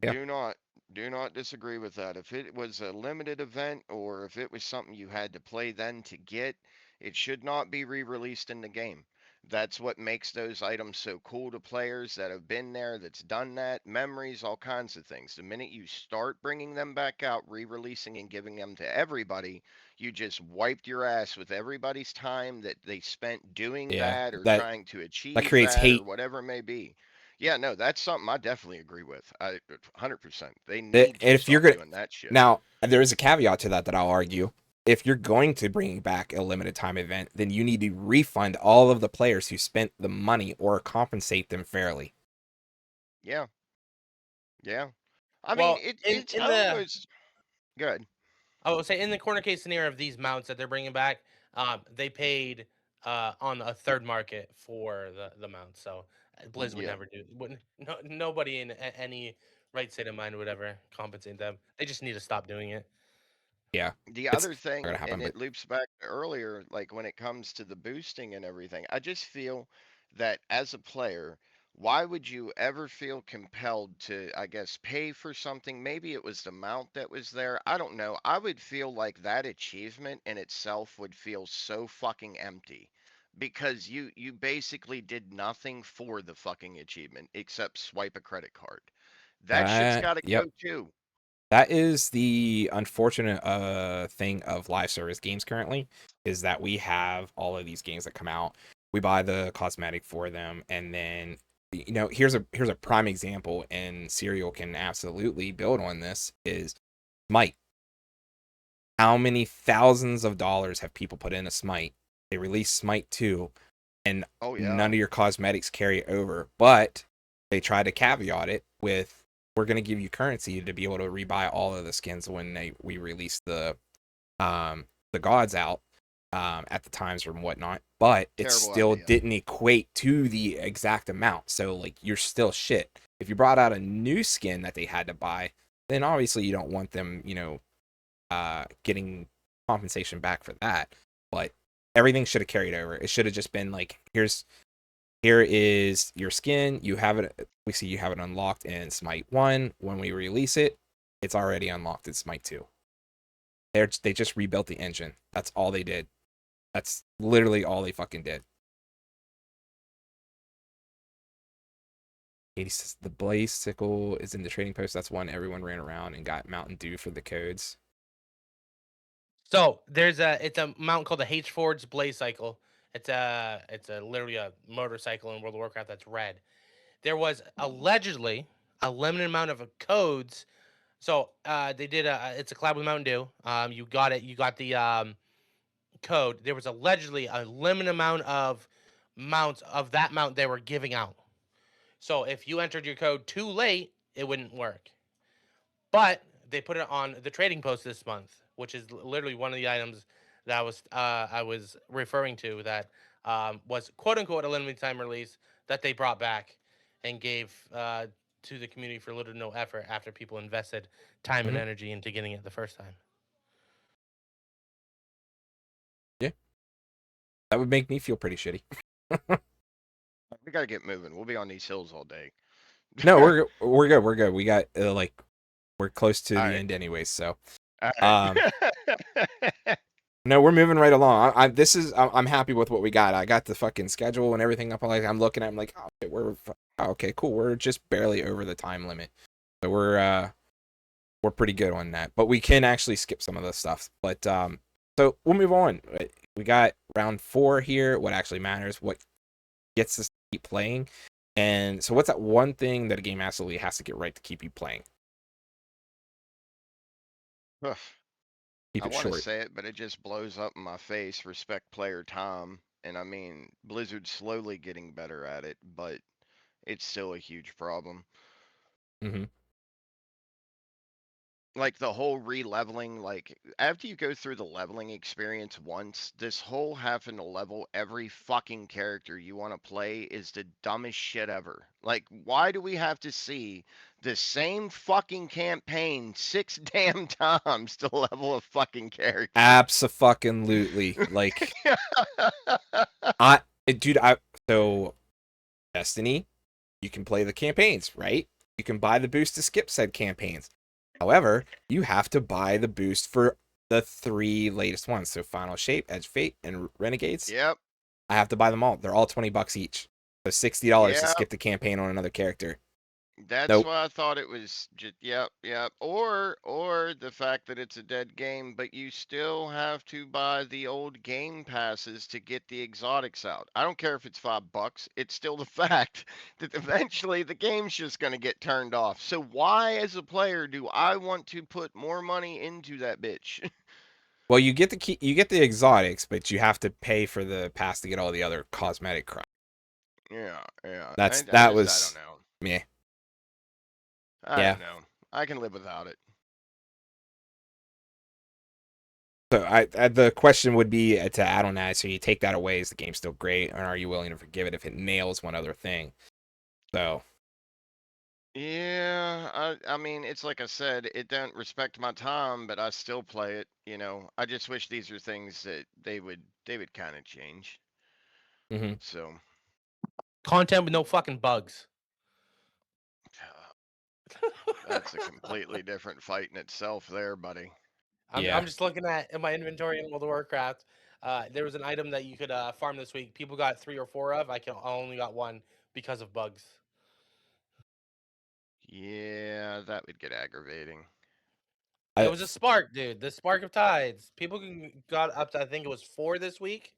[SPEAKER 2] that.
[SPEAKER 1] Yeah.
[SPEAKER 2] Do not disagree with that. If it was a limited event or if it was something you had to play then to get, it should not be re-released in the game. That's what makes those items so cool to players that have been there, that's done that, memories, all kinds of things. The minute you start bringing them back out, re-releasing and giving them to everybody, you just wiped your ass with everybody's time that they spent doing
[SPEAKER 1] Yeah,
[SPEAKER 2] that or
[SPEAKER 1] that
[SPEAKER 2] trying to
[SPEAKER 1] that
[SPEAKER 2] achieve
[SPEAKER 1] creates
[SPEAKER 2] that or
[SPEAKER 1] hate.
[SPEAKER 2] whatever it may be. Yeah, no, that's something I definitely agree with. 100%. They
[SPEAKER 1] And
[SPEAKER 2] need to
[SPEAKER 1] if you're
[SPEAKER 2] stop
[SPEAKER 1] gonna
[SPEAKER 2] doing that shit.
[SPEAKER 1] now, there is a caveat to that that I'll argue. If you're going to bring back a limited time event, then you need to refund all of the players who spent the money or compensate them fairly.
[SPEAKER 2] Yeah, yeah. I mean,
[SPEAKER 4] Well,
[SPEAKER 2] it's
[SPEAKER 4] in the
[SPEAKER 2] almost good.
[SPEAKER 4] I would say in the corner case scenario of these mounts that they're bringing back, they paid on a third market for the mounts. So Blizz would
[SPEAKER 2] Yeah.
[SPEAKER 4] never do. Wouldn't no, nobody in any right state of mind would ever compensate them. They just need to stop doing it.
[SPEAKER 1] Yeah,
[SPEAKER 2] The
[SPEAKER 1] it's
[SPEAKER 2] other
[SPEAKER 1] not gonna
[SPEAKER 2] thing,
[SPEAKER 1] happen.
[SPEAKER 2] and
[SPEAKER 1] But
[SPEAKER 2] it loops back to earlier, like when it comes to the boosting and everything, I just feel that as a player, why would you ever feel compelled to, I guess, pay for something? Maybe it was the mount that was there. I don't know. I would feel like that achievement in itself would feel so fucking empty because you basically did nothing for the fucking achievement except swipe a credit card. That shit's got to
[SPEAKER 1] yep,
[SPEAKER 2] go too.
[SPEAKER 1] that is the unfortunate thing of live service games currently, is that we have all of these games that come out. We buy the cosmetic for them, and then here's a prime example, and Serial can absolutely build on this. Is Smite. How many thousands of dollars have people put into Smite? They release Smite 2, and
[SPEAKER 2] Oh
[SPEAKER 1] none
[SPEAKER 2] yeah.
[SPEAKER 1] of your cosmetics carry over, but they try to caveat it with, we're going to give you currency to be able to rebuy all of the skins when we release the gods out at the times or whatnot, but it
[SPEAKER 2] Terrible
[SPEAKER 1] still
[SPEAKER 2] idea.
[SPEAKER 1] didn't equate to the exact amount. So like, you're still shit. If you brought out a new skin that they had to buy, then obviously you don't want them, getting compensation back for that. But everything should have carried over. It should have just been like, here is your skin. You have it. We see you have it unlocked in Smite 1. When we release it, it's already unlocked in Smite 2. They just rebuilt the engine. That's all they did. That's literally all they fucking did. Katie says the Blaze Sickle is in the trading post. That's one everyone ran around and got Mountain Dew for the codes.
[SPEAKER 4] So it's a mount called the H Ford's Blaze Cycle. It's a literally a motorcycle in World of Warcraft that's red. There was allegedly a limited amount of codes. So they did it's a collab with Mountain Dew. You got it. You got the code. There was allegedly a limited amount of mounts of that mount they were giving out. So if you entered your code too late, it wouldn't work. But they put it on the trading post this month, which is literally one of the items that I was referring to that was quote unquote a limited time release that they brought back and gave to the community for little to no effort after people invested time and
[SPEAKER 1] Mhm.
[SPEAKER 4] energy into getting it the first time.
[SPEAKER 1] Yeah, that would make me feel pretty shitty.
[SPEAKER 2] We gotta get moving. We'll be on these hills all day.
[SPEAKER 1] No, we're good. We're good. We got we're close to
[SPEAKER 2] All
[SPEAKER 1] the
[SPEAKER 2] right.
[SPEAKER 1] end anyways. So
[SPEAKER 2] All
[SPEAKER 1] um,
[SPEAKER 2] right.
[SPEAKER 1] no, we're moving right along. I'm happy with what we got. I got the fucking schedule and everything up. I'm looking at. I'm like, oh, shit, okay, cool. We're just barely over the time limit, so we're pretty good on that. But we can actually skip some of the stuff. But so we'll move on. We got round 4 here. What actually matters? What gets us to keep playing? And so, what's that one thing that a game absolutely has to get right to keep you playing? Keep
[SPEAKER 2] I
[SPEAKER 1] it
[SPEAKER 2] want to
[SPEAKER 1] short.
[SPEAKER 2] say it, but it just blows up in my face. Respect player time. And I mean, Blizzard's slowly getting better at it, but it's still a huge problem.
[SPEAKER 1] Mm-hmm.
[SPEAKER 2] Like the whole re-leveling, like after you go through the leveling experience once, this whole having to level every fucking character you want to play is the dumbest shit ever. Like, why do we have to see the same fucking campaign 6 damn times to level a fucking character?
[SPEAKER 1] Abso-fucking-lutely. Like, dude, so Destiny, you can play the campaigns, right? You can buy the boost to skip said campaigns. However, you have to buy the boost for the 3 latest ones. So Final Shape, Edge Fate, and Renegades.
[SPEAKER 2] Yep.
[SPEAKER 1] I have to buy them all. They're all $20 each. So $60 to
[SPEAKER 2] Yep.
[SPEAKER 1] skip the campaign on another character.
[SPEAKER 2] That's
[SPEAKER 1] Nope.
[SPEAKER 2] why I thought it was just, yep, yep. Or the fact that it's a dead game, but you still have to buy the old game passes to get the exotics out. I don't care if it's $5. It's still the fact that eventually the game's just going to get turned off. So why, as a player, do I want to put more money into that bitch?
[SPEAKER 1] Well, you get the exotics, but you have to pay for the pass to get all the other cosmetic crap.
[SPEAKER 2] Yeah, yeah.
[SPEAKER 1] That
[SPEAKER 2] I
[SPEAKER 1] was
[SPEAKER 2] don't know.
[SPEAKER 1] meh.
[SPEAKER 2] I
[SPEAKER 1] Yeah.
[SPEAKER 2] don't know. I can live without it.
[SPEAKER 1] So the question would be to add on that. So you take that away, is the game still great, or are you willing to forgive it if it nails one other thing? So
[SPEAKER 2] Yeah, I mean, it's like I said, it don't respect my time, but I still play it, you know. I just wish these are things that they would kind of change.
[SPEAKER 1] mhm.
[SPEAKER 2] So,
[SPEAKER 4] Content with no fucking bugs.
[SPEAKER 2] that's a completely different fight in itself there, buddy.
[SPEAKER 1] Yeah.
[SPEAKER 4] I'm just looking at my inventory in World of Warcraft. There was an item that you could farm this week. People got 3 or 4 of. I only got 1 because of bugs.
[SPEAKER 2] Yeah, that would get aggravating.
[SPEAKER 4] It was a spark, dude. The spark of tides. People got up to, I think it was 4 this week,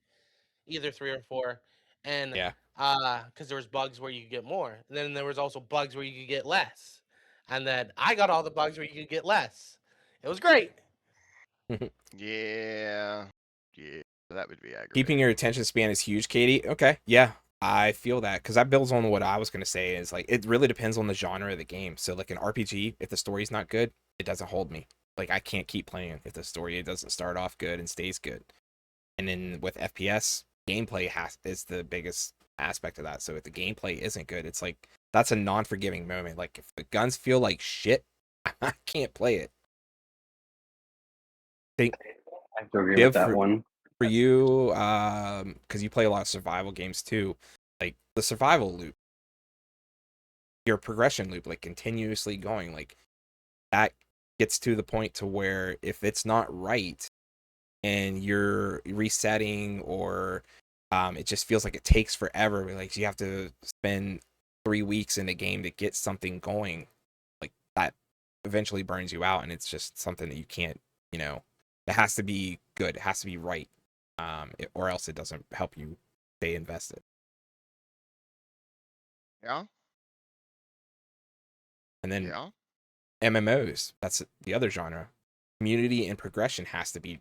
[SPEAKER 4] either 3 or 4, and
[SPEAKER 1] Yeah.
[SPEAKER 4] because there was bugs where you could get more, and then there was also bugs where you could get less, and then I got all the bugs where you could get less. It was great.
[SPEAKER 2] Yeah, yeah, that would be aggravating.
[SPEAKER 1] Keeping your attention span is huge, Katie. Okay, yeah, I feel that because that builds on what I was gonna say. Is like it really depends on the genre of the game. So like an RPG, if the story's not good, it doesn't hold me. Like I can't keep playing if the story doesn't start off good and stays good. And then with FPS, gameplay is the biggest aspect of that. So if the gameplay isn't good, it's like that's a non-forgiving moment. Like if the guns feel like shit, I can't play it.
[SPEAKER 3] I have to agree
[SPEAKER 1] Give
[SPEAKER 3] with that one.
[SPEAKER 1] For you, because you play a lot of survival games too, like the survival loop, your progression loop, like continuously going, like that gets to the point to where if it's not right and you're resetting or it just feels like it takes forever, like you have to spend 3 weeks in a game to get something going, like that eventually burns you out, and it's just something that you can't, it has to be good, it has to be right, or else it doesn't help you stay invested.
[SPEAKER 2] Yeah,
[SPEAKER 1] And then
[SPEAKER 2] yeah.
[SPEAKER 1] MMOs, that's the other genre. Community and progression has to be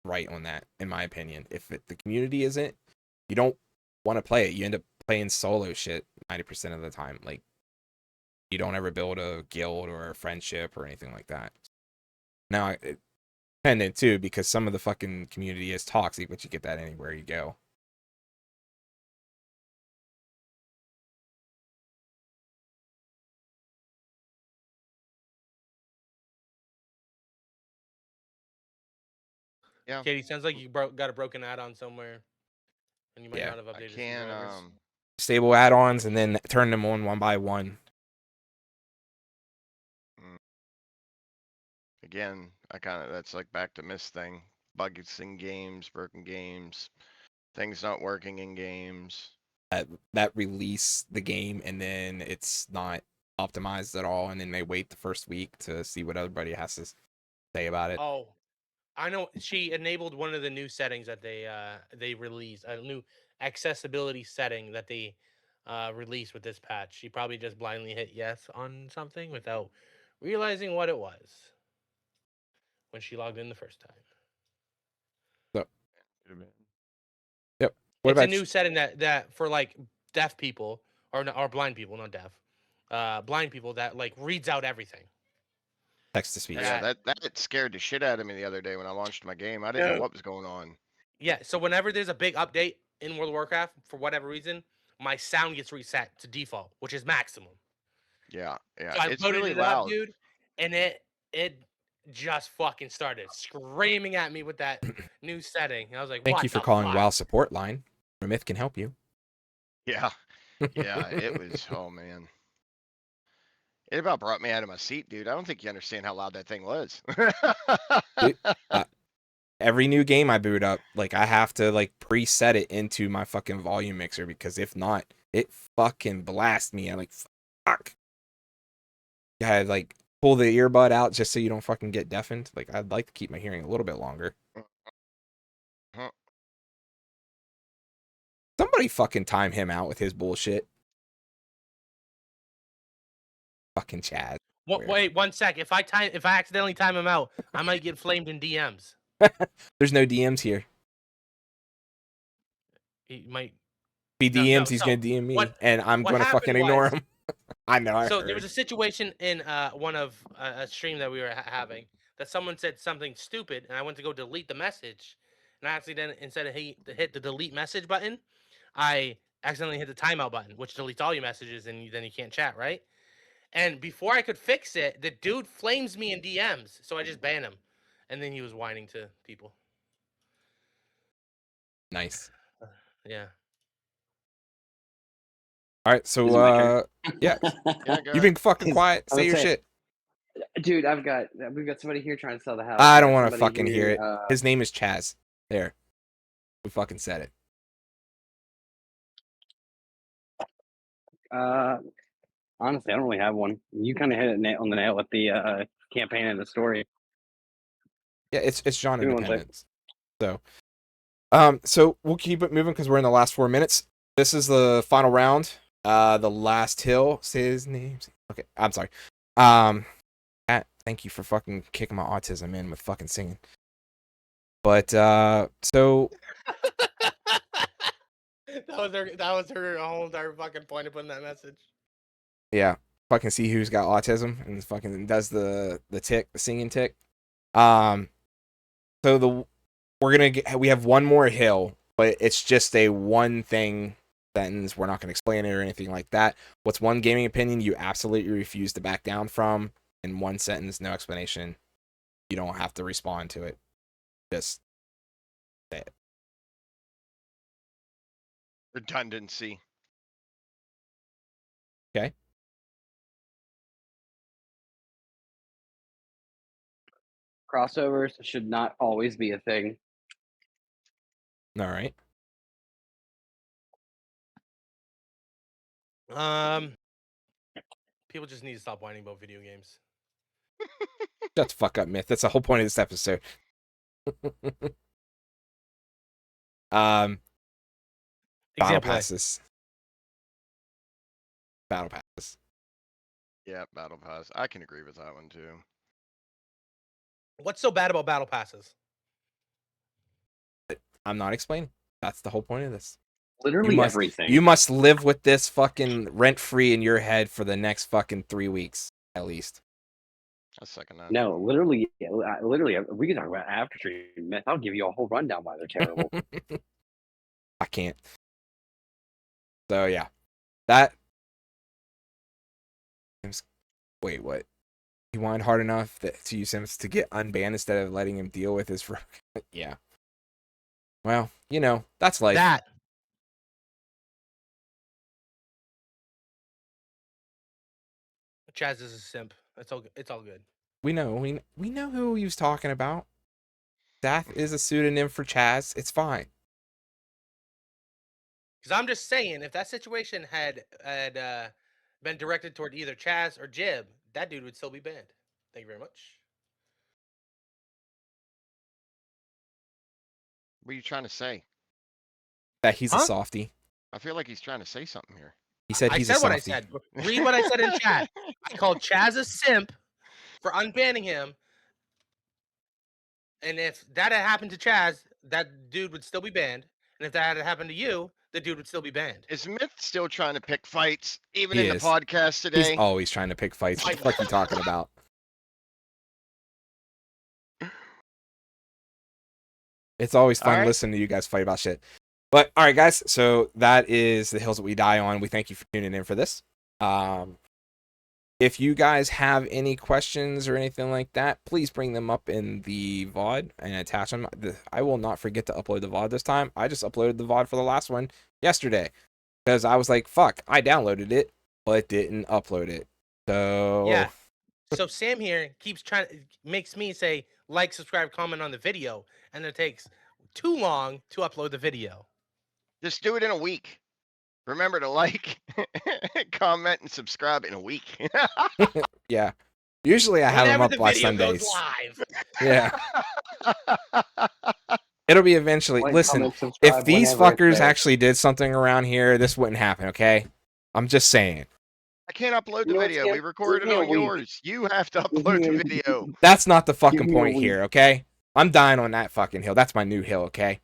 [SPEAKER 1] right on that, in my opinion. If the community isn't, you don't want to play it. You end up playing solo shit 90% of the time. Like, you don't ever build a guild or a friendship or anything like that. Now, it dependent too, because some of the fucking community is toxic, but you get that anywhere you go.
[SPEAKER 2] Yeah.
[SPEAKER 4] Katie, sounds like you got a broken add-on somewhere, and you might
[SPEAKER 1] Yeah.
[SPEAKER 4] not have
[SPEAKER 2] I
[SPEAKER 4] updated some
[SPEAKER 2] can
[SPEAKER 4] drivers.
[SPEAKER 1] Stable add-ons and then turn them on one by one.
[SPEAKER 2] again, that's like back to Miss thing. Bugs in games, broken games, things not working in games.
[SPEAKER 1] That release the game and then it's not optimized at all, and then they wait the first week to see what everybody has to say about it.
[SPEAKER 4] Oh, I know. She enabled one of the new settings that they released, a new accessibility setting that they released with this patch. She probably just blindly hit yes on something without realizing what it was when she logged in the first time.
[SPEAKER 1] So, yep. What
[SPEAKER 4] It's a
[SPEAKER 1] about
[SPEAKER 4] new setting that for like deaf people or blind people, not deaf, blind people that like reads out everything.
[SPEAKER 1] text to speech?
[SPEAKER 2] Yeah, that scared the shit out of me the other day when I launched my game. I didn't know what was going on.
[SPEAKER 4] Yeah, so whenever there's a big update in World of Warcraft, for whatever reason, my sound gets reset to default, which is maximum.
[SPEAKER 2] Yeah, yeah.
[SPEAKER 4] So I
[SPEAKER 2] It's
[SPEAKER 4] loaded
[SPEAKER 2] really
[SPEAKER 4] it up,
[SPEAKER 2] loud.
[SPEAKER 4] dude, and it just fucking started screaming at me with that new setting. And I was like,
[SPEAKER 1] Thank
[SPEAKER 4] "What
[SPEAKER 1] you for
[SPEAKER 4] the
[SPEAKER 1] calling
[SPEAKER 4] fuck?"
[SPEAKER 1] WoW support line. A myth can help you.
[SPEAKER 2] Yeah. Yeah, it was. Oh man, it about brought me out of my seat, dude. I don't think you understand how loud that thing was.
[SPEAKER 1] Dude, every new game I boot up, like I have to like preset it into my fucking volume mixer because if not, it fucking blasts me. I'm like, fuck. I like pull the earbud out just so you don't fucking get deafened. Like I'd like to keep my hearing a little bit longer.
[SPEAKER 2] Huh.
[SPEAKER 1] Somebody fucking time him out with his bullshit. Fucking Chad.
[SPEAKER 4] Wait 1 sec. If I accidentally time him out, I might get flamed in DMs.
[SPEAKER 1] There's no DMs here.
[SPEAKER 4] He might.
[SPEAKER 1] If he
[SPEAKER 4] No,
[SPEAKER 1] DMs, he's gonna DM me,
[SPEAKER 4] what-
[SPEAKER 1] and I'm
[SPEAKER 4] what
[SPEAKER 1] gonna fucking
[SPEAKER 4] happened
[SPEAKER 1] ignore
[SPEAKER 4] was-
[SPEAKER 1] him. I know. I
[SPEAKER 4] So
[SPEAKER 1] heard.
[SPEAKER 4] there was a situation in one of a stream that we were having that someone said something stupid, and I went to go delete the message, and I accidentally instead of hit the delete message button, I accidentally hit the timeout button, which deletes all your messages, and then you can't chat, right? And before I could fix it, the dude flames me in DMs, so I just banned him, and then he was whining to people.
[SPEAKER 1] Nice.
[SPEAKER 4] Yeah.
[SPEAKER 1] All right, so
[SPEAKER 3] Is it my turn?
[SPEAKER 1] yeah,
[SPEAKER 2] Yeah, go
[SPEAKER 1] you've been
[SPEAKER 2] ahead.
[SPEAKER 1] fucking quiet.
[SPEAKER 3] I
[SPEAKER 1] Say
[SPEAKER 3] would
[SPEAKER 1] your
[SPEAKER 3] say-
[SPEAKER 1] shit.
[SPEAKER 3] Dude, we've got somebody here trying to sell the house.
[SPEAKER 1] I
[SPEAKER 3] We
[SPEAKER 1] don't
[SPEAKER 3] got
[SPEAKER 1] want to
[SPEAKER 3] somebody
[SPEAKER 1] fucking hear it.
[SPEAKER 3] here,
[SPEAKER 1] His name is Chaz. There, we fucking said it.
[SPEAKER 3] Honestly, I don't really have one. You kind of hit it on the nail with the campaign and the story.
[SPEAKER 1] Yeah, it's John
[SPEAKER 3] Give me 1 sec.
[SPEAKER 1] Independence. So we'll keep it moving because we're in the last 4 minutes. This is the final round. The last hill. Say his name. Okay, I'm sorry. Pat, thank you for fucking kicking my autism in with fucking singing. But so
[SPEAKER 4] that was her whole entire fucking point of putting that message.
[SPEAKER 1] yeah, fucking see who's got autism and fucking does the singing tick. So we have one more hill, but it's just a one thing sentence. We're not going to explain it or anything like that. What's one gaming opinion you absolutely refuse to back down from? In one sentence, no explanation. You don't have to respond to it. Just say it.
[SPEAKER 2] Redundancy.
[SPEAKER 1] Okay.
[SPEAKER 3] Crossovers should not always be a thing.
[SPEAKER 1] All right.
[SPEAKER 4] People just need to stop whining about video games.
[SPEAKER 1] Shut the fuck up, Myth. That's the whole point of this episode. Battle
[SPEAKER 4] Example A.
[SPEAKER 1] passes. Battle passes.
[SPEAKER 2] Yeah, battle pass. I can agree with that one too.
[SPEAKER 4] What's so bad about battle passes?
[SPEAKER 1] I'm not explaining. That's the whole point of this.
[SPEAKER 3] Literally
[SPEAKER 1] must-
[SPEAKER 3] everything.
[SPEAKER 1] You must live with this fucking rent free in your head for the next fucking 3 weeks at least.
[SPEAKER 2] I second that.
[SPEAKER 3] No, literally, we can talk about after stream myth. I'll give you a whole rundown why they're terrible.
[SPEAKER 1] I can't. So yeah, that. Wait, what? He whined hard enough to use him to get unbanned instead of letting him deal with his. Yeah. Well, that's life.
[SPEAKER 4] That. Chaz is a simp. It's all good.
[SPEAKER 1] We know. We know who he was talking about. Dath is a pseudonym for Chaz. It's fine.
[SPEAKER 4] Because I'm just saying, if that situation had been directed toward either Chaz or Jib, that dude would still be banned. Thank you very much.
[SPEAKER 2] What are you trying to say?
[SPEAKER 1] That he's a
[SPEAKER 4] Huh?
[SPEAKER 1] softie.
[SPEAKER 2] I feel like he's trying to say something here.
[SPEAKER 1] He said
[SPEAKER 4] I
[SPEAKER 1] he's
[SPEAKER 4] said
[SPEAKER 1] a
[SPEAKER 4] what I
[SPEAKER 1] softie.
[SPEAKER 4] said. Read what I said in chat. I called Chaz a simp for unbanning him. And if that had happened to Chaz, that dude would still be banned. And if that had happened to you, the dude would still be banned.
[SPEAKER 2] Is Myth still trying to pick fights, even
[SPEAKER 1] He
[SPEAKER 2] in
[SPEAKER 1] is.
[SPEAKER 2] the podcast today?
[SPEAKER 1] He's always trying to pick fights. What the fuck are you talking about? It's always fun
[SPEAKER 4] Alright.
[SPEAKER 1] listening to you guys fight about shit. But all right, guys. So that is the hills that we die on. We thank you for tuning in for this. If you guys have any questions or anything like that, please bring them up in the VOD and attach them. I will not forget to upload the VOD this time. I just uploaded the VOD for the last one yesterday. because I was like, fuck, I downloaded it, but didn't upload it. So
[SPEAKER 4] Yeah. So Sam here keeps makes me say like, subscribe, comment on the video, and it takes too long to upload the video.
[SPEAKER 2] Just do it in a week. Remember to like, comment, and subscribe in a week.
[SPEAKER 1] yeah. Usually I have them
[SPEAKER 4] Whenever
[SPEAKER 1] up
[SPEAKER 4] the
[SPEAKER 1] by
[SPEAKER 4] video
[SPEAKER 1] Sundays.
[SPEAKER 4] goes live.
[SPEAKER 1] Yeah. It'll be eventually.
[SPEAKER 3] Like,
[SPEAKER 1] Listen,
[SPEAKER 3] comment,
[SPEAKER 1] if
[SPEAKER 3] subscribe
[SPEAKER 1] these
[SPEAKER 3] whenever it's
[SPEAKER 1] fuckers
[SPEAKER 3] there.
[SPEAKER 1] actually did something around here, this wouldn't happen, okay? I'm just saying.
[SPEAKER 2] I can't upload the
[SPEAKER 3] You know what,
[SPEAKER 2] video.
[SPEAKER 3] Sam?
[SPEAKER 2] We recorded
[SPEAKER 3] Give
[SPEAKER 2] it
[SPEAKER 3] me a
[SPEAKER 2] on
[SPEAKER 3] week.
[SPEAKER 2] yours. You have to
[SPEAKER 3] Give
[SPEAKER 2] upload
[SPEAKER 3] me
[SPEAKER 2] the
[SPEAKER 3] a-
[SPEAKER 2] video.
[SPEAKER 1] That's not the fucking
[SPEAKER 3] Give me a
[SPEAKER 1] point
[SPEAKER 3] week.
[SPEAKER 1] here, okay? I'm dying on that fucking hill. That's my new hill, okay?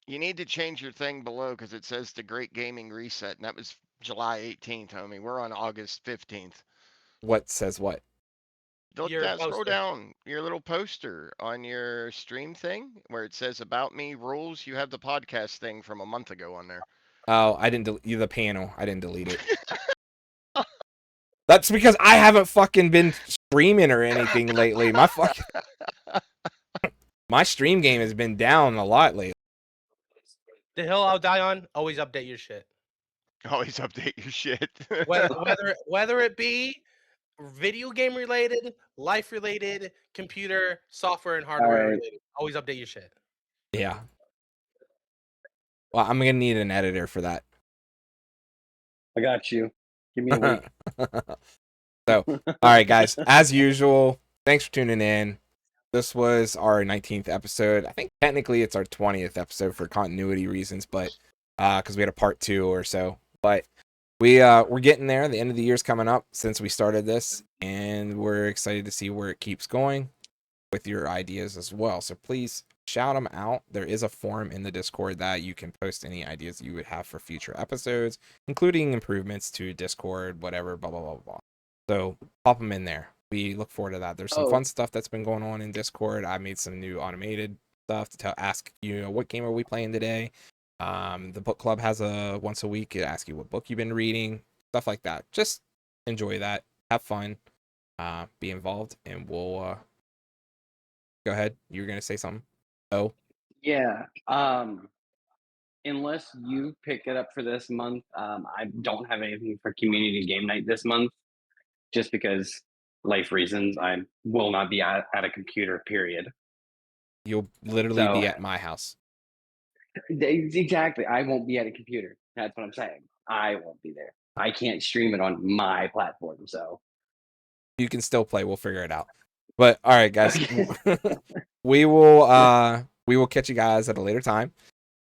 [SPEAKER 2] You need to change your thing below because it says the Great Gaming Reset, and that was July 18th, homie. We're on August 15th.
[SPEAKER 1] What says what?
[SPEAKER 2] Look
[SPEAKER 4] Your
[SPEAKER 2] down, scroll
[SPEAKER 4] poster.
[SPEAKER 2] down your little poster on your stream thing where it says About Me Rules. You have the podcast thing from a month ago on there.
[SPEAKER 1] Oh, I didn't delete the panel. I didn't delete it. That's because I haven't fucking been streaming or anything lately. My stream game has been down a lot lately.
[SPEAKER 4] The hill I'll die on. Always update your shit.
[SPEAKER 2] Always update your shit.
[SPEAKER 4] Whether it be video game related, life related, computer, software, and hardware
[SPEAKER 3] Alright.
[SPEAKER 4] related. Always update your shit.
[SPEAKER 1] Yeah. Well, I'm gonna need an editor for that.
[SPEAKER 3] I got you. Give me a week.
[SPEAKER 1] So, all right, guys. As usual, thanks for tuning in. This was our 19th episode. I think technically it's our 20th episode for continuity reasons, but because we had a part 2 or so. But we're getting there. The end of the year's coming up since we started this, and we're excited to see where it keeps going with your ideas as well. So please shout them out. There is a forum in the Discord that you can post any ideas you would have for future episodes, including improvements to Discord, whatever, blah, blah, blah, blah. So pop them in there. We look forward to that. There's some fun stuff that's been going on in Discord. I made some new automated stuff to ask you, what game are we playing today? The book club has a once a week. It asks you what book you've been reading, stuff like that. Just enjoy that. Have fun. Be involved, and we'll go ahead. You were gonna say something? Oh,
[SPEAKER 3] Yeah. Unless you pick it up for this month, I don't have anything for community game night this month, just because life reasons. I will not be at a computer. Period.
[SPEAKER 1] you'll literally be at my house.
[SPEAKER 3] Exactly. I won't be at a computer. That's what I'm saying. I won't be there. I can't stream it on my platform. So
[SPEAKER 1] You can still play. We'll figure it out. But all right, guys, we will catch you guys at a later time.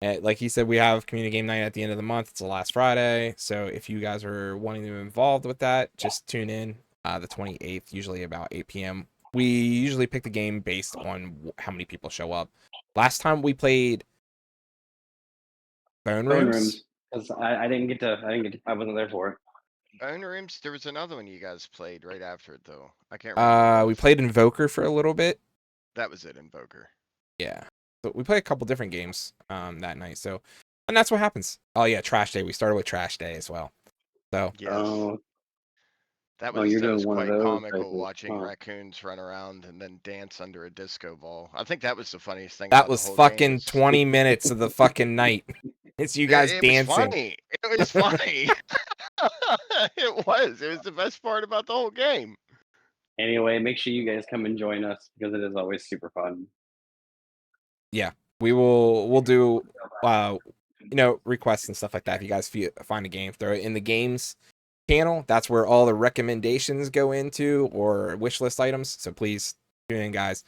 [SPEAKER 1] Like he said, we have community game night at the end of the month. It's the last Friday, so if you guys are wanting to be involved with that, just tune in. The 28th, usually about 8 p.m. We usually pick the game based on how many people show up. Last time we played Bone Rooms.
[SPEAKER 3] because I didn't get to. I wasn't there for it.
[SPEAKER 2] Bone Rooms, there was another one you guys played right after it, though. I can't remember. What it
[SPEAKER 1] We
[SPEAKER 2] was.
[SPEAKER 1] played Invoker for a little bit.
[SPEAKER 2] That was it, Invoker.
[SPEAKER 1] Yeah. So we played a couple different games that night. So, and that's what happens. Oh yeah, Trash Day. We started with Trash Day as well. So
[SPEAKER 2] Yes. That
[SPEAKER 3] you're doing
[SPEAKER 2] was
[SPEAKER 3] one of
[SPEAKER 2] quite
[SPEAKER 3] those
[SPEAKER 2] comical
[SPEAKER 3] places,
[SPEAKER 2] watching
[SPEAKER 3] huh?
[SPEAKER 2] raccoons run around and then dance under a disco ball. I think that was the funniest thing
[SPEAKER 1] that
[SPEAKER 2] about
[SPEAKER 1] was
[SPEAKER 2] the whole
[SPEAKER 1] fucking
[SPEAKER 2] game.
[SPEAKER 1] 20 minutes of the fucking night. It's you guys
[SPEAKER 2] It
[SPEAKER 1] dancing.
[SPEAKER 2] was funny. It was funny. It was. It was the best part about the whole game.
[SPEAKER 3] Anyway, make sure you guys come and join us because it is always super fun.
[SPEAKER 1] Yeah, we'll do requests and stuff like that. If you guys find a game, throw it in the games channel. That's where all the recommendations go into, or wish list items. So please tune in, guys.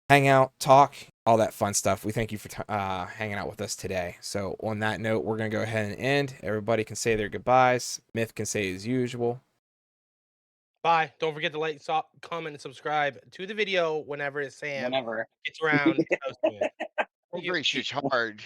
[SPEAKER 1] Hang out, talk, all that fun stuff. We thank you for hanging out with us today. So on that note, we're going to go ahead and end. Everybody can say their goodbyes. Myth can say as usual.
[SPEAKER 4] Bye. Don't forget to like, comment, and subscribe to the video whenever Sam
[SPEAKER 3] Whenever.
[SPEAKER 4] gets around to posting it. Thank you.
[SPEAKER 2] Gracious hard.